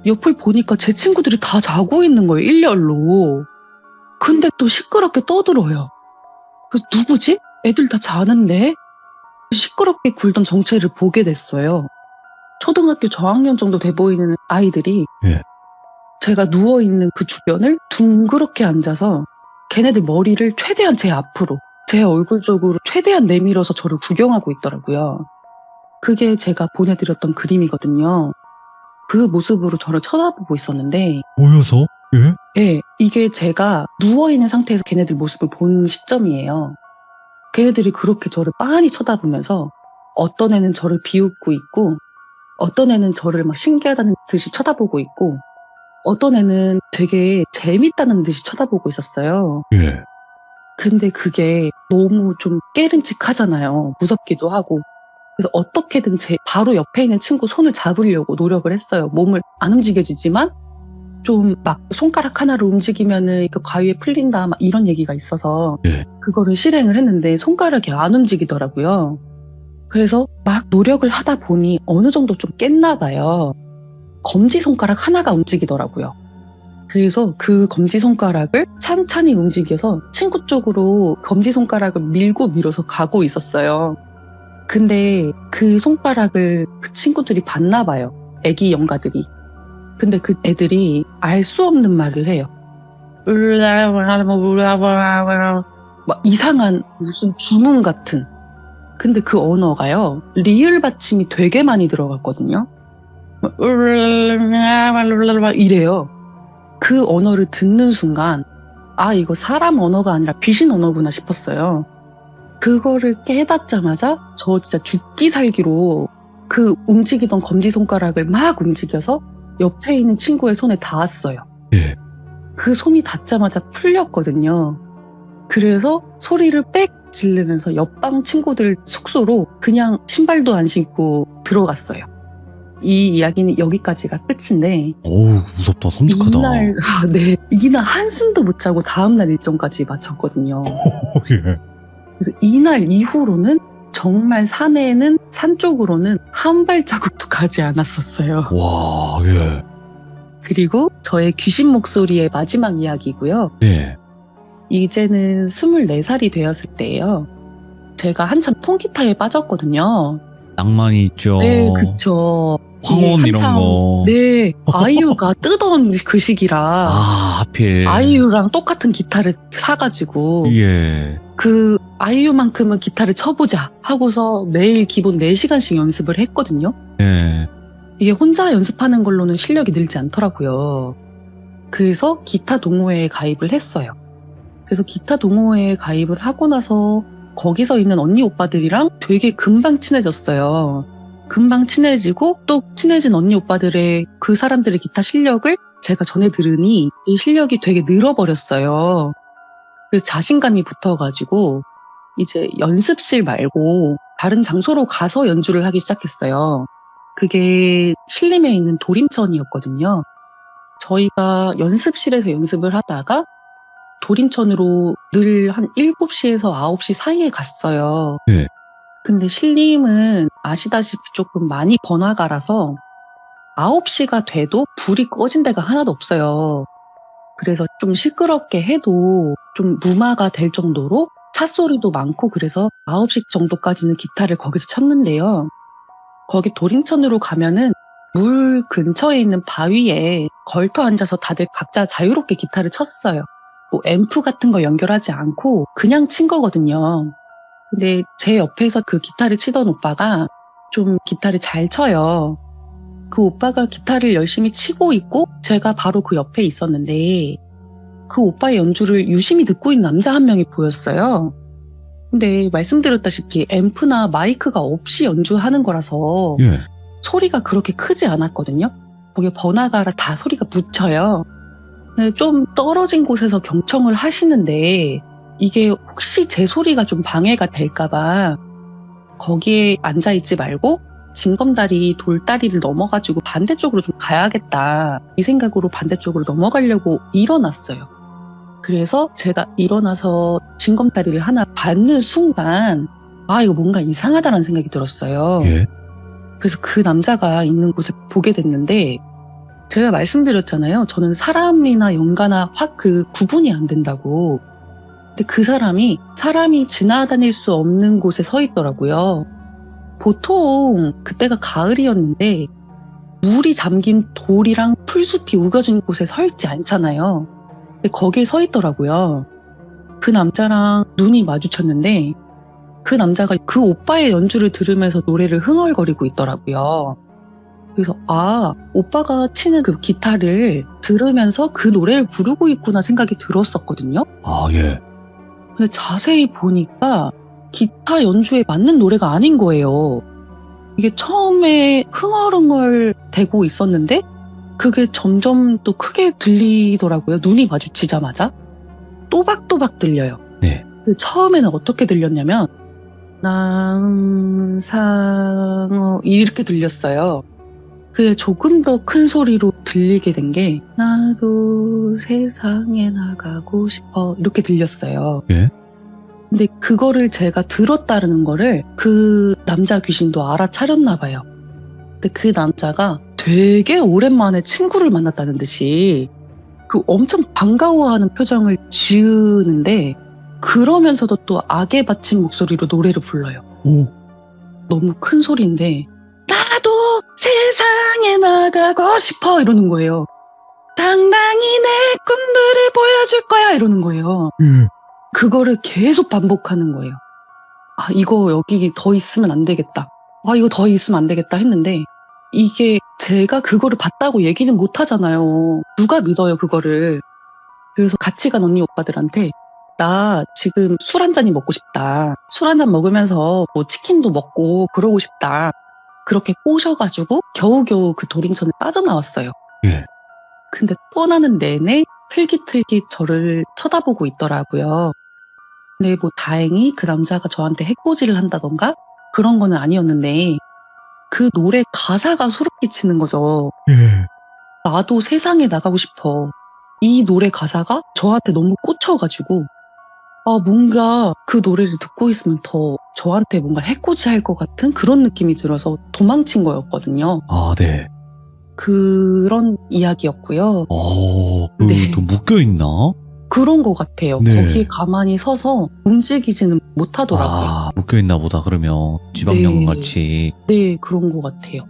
옆을 보니까 제 친구들이 다 자고 있는 거예요. 일렬로. 근데 또 시끄럽게 떠들어요. 그래서 누구지? 애들 다 자는데? 시끄럽게 굴던 정체를 보게 됐어요. 초등학교 저학년 정도 돼 보이는 아이들이 제가 누워있는 그 주변을 둥그렇게 앉아서 걔네들 머리를 최대한 제 앞으로, 제 얼굴 쪽으로 최대한 내밀어서 저를 구경하고 있더라고요. 그게 제가 보내드렸던 그림이거든요. 그 모습으로 저를 쳐다보고 있었는데 보여서? 예, 이게 제가 누워있는 상태에서 걔네들 모습을 본 시점이에요. 걔네들이 그렇게 저를 빤히 쳐다보면서 어떤 애는 저를 비웃고 있고 어떤 애는 저를 막 신기하다는 듯이 쳐다보고 있고 어떤 애는 되게 재밌다는 듯이 쳐다보고 있었어요. 근데 그게 너무 좀 깨름직하잖아요. 무섭기도 하고. 그래서 어떻게든 제 바로 옆에 있는 친구 손을 잡으려고 노력을 했어요. 몸을 안 움직여지지만 좀 막 손가락 하나를 움직이면은 그 가위에 풀린다 막 이런 얘기가 있어서 그거를 실행을 했는데 손가락이 안 움직이더라고요. 그래서 막 노력을 하다 보니 어느 정도 좀 깼나 봐요. 검지손가락 하나가 움직이더라고요. 그래서 그 검지손가락을 찬찬히 움직여서 친구 쪽으로 검지손가락을 밀고 밀어서 가고 있었어요. 근데 그 손가락을 그 친구들이 봤나 봐요. 애기 영가들이. 근데 그 애들이 알 수 없는 말을 해요. 막 이상한 무슨 주문 같은. 근데 그 언어가요. 리을 받침이 되게 많이 들어갔거든요. 이래요. 그 언어를 듣는 순간 이거 사람 언어가 아니라 귀신 언어구나 싶었어요. 그거를 깨닫자마자 저 진짜 죽기 살기로 그 움직이던 검지손가락을 막 움직여서 옆에 있는 친구의 손에 닿았어요. 그 손이 닿자마자 풀렸거든요. 그래서 소리를 빽 지르면서 옆방 친구들 숙소로 그냥 신발도 안 신고 들어갔어요. 이 이야기는 여기까지가 끝인데. 무섭다. 섬뜩하다. 이날 한숨도 못 자고 다음날 일정까지 마쳤거든요. 그래서 이날 이후로는 정말 산 쪽으로는 한 발자국도 가지 않았었어요. 와, 그리고 저의 귀신 목소리의 마지막 이야기고요. 이제는 24살이 되었을 때예요. 제가 한참 통기타에 빠졌거든요. 낭만이 있죠. 네, 그쵸. 황혼 이런 거. 네, 아이유가 뜨던 그 시기라. 하필. 아이유랑 똑같은 기타를 사가지고. 그 아이유만큼은 기타를 쳐보자 하고서 매일 기본 4시간씩 연습을 했거든요. 이게 혼자 연습하는 걸로는 실력이 늘지 않더라고요. 그래서 기타 동호회에 가입을 했어요. 그래서 기타 동호회에 가입을 하고 나서 거기서 있는 언니 오빠들이랑 되게 금방 친해졌어요. 금방 친해지고 또 친해진 언니 오빠들의 그 사람들의 기타 실력을 제가 전해 들으니 이 실력이 되게 늘어버렸어요. 그래서 자신감이 붙어가지고 이제 연습실 말고 다른 장소로 가서 연주를 하기 시작했어요. 그게 신림에 있는 도림천이었거든요. 저희가 연습실에서 연습을 하다가 도림천으로 늘 한 7시에서 9시 사이에 갔어요. 근데 신림은 아시다시피 조금 많이 번화가라서 9시가 돼도 불이 꺼진 데가 하나도 없어요. 그래서 좀 시끄럽게 해도 좀 무마가 될 정도로 차 소리도 많고 그래서 9시 정도까지는 기타를 거기서 쳤는데요. 거기 도림천으로 가면은 물 근처에 있는 바위에 걸터 앉아서 다들 각자 자유롭게 기타를 쳤어요. 뭐 앰프 같은 거 연결하지 않고 그냥 친 거거든요. 근데 제 옆에서 그 기타를 치던 오빠가 좀 기타를 잘 쳐요. 그 오빠가 기타를 열심히 치고 있고 제가 바로 그 옆에 있었는데 그 오빠의 연주를 유심히 듣고 있는 남자 한 명이 보였어요. 근데 말씀드렸다시피 앰프나 마이크가 없이 연주하는 거라서 예. 소리가 그렇게 크지 않았거든요. 거기에 번화가라 다 소리가 묻혀요. 좀 떨어진 곳에서 경청을 하시는데 이게 혹시 제 소리가 좀 방해가 될까봐 거기에 앉아있지 말고 징검다리 돌다리를 넘어가지고 반대쪽으로 좀 가야겠다. 이 생각으로 반대쪽으로 넘어가려고 일어났어요. 그래서 제가 일어나서 징검다리를 하나 밟는 순간 이거 뭔가 이상하다는 생각이 들었어요. 예. 그래서 그 남자가 있는 곳을 보게 됐는데 제가 말씀드렸잖아요. 저는 사람이나 연가나 확 그 구분이 안 된다고. 근데 그 사람이 지나다닐 수 없는 곳에 서 있더라고요. 보통 그때가 가을이었는데 물이 잠긴 돌이랑 풀숲이 우겨진 곳에 서 있지 않잖아요. 근데 거기에 서 있더라고요. 그 남자랑 눈이 마주쳤는데 그 남자가 그 오빠의 연주를 들으면서 노래를 흥얼거리고 있더라고요. 그래서 오빠가 치는 그 기타를 들으면서 그 노래를 부르고 있구나 생각이 들었었거든요. 예. 근데 자세히 보니까 기타 연주에 맞는 노래가 아닌 거예요. 이게 처음에 흥얼흥얼 대고 있었는데 그게 점점 또 크게 들리더라고요. 눈이 마주치자마자 또박또박 들려요. 네. 처음에는 어떻게 들렸냐면 남상어 이렇게 들렸어요. 그게 조금 더 큰 소리로 들리게 된 게 나도 세상에 나가고 싶어 이렇게 들렸어요. 예. 근데 그거를 제가 들었다는 거를 그 남자 귀신도 알아차렸나 봐요. 근데 그 남자가 되게 오랜만에 친구를 만났다는 듯이 그 엄청 반가워하는 표정을 지으는데 그러면서도 또 악에 받친 목소리로 노래를 불러요. 오. 너무 큰 소리인데 나도 세상에 나가고 싶어 이러는 거예요. 당당히 내 꿈들을 보여줄 거야 이러는 거예요. 그거를 계속 반복하는 거예요. 이거 여기 더 있으면 안 되겠다. 이거 더 있으면 안 되겠다 했는데 이게 제가 그거를 봤다고 얘기는 못 하잖아요. 누가 믿어요 그거를. 그래서 같이 간 언니 오빠들한테 나 지금 술 한 잔이 먹고 싶다. 술 한 잔 먹으면서 뭐 치킨도 먹고 그러고 싶다. 그렇게 꼬셔가지고 겨우겨우 그 돌인천을 빠져나왔어요. 예. 근데 떠나는 내내 흘깃흘깃 저를 쳐다보고 있더라고요. 근데 뭐 다행히 그 남자가 저한테 해코지를 한다던가 그런 거는 아니었는데 그 노래 가사가 소름 끼치는 거죠. 예. 나도 세상에 나가고 싶어. 이 노래 가사가 저한테 너무 꽂혀가지고 뭔가 그 노래를 듣고 있으면 더 저한테 뭔가 해코지 할 것 같은 그런 느낌이 들어서 도망친 거였거든요. 네. 그런 이야기였고요. 네. 또 묶여있나? 그런 것 같아요. 네. 거기에 가만히 서서 움직이지는 못하더라고요. 묶여있나 보다, 그러면. 지방령 같이. 네, 그런 것 같아요.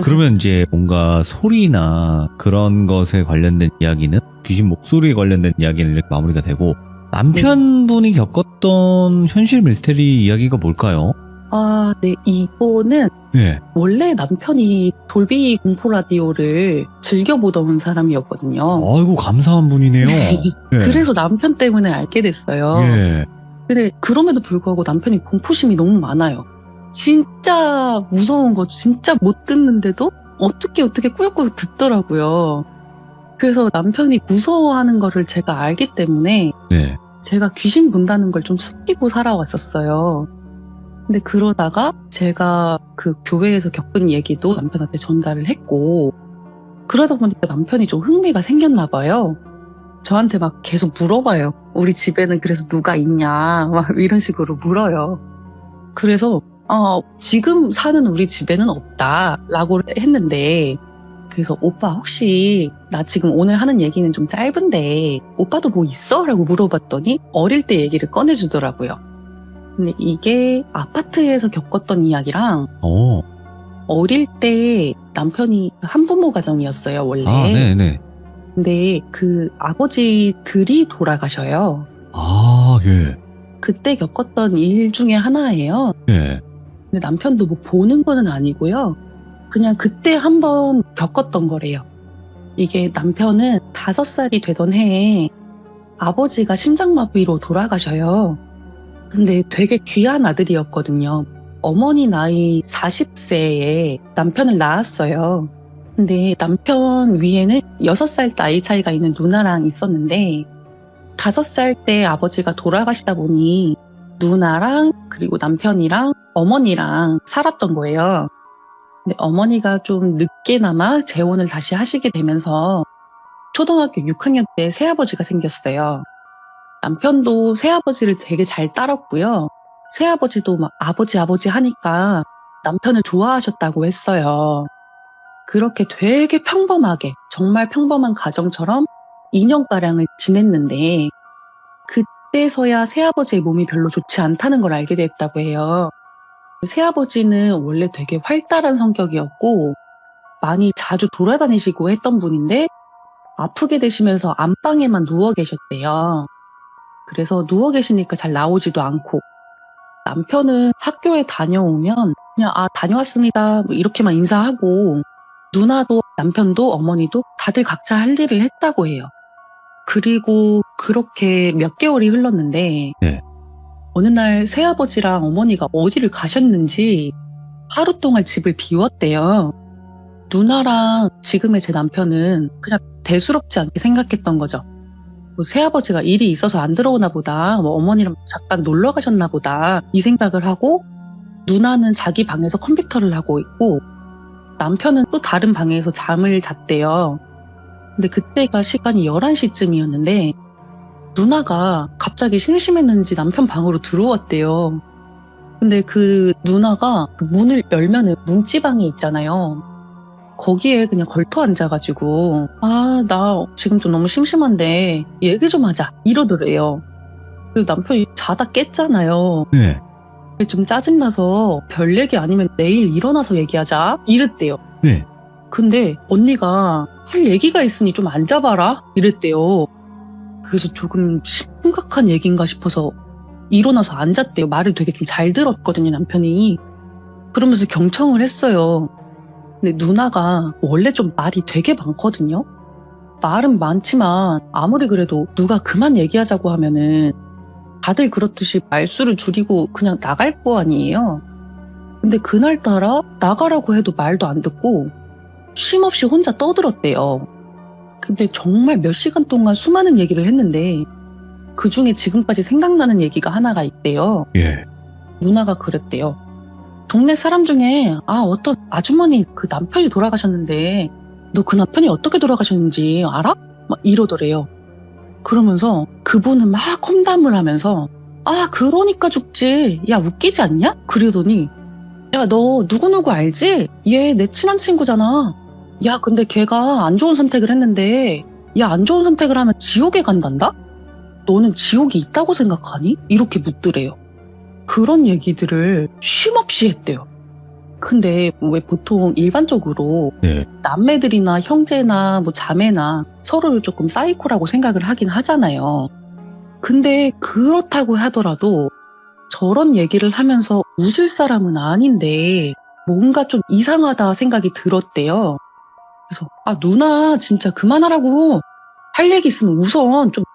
그러면 이제 뭔가 소리나 그런 것에 관련된 이야기는, 귀신 목소리에 관련된 이야기는 이렇게 마무리가 되고, 남편분이 겪었던 현실 미스테리 이야기가 뭘까요? 네, 이거는 네. 원래 남편이 돌비 공포 라디오를 즐겨보던 사람이었거든요. 아이고, 감사한 분이네요. 네. 그래서 남편 때문에 알게 됐어요. 예. 근데 그럼에도 불구하고 남편이 공포심이 너무 많아요. 진짜 무서운 거 진짜 못 듣는데도 어떻게 꾸역꾸역 듣더라고요. 그래서 남편이 무서워하는 거를 제가 알기 때문에 네. 제가 귀신 본다는 걸 좀 숨기고 살아왔었어요. 근데 그러다가 제가 그 교회에서 겪은 얘기도 남편한테 전달을 했고 그러다 보니까 남편이 좀 흥미가 생겼나 봐요. 저한테 막 계속 물어봐요. 우리 집에는 그래서 누가 있냐 막 이런 식으로 물어요. 그래서 지금 사는 우리 집에는 없다라고 했는데 그래서 오빠 혹시 나 지금 오늘 하는 얘기는 좀 짧은데 오빠도 뭐 있어? 라고 물어봤더니 어릴 때 얘기를 꺼내주더라고요. 근데 이게 아파트에서 겪었던 이야기랑 어릴 때 남편이 한부모 가정이었어요 원래. 네네. 근데 그 아버지들이 돌아가셔요. 아, 예. 그때 겪었던 일 중에 하나예요. 예. 근데 남편도 뭐 보는 거는 아니고요. 그냥 그때 한번 겪었던 거래요. 이게 남편은 5살이 되던 해에 아버지가 심장마비로 돌아가셔요. 근데 되게 귀한 아들이었거든요. 어머니 나이 40세에 남편을 낳았어요. 근데 남편 위에는 6살 나이 차이가 있는 누나랑 있었는데 5살 때 아버지가 돌아가시다 보니 누나랑 그리고 남편이랑 어머니랑 살았던 거예요. 근데 어머니가 좀 늦게나마 재혼을 다시 하시게 되면서 초등학교 6학년 때 새아버지가 생겼어요. 남편도 새아버지를 되게 잘 따랐고요. 새아버지도 막 아버지 하니까 남편을 좋아하셨다고 했어요. 그렇게 되게 평범하게, 정말 평범한 가정처럼 2년가량을 지냈는데 그때서야 새아버지의 몸이 별로 좋지 않다는 걸 알게 됐다고 해요. 새아버지는 원래 되게 활달한 성격이었고 많이 자주 돌아다니시고 했던 분인데 아프게 되시면서 안방에만 누워 계셨대요. 그래서 누워 계시니까 잘 나오지도 않고 남편은 학교에 다녀오면 그냥 다녀왔습니다 뭐 이렇게만 인사하고 누나도 남편도 어머니도 다들 각자 할 일을 했다고 해요. 그리고 그렇게 몇 개월이 흘렀는데 네. 어느 날 새아버지랑 어머니가 어디를 가셨는지 하루 동안 집을 비웠대요. 누나랑 지금의 제 남편은 그냥 대수롭지 않게 생각했던 거죠. 뭐 새아버지가 일이 있어서 안 들어오나 보다, 뭐 어머니랑 잠깐 놀러 가셨나 보다 이 생각을 하고 누나는 자기 방에서 컴퓨터를 하고 있고 남편은 또 다른 방에서 잠을 잤대요. 근데 그때가 시간이 11시쯤이었는데 누나가 갑자기 심심했는지 남편 방으로 들어왔대요. 근데 그 누나가 그 문을 열면은 문지방이 있잖아요. 거기에 그냥 걸터 앉아가지고 나 지금 좀 너무 심심한데 얘기 좀 하자 이러더래요. 그 남편이 자다 깼잖아요. 네. 좀 짜증나서 별 얘기 아니면 내일 일어나서 얘기하자 이랬대요. 네. 근데 언니가 할 얘기가 있으니 좀 앉아봐라 이랬대요. 그래서 조금 심각한 얘기인가 싶어서 일어나서 앉았대요. 말을 되게 좀 잘 들었거든요, 남편이. 그러면서 경청을 했어요. 근데 누나가 원래 좀 말이 되게 많거든요. 말은 많지만 아무리 그래도 누가 그만 얘기하자고 하면은 다들 그렇듯이 말수를 줄이고 그냥 나갈 거 아니에요. 근데 그날따라 나가라고 해도 말도 안 듣고 쉼없이 혼자 떠들었대요. 근데 정말 몇 시간 동안 수많은 얘기를 했는데 그 중에 지금까지 생각나는 얘기가 하나가 있대요. 예. 누나가 그랬대요. 동네 사람 중에 어떤 아주머니 그 남편이 돌아가셨는데 너 그 남편이 어떻게 돌아가셨는지 알아? 막 이러더래요. 그러면서 그분은 막 험담을 하면서 그러니까 죽지. 야 웃기지 않냐? 그러더니 야 너 누구누구 알지? 얘 내 친한 친구잖아. 야 근데 걔가 안 좋은 선택을 했는데 야 안 좋은 선택을 하면 지옥에 간단다? 너는 지옥이 있다고 생각하니? 이렇게 묻더래요. 그런 얘기들을 쉼없이 했대요. 근데 왜 보통 일반적으로 네. 남매들이나 형제나 뭐 자매나 서로를 조금 사이코라고 생각을 하긴 하잖아요. 근데 그렇다고 하더라도 저런 얘기를 하면서 웃을 사람은 아닌데 뭔가 좀 이상하다 생각이 들었대요. 그래서 누나 진짜 그만하라고. 할 얘기 있으면 우선 좀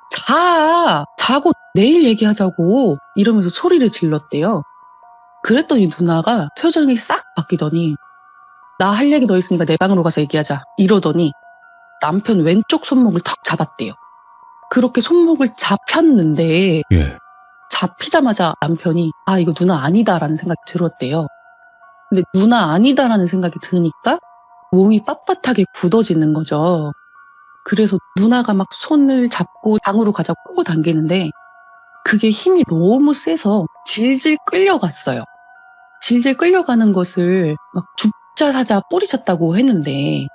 자고 내일 얘기하자고 이러면서 소리를 질렀대요. 그랬더니 누나가 표정이 싹 바뀌더니 나 할 얘기 더 있으니까 내 방으로 가서 얘기하자 이러더니 남편 왼쪽 손목을 턱 잡았대요. 그렇게 손목을 잡혔는데 잡히자마자 남편이 이거 누나 아니다라는 생각이 들었대요. 근데 누나 아니다라는 생각이 드니까 몸이 빳빳하게 굳어지는 거죠. 그래서 누나가 막 손을 잡고 방으로 가자고 끌고 당기는데 그게 힘이 너무 세서 질질 끌려갔어요. 질질 끌려가는 것을 막 죽자 사자 뿌리쳤다고 했는데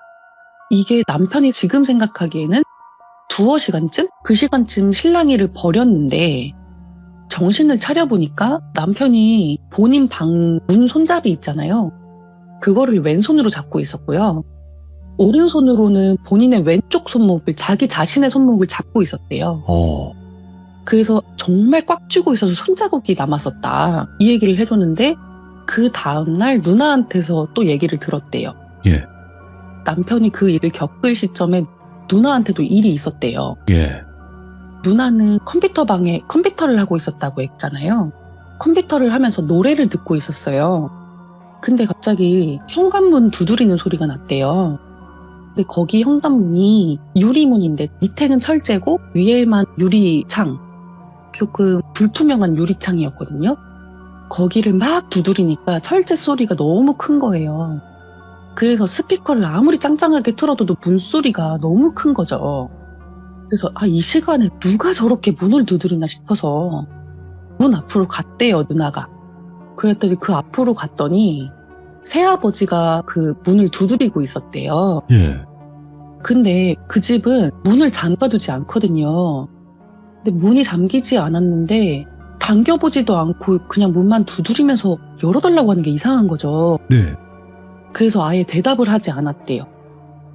이게 남편이 지금 생각하기에는 두어 시간쯤? 그 시간쯤 실랑이를 벌였는데 정신을 차려보니까 남편이 본인 방 문 손잡이 있잖아요. 그거를 왼손으로 잡고 있었고요. 오른손으로는 본인의 왼쪽 손목을, 자기 자신의 손목을 잡고 있었대요. 그래서 정말 꽉 쥐고 있어서 손자국이 남았었다. 이 얘기를 해줬는데 그 다음날 누나한테서 또 얘기를 들었대요. 예. 남편이 그 일을 겪을 시점에 누나한테도 일이 있었대요. 예. 누나는 컴퓨터를 하고 있었다고 했잖아요. 컴퓨터를 하면서 노래를 듣고 있었어요. 근데 갑자기 현관문 두드리는 소리가 났대요. 근데 거기 현관문이 유리문인데 밑에는 철제고 위에만 유리창, 조금 불투명한 유리창이었거든요. 거기를 막 두드리니까 철제 소리가 너무 큰 거예요. 그래서 스피커를 아무리 짱짱하게 틀어도 문소리가 너무 큰 거죠. 그래서 이 시간에 누가 저렇게 문을 두드리나 싶어서 문 앞으로 갔대요, 누나가. 그랬더니 그 앞으로 갔더니 새아버지가 그 문을 두드리고 있었대요. 예. 근데 그 집은 문을 잠가두지 않거든요. 근데 문이 잠기지 않았는데 당겨보지도 않고 그냥 문만 두드리면서 열어달라고 하는 게 이상한 거죠. 네. 그래서 아예 대답을 하지 않았대요.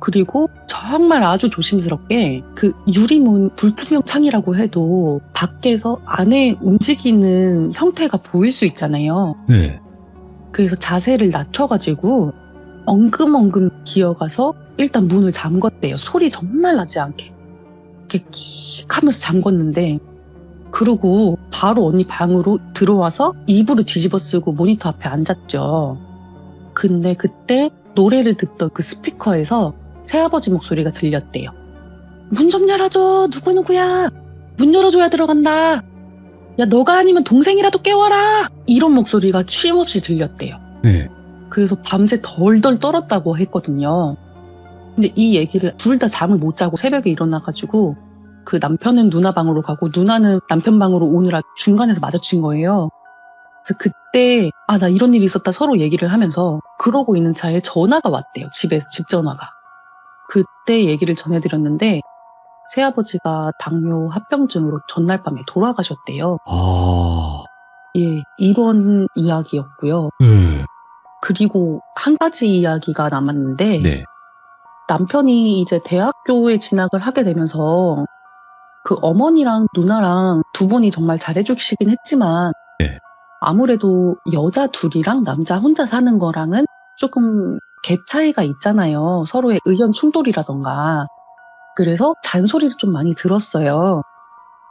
그리고 정말 아주 조심스럽게 그 유리문 불투명 창이라고 해도 밖에서 안에 움직이는 형태가 보일 수 있잖아요. 네. 그래서 자세를 낮춰가지고 엉금엉금 기어가서 일단 문을 잠궜대요. 소리 정말 나지 않게. 이렇게 킥 하면서 잠궜는데, 그러고 바로 언니 방으로 들어와서 이불을 뒤집어 쓰고 모니터 앞에 앉았죠. 근데 그때 노래를 듣던 그 스피커에서 새아버지 목소리가 들렸대요. 문 좀 열어줘. 누구누구야. 문 열어줘야 들어간다. 야, 너가 아니면 동생이라도 깨워라. 이런 목소리가 쉼없이 들렸대요. 네. 그래서 밤새 덜덜 떨었다고 했거든요. 근데 이 얘기를 둘 다 잠을 못 자고 새벽에 일어나가지고 그 남편은 누나 방으로 가고 누나는 남편 방으로 오느라 중간에서 마주친 거예요. 그래서 그때 나 이런 일이 있었다 서로 얘기를 하면서 그러고 있는 차에 전화가 왔대요. 집 전화가. 그때 얘기를 전해드렸는데 새아버지가 당뇨 합병증으로 전날 밤에 돌아가셨대요. 예, 이런 이야기였고요. 그리고 한 가지 이야기가 남았는데 네. 남편이 이제 대학교에 진학을 하게 되면서 그 어머니랑 누나랑 두 분이 정말 잘해주시긴 했지만 네. 아무래도 여자 둘이랑 남자 혼자 사는 거랑은 조금 갭 차이가 있잖아요. 서로의 의견 충돌이라던가. 그래서 잔소리를 좀 많이 들었어요.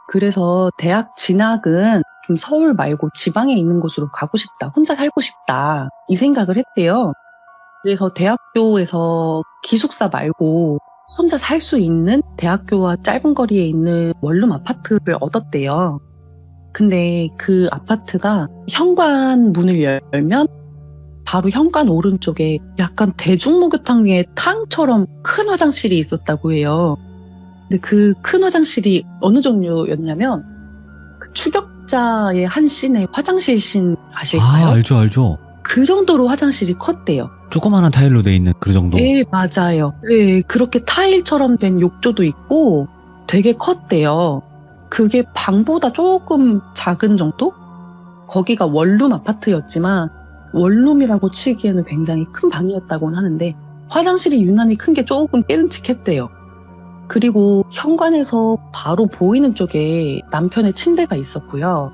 그래서 대학 진학은 좀 서울 말고 지방에 있는 곳으로 가고 싶다. 혼자 살고 싶다. 이 생각을 했대요. 그래서 대학교에서 기숙사 말고 혼자 살 수 있는 대학교와 짧은 거리에 있는 원룸 아파트를 얻었대요. 근데 그 아파트가 현관 문을 열면 바로 현관 오른쪽에 약간 대중목욕탕의 탕처럼 큰 화장실이 있었다고 해요. 근데 그 큰 화장실이 어느 종류였냐면 그 추격자의 한 씬의 화장실 씬 아실까요? 알죠. 그 정도로 화장실이 컸대요. 조그마한 타일로 돼 있는 그 정도? 네, 맞아요. 네, 그렇게 타일처럼 된 욕조도 있고 되게 컸대요. 그게 방보다 조금 작은 정도? 거기가 원룸 아파트였지만 원룸이라고 치기에는 굉장히 큰 방이었다고는 하는데 화장실이 유난히 큰 게 조금 깨름칙했대요. 그리고 현관에서 바로 보이는 쪽에 남편의 침대가 있었고요.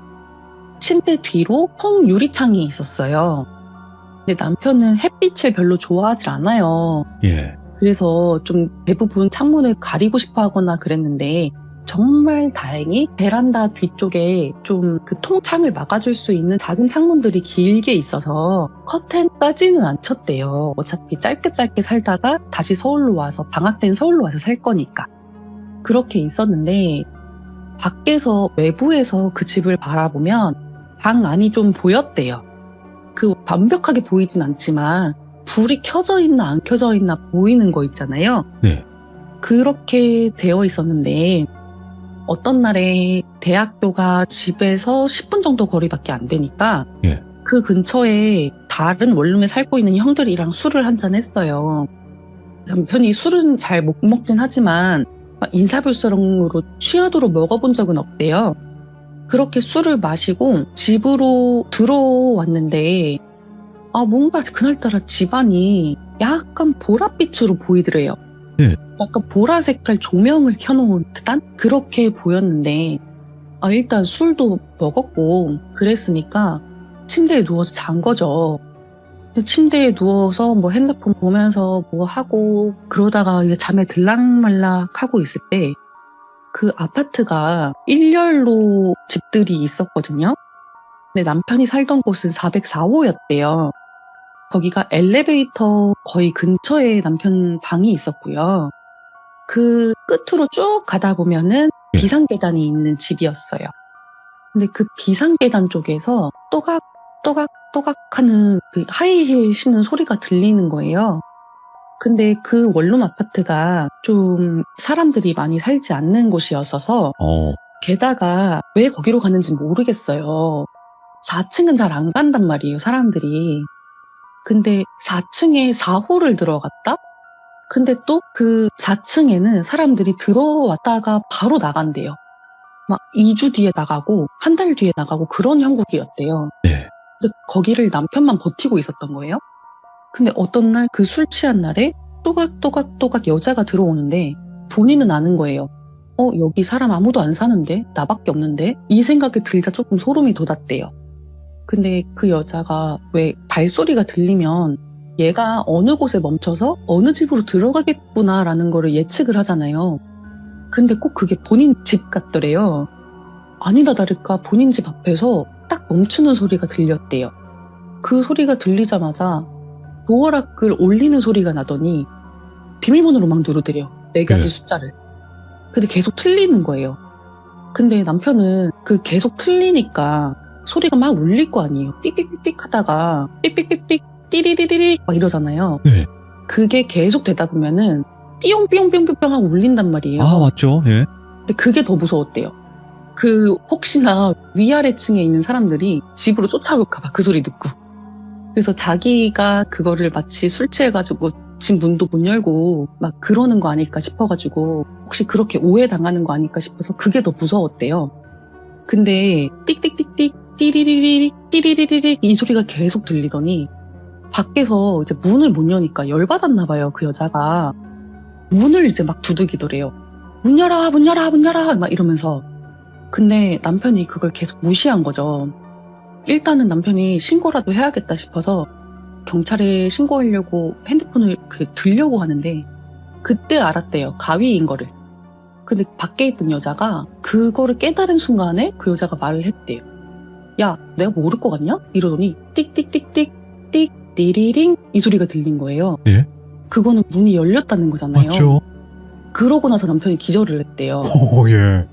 침대 뒤로 통유리창이 있었어요. 근데 남편은 햇빛을 별로 좋아하지 않아요. 예. 그래서 좀 대부분 창문을 가리고 싶어 하거나 그랬는데 정말 다행히 베란다 뒤쪽에 좀 그 통창을 막아줄 수 있는 작은 창문들이 길게 있어서 커튼까지는 안 쳤대요. 어차피 짧게 살다가 다시 서울로 와서 방학 때는 서울로 와서 살 거니까. 그렇게 있었는데 밖에서 외부에서 그 집을 바라보면 방 안이 좀 보였대요. 그 완벽하게 보이진 않지만 불이 켜져 있나 안 켜져 있나 보이는 거 있잖아요. 네. 그렇게 되어 있었는데 어떤 날에 대학교가 집에서 10분 정도 거리밖에 안 되니까 예. 그 근처에 다른 원룸에 살고 있는 형들이랑 술을 한잔 했어요. 남편이 술은 잘 못 먹긴 하지만 인사불성으로 취하도록 먹어본 적은 없대요. 그렇게 술을 마시고 집으로 들어왔는데 뭔가 그날따라 집안이 약간 보랏빛으로 보이더래요. 네. 약간 보라 색깔 조명을 켜놓은 듯한 그렇게 보였는데 일단 술도 먹었고 그랬으니까 침대에 누워서 잔 거죠. 침대에 누워서 뭐 핸드폰 보면서 뭐 하고 그러다가 이제 잠에 들락말락 하고 있을 때 그 아파트가 1열로 집들이 있었거든요. 근데 남편이 살던 곳은 404호였대요. 거기가 엘리베이터 거의 근처에 남편 방이 있었고요. 그 끝으로 쭉 가다 보면은 비상계단이 있는 집이었어요. 근데 그 비상계단 쪽에서 또각또각 하는 그 하이힐 신는 소리가 들리는 거예요. 근데 그 원룸 아파트가 좀 사람들이 많이 살지 않는 곳이었어서 게다가 왜 거기로 가는지 모르겠어요. 4층은 잘 안 간단 말이에요, 사람들이. 근데 4층에 4호를 들어갔다? 근데 또 그 4층에는 사람들이 들어왔다가 바로 나간대요. 막 2주 뒤에 나가고 한 달 뒤에 나가고 그런 형국이었대요. 네. 근데 거기를 남편만 버티고 있었던 거예요. 근데 어떤 날 그 술 취한 날에 또각 여자가 들어오는데 본인은 아는 거예요. 여기 사람 아무도 안 사는데? 나밖에 없는데? 이 생각이 들자 조금 소름이 돋았대요. 근데 그 여자가 왜 발소리가 들리면 얘가 어느 곳에 멈춰서 어느 집으로 들어가겠구나라는 거를 예측을 하잖아요. 근데 꼭 그게 본인 집 같더래요. 아니다 다를까 본인 집 앞에서 딱 멈추는 소리가 들렸대요. 그 소리가 들리자마자 도어락을 올리는 소리가 나더니 비밀번호로 막 누르더래요. 4가지 숫자를. 근데 계속 틀리는 거예요. 근데 남편은 그 계속 틀리니까 소리가 막 울릴 거 아니에요. 삑삑삑삑 하다가 삑삑삑삑 띠리리리리 막 이러잖아요. 네. 그게 계속 되다 보면은 삐용삐용삐용삐용 하고 울린단 말이에요. 아, 맞죠. 예. 근데 그게 더 무서웠대요. 그 혹시나 위아래 층에 있는 사람들이 집으로 쫓아올까봐 그 소리 듣고. 그래서 자기가 그거를 마치 술 취해가지고 집 문도 못 열고 막 그러는 거 아닐까 싶어가지고 혹시 그렇게 오해당하는 거 아닐까 싶어서 그게 더 무서웠대요. 근데 띡띡띡띡 띠리리리 띠리리리 이 소리가 계속 들리더니 밖에서 이제 문을 못 여니까 열받았나 봐요. 그 여자가 문을 이제 막 두들기더래요. 문 열어 문 열어 문 열어 막 이러면서. 근데 남편이 그걸 계속 무시한 거죠. 일단은 남편이 신고라도 해야겠다 싶어서 경찰에 신고하려고 핸드폰을 들려고 하는데 그때 알았대요. 가위인 거를. 근데 밖에 있던 여자가 그거를 깨달은 순간에 그 여자가 말을 했대요. 야, 내가 모를 것 같냐? 이러더니 띡띡띡띡 띡 리리링 이 소리가 들린 거예요. 예? 그거는 문이 열렸다는 거잖아요. 맞죠. 그러고 나서 남편이 기절을 했대요. 예.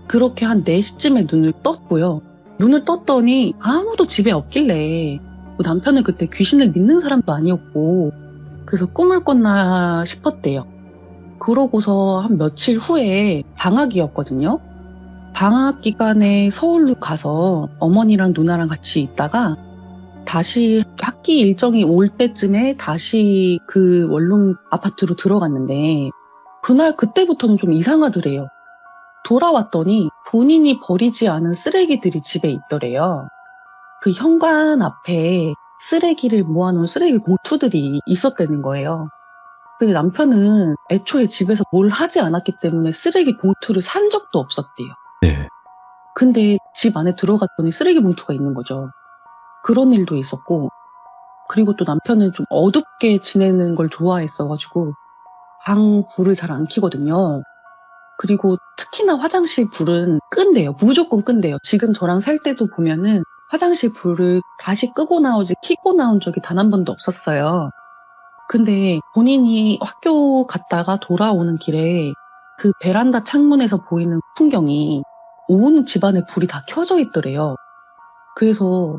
그렇게 한 4시쯤에 눈을 떴고요. 눈을 떴더니 아무도 집에 없길래 남편은 그때 귀신을 믿는 사람도 아니었고 그래서 꿈을 꿨나 싶었대요. 그러고서 한 며칠 후에 방학이었거든요. 방학 기간에 서울로 가서 어머니랑 누나랑 같이 있다가 다시 학기 일정이 올 때쯤에 다시 그 원룸 아파트로 들어갔는데 그때부터는 좀 이상하더래요. 돌아왔더니 본인이 버리지 않은 쓰레기들이 집에 있더래요. 그 현관 앞에 쓰레기를 모아놓은 쓰레기 봉투들이 있었다는 거예요. 근데 남편은 애초에 집에서 뭘 하지 않았기 때문에 쓰레기 봉투를 산 적도 없었대요. 네. 근데 집 안에 들어갔더니 쓰레기 봉투가 있는 거죠. 그런 일도 있었고, 그리고 또 남편은 좀 어둡게 지내는 걸 좋아했어가지고 방 불을 잘 안 켜거든요. 그리고 특히나 화장실 불은 끈대요. 무조건 끈대요. 지금 저랑 살 때도 보면은 화장실 불을 다시 끄고 나오지 켜고 나온 적이 단 한 번도 없었어요. 근데 본인이 학교 갔다가 돌아오는 길에 그 베란다 창문에서 보이는 풍경이 온 집안에 불이 다 켜져 있더래요. 그래서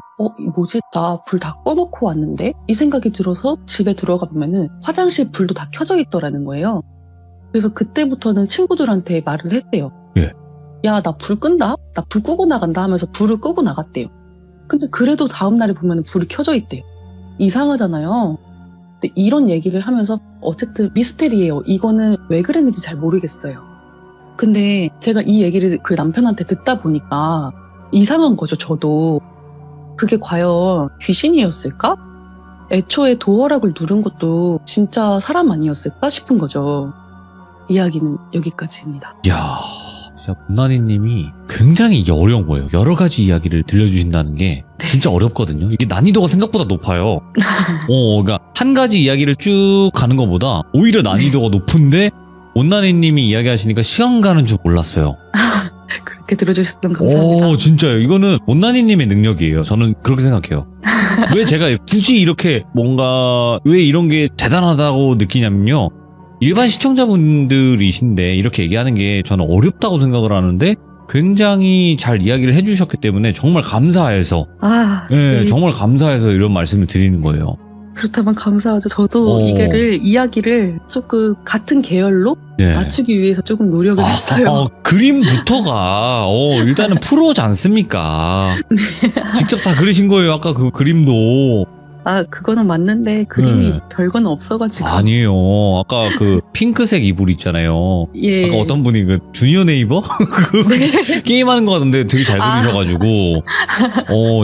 뭐지? 나 불 다 꺼놓고 왔는데? 이 생각이 들어서 집에 들어가 보면은 화장실 불도 다 켜져 있더라는 거예요. 그래서 그때부터는 친구들한테 말을 했대요. 예. 야, 나 불 끈다? 나 불 끄고 나간다 하면서 불을 끄고 나갔대요. 근데 그래도 다음날에 보면 불이 켜져 있대요. 이상하잖아요. 근데 이런 얘기를 하면서 어쨌든 미스테리예요. 이거는 왜 그랬는지 잘 모르겠어요. 근데 제가 이 얘기를 그 남편한테 듣다 보니까 이상한 거죠, 저도. 그게 과연 귀신이었을까? 애초에 도어락을 누른 것도 진짜 사람 아니었을까 싶은 거죠. 이야기는 여기까지입니다. 이야, 진짜 못난이님이 굉장히 이게 어려운 거예요. 여러 가지 이야기를 들려주신다는 게 진짜 어렵거든요. 이게 난이도가 생각보다 높아요. 그러니까 한 가지 이야기를 쭉 가는 것보다 오히려 난이도가 높은데 못난이님이 이야기하시니까 시간 가는 줄 몰랐어요. 그렇게 들어주셨던 감사합니다. 진짜요. 이거는 못난이님의 능력이에요. 저는 그렇게 생각해요. 왜 제가 굳이 이렇게 뭔가 왜 이런 게 대단하다고 느끼냐면요. 일반 시청자분들이신데 이렇게 얘기하는 게 저는 어렵다고 생각을 하는데 굉장히 잘 이야기를 해주셨기 때문에 정말 감사해서 네. 정말 감사해서 이런 말씀을 드리는 거예요. 그렇다면 감사하죠. 저도 이야기를 조금 같은 계열로 네. 맞추기 위해서 조금 노력을 했어요. 그림부터가 일단은 프로지 않습니까? 네. 직접 다 그리신 거예요. 아까 그 그림도. 그거는 맞는데 그림이 별거는 없어가지고. 아니에요. 아까 그 핑크색 이불 있잖아요. 예. 아까 어떤 분이 그 주니어 네이버? 네. 게임하는 거 같은데 되게 잘 그리셔가지고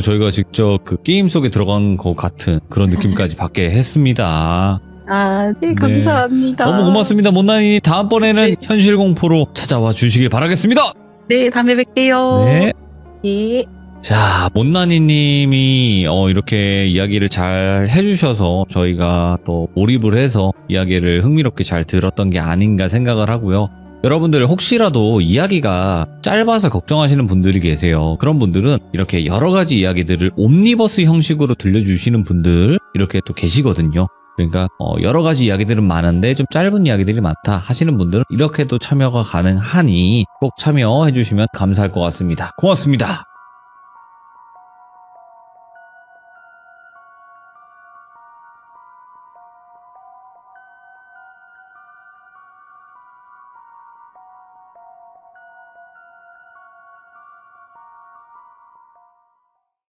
저희가 직접 그 게임 속에 들어간 것 같은 그런 느낌까지 받게 했습니다. 네, 감사합니다. 너무 고맙습니다. 못난이 다음번에는 현실 공포로 찾아와 주시길 바라겠습니다. 네, 다음에 뵐게요. 네. 예. 자, 못난이님이 이렇게 이야기를 잘 해주셔서 저희가 또 몰입을 해서 이야기를 흥미롭게 잘 들었던 게 아닌가 생각을 하고요. 여러분들 혹시라도 이야기가 짧아서 걱정하시는 분들이 계세요. 그런 분들은 이렇게 여러 가지 이야기들을 옴니버스 형식으로 들려주시는 분들 이렇게 또 계시거든요. 그러니까 여러 가지 이야기들은 많은데 좀 짧은 이야기들이 많다 하시는 분들은 이렇게도 참여가 가능하니 꼭 참여해 주시면 감사할 것 같습니다. 고맙습니다.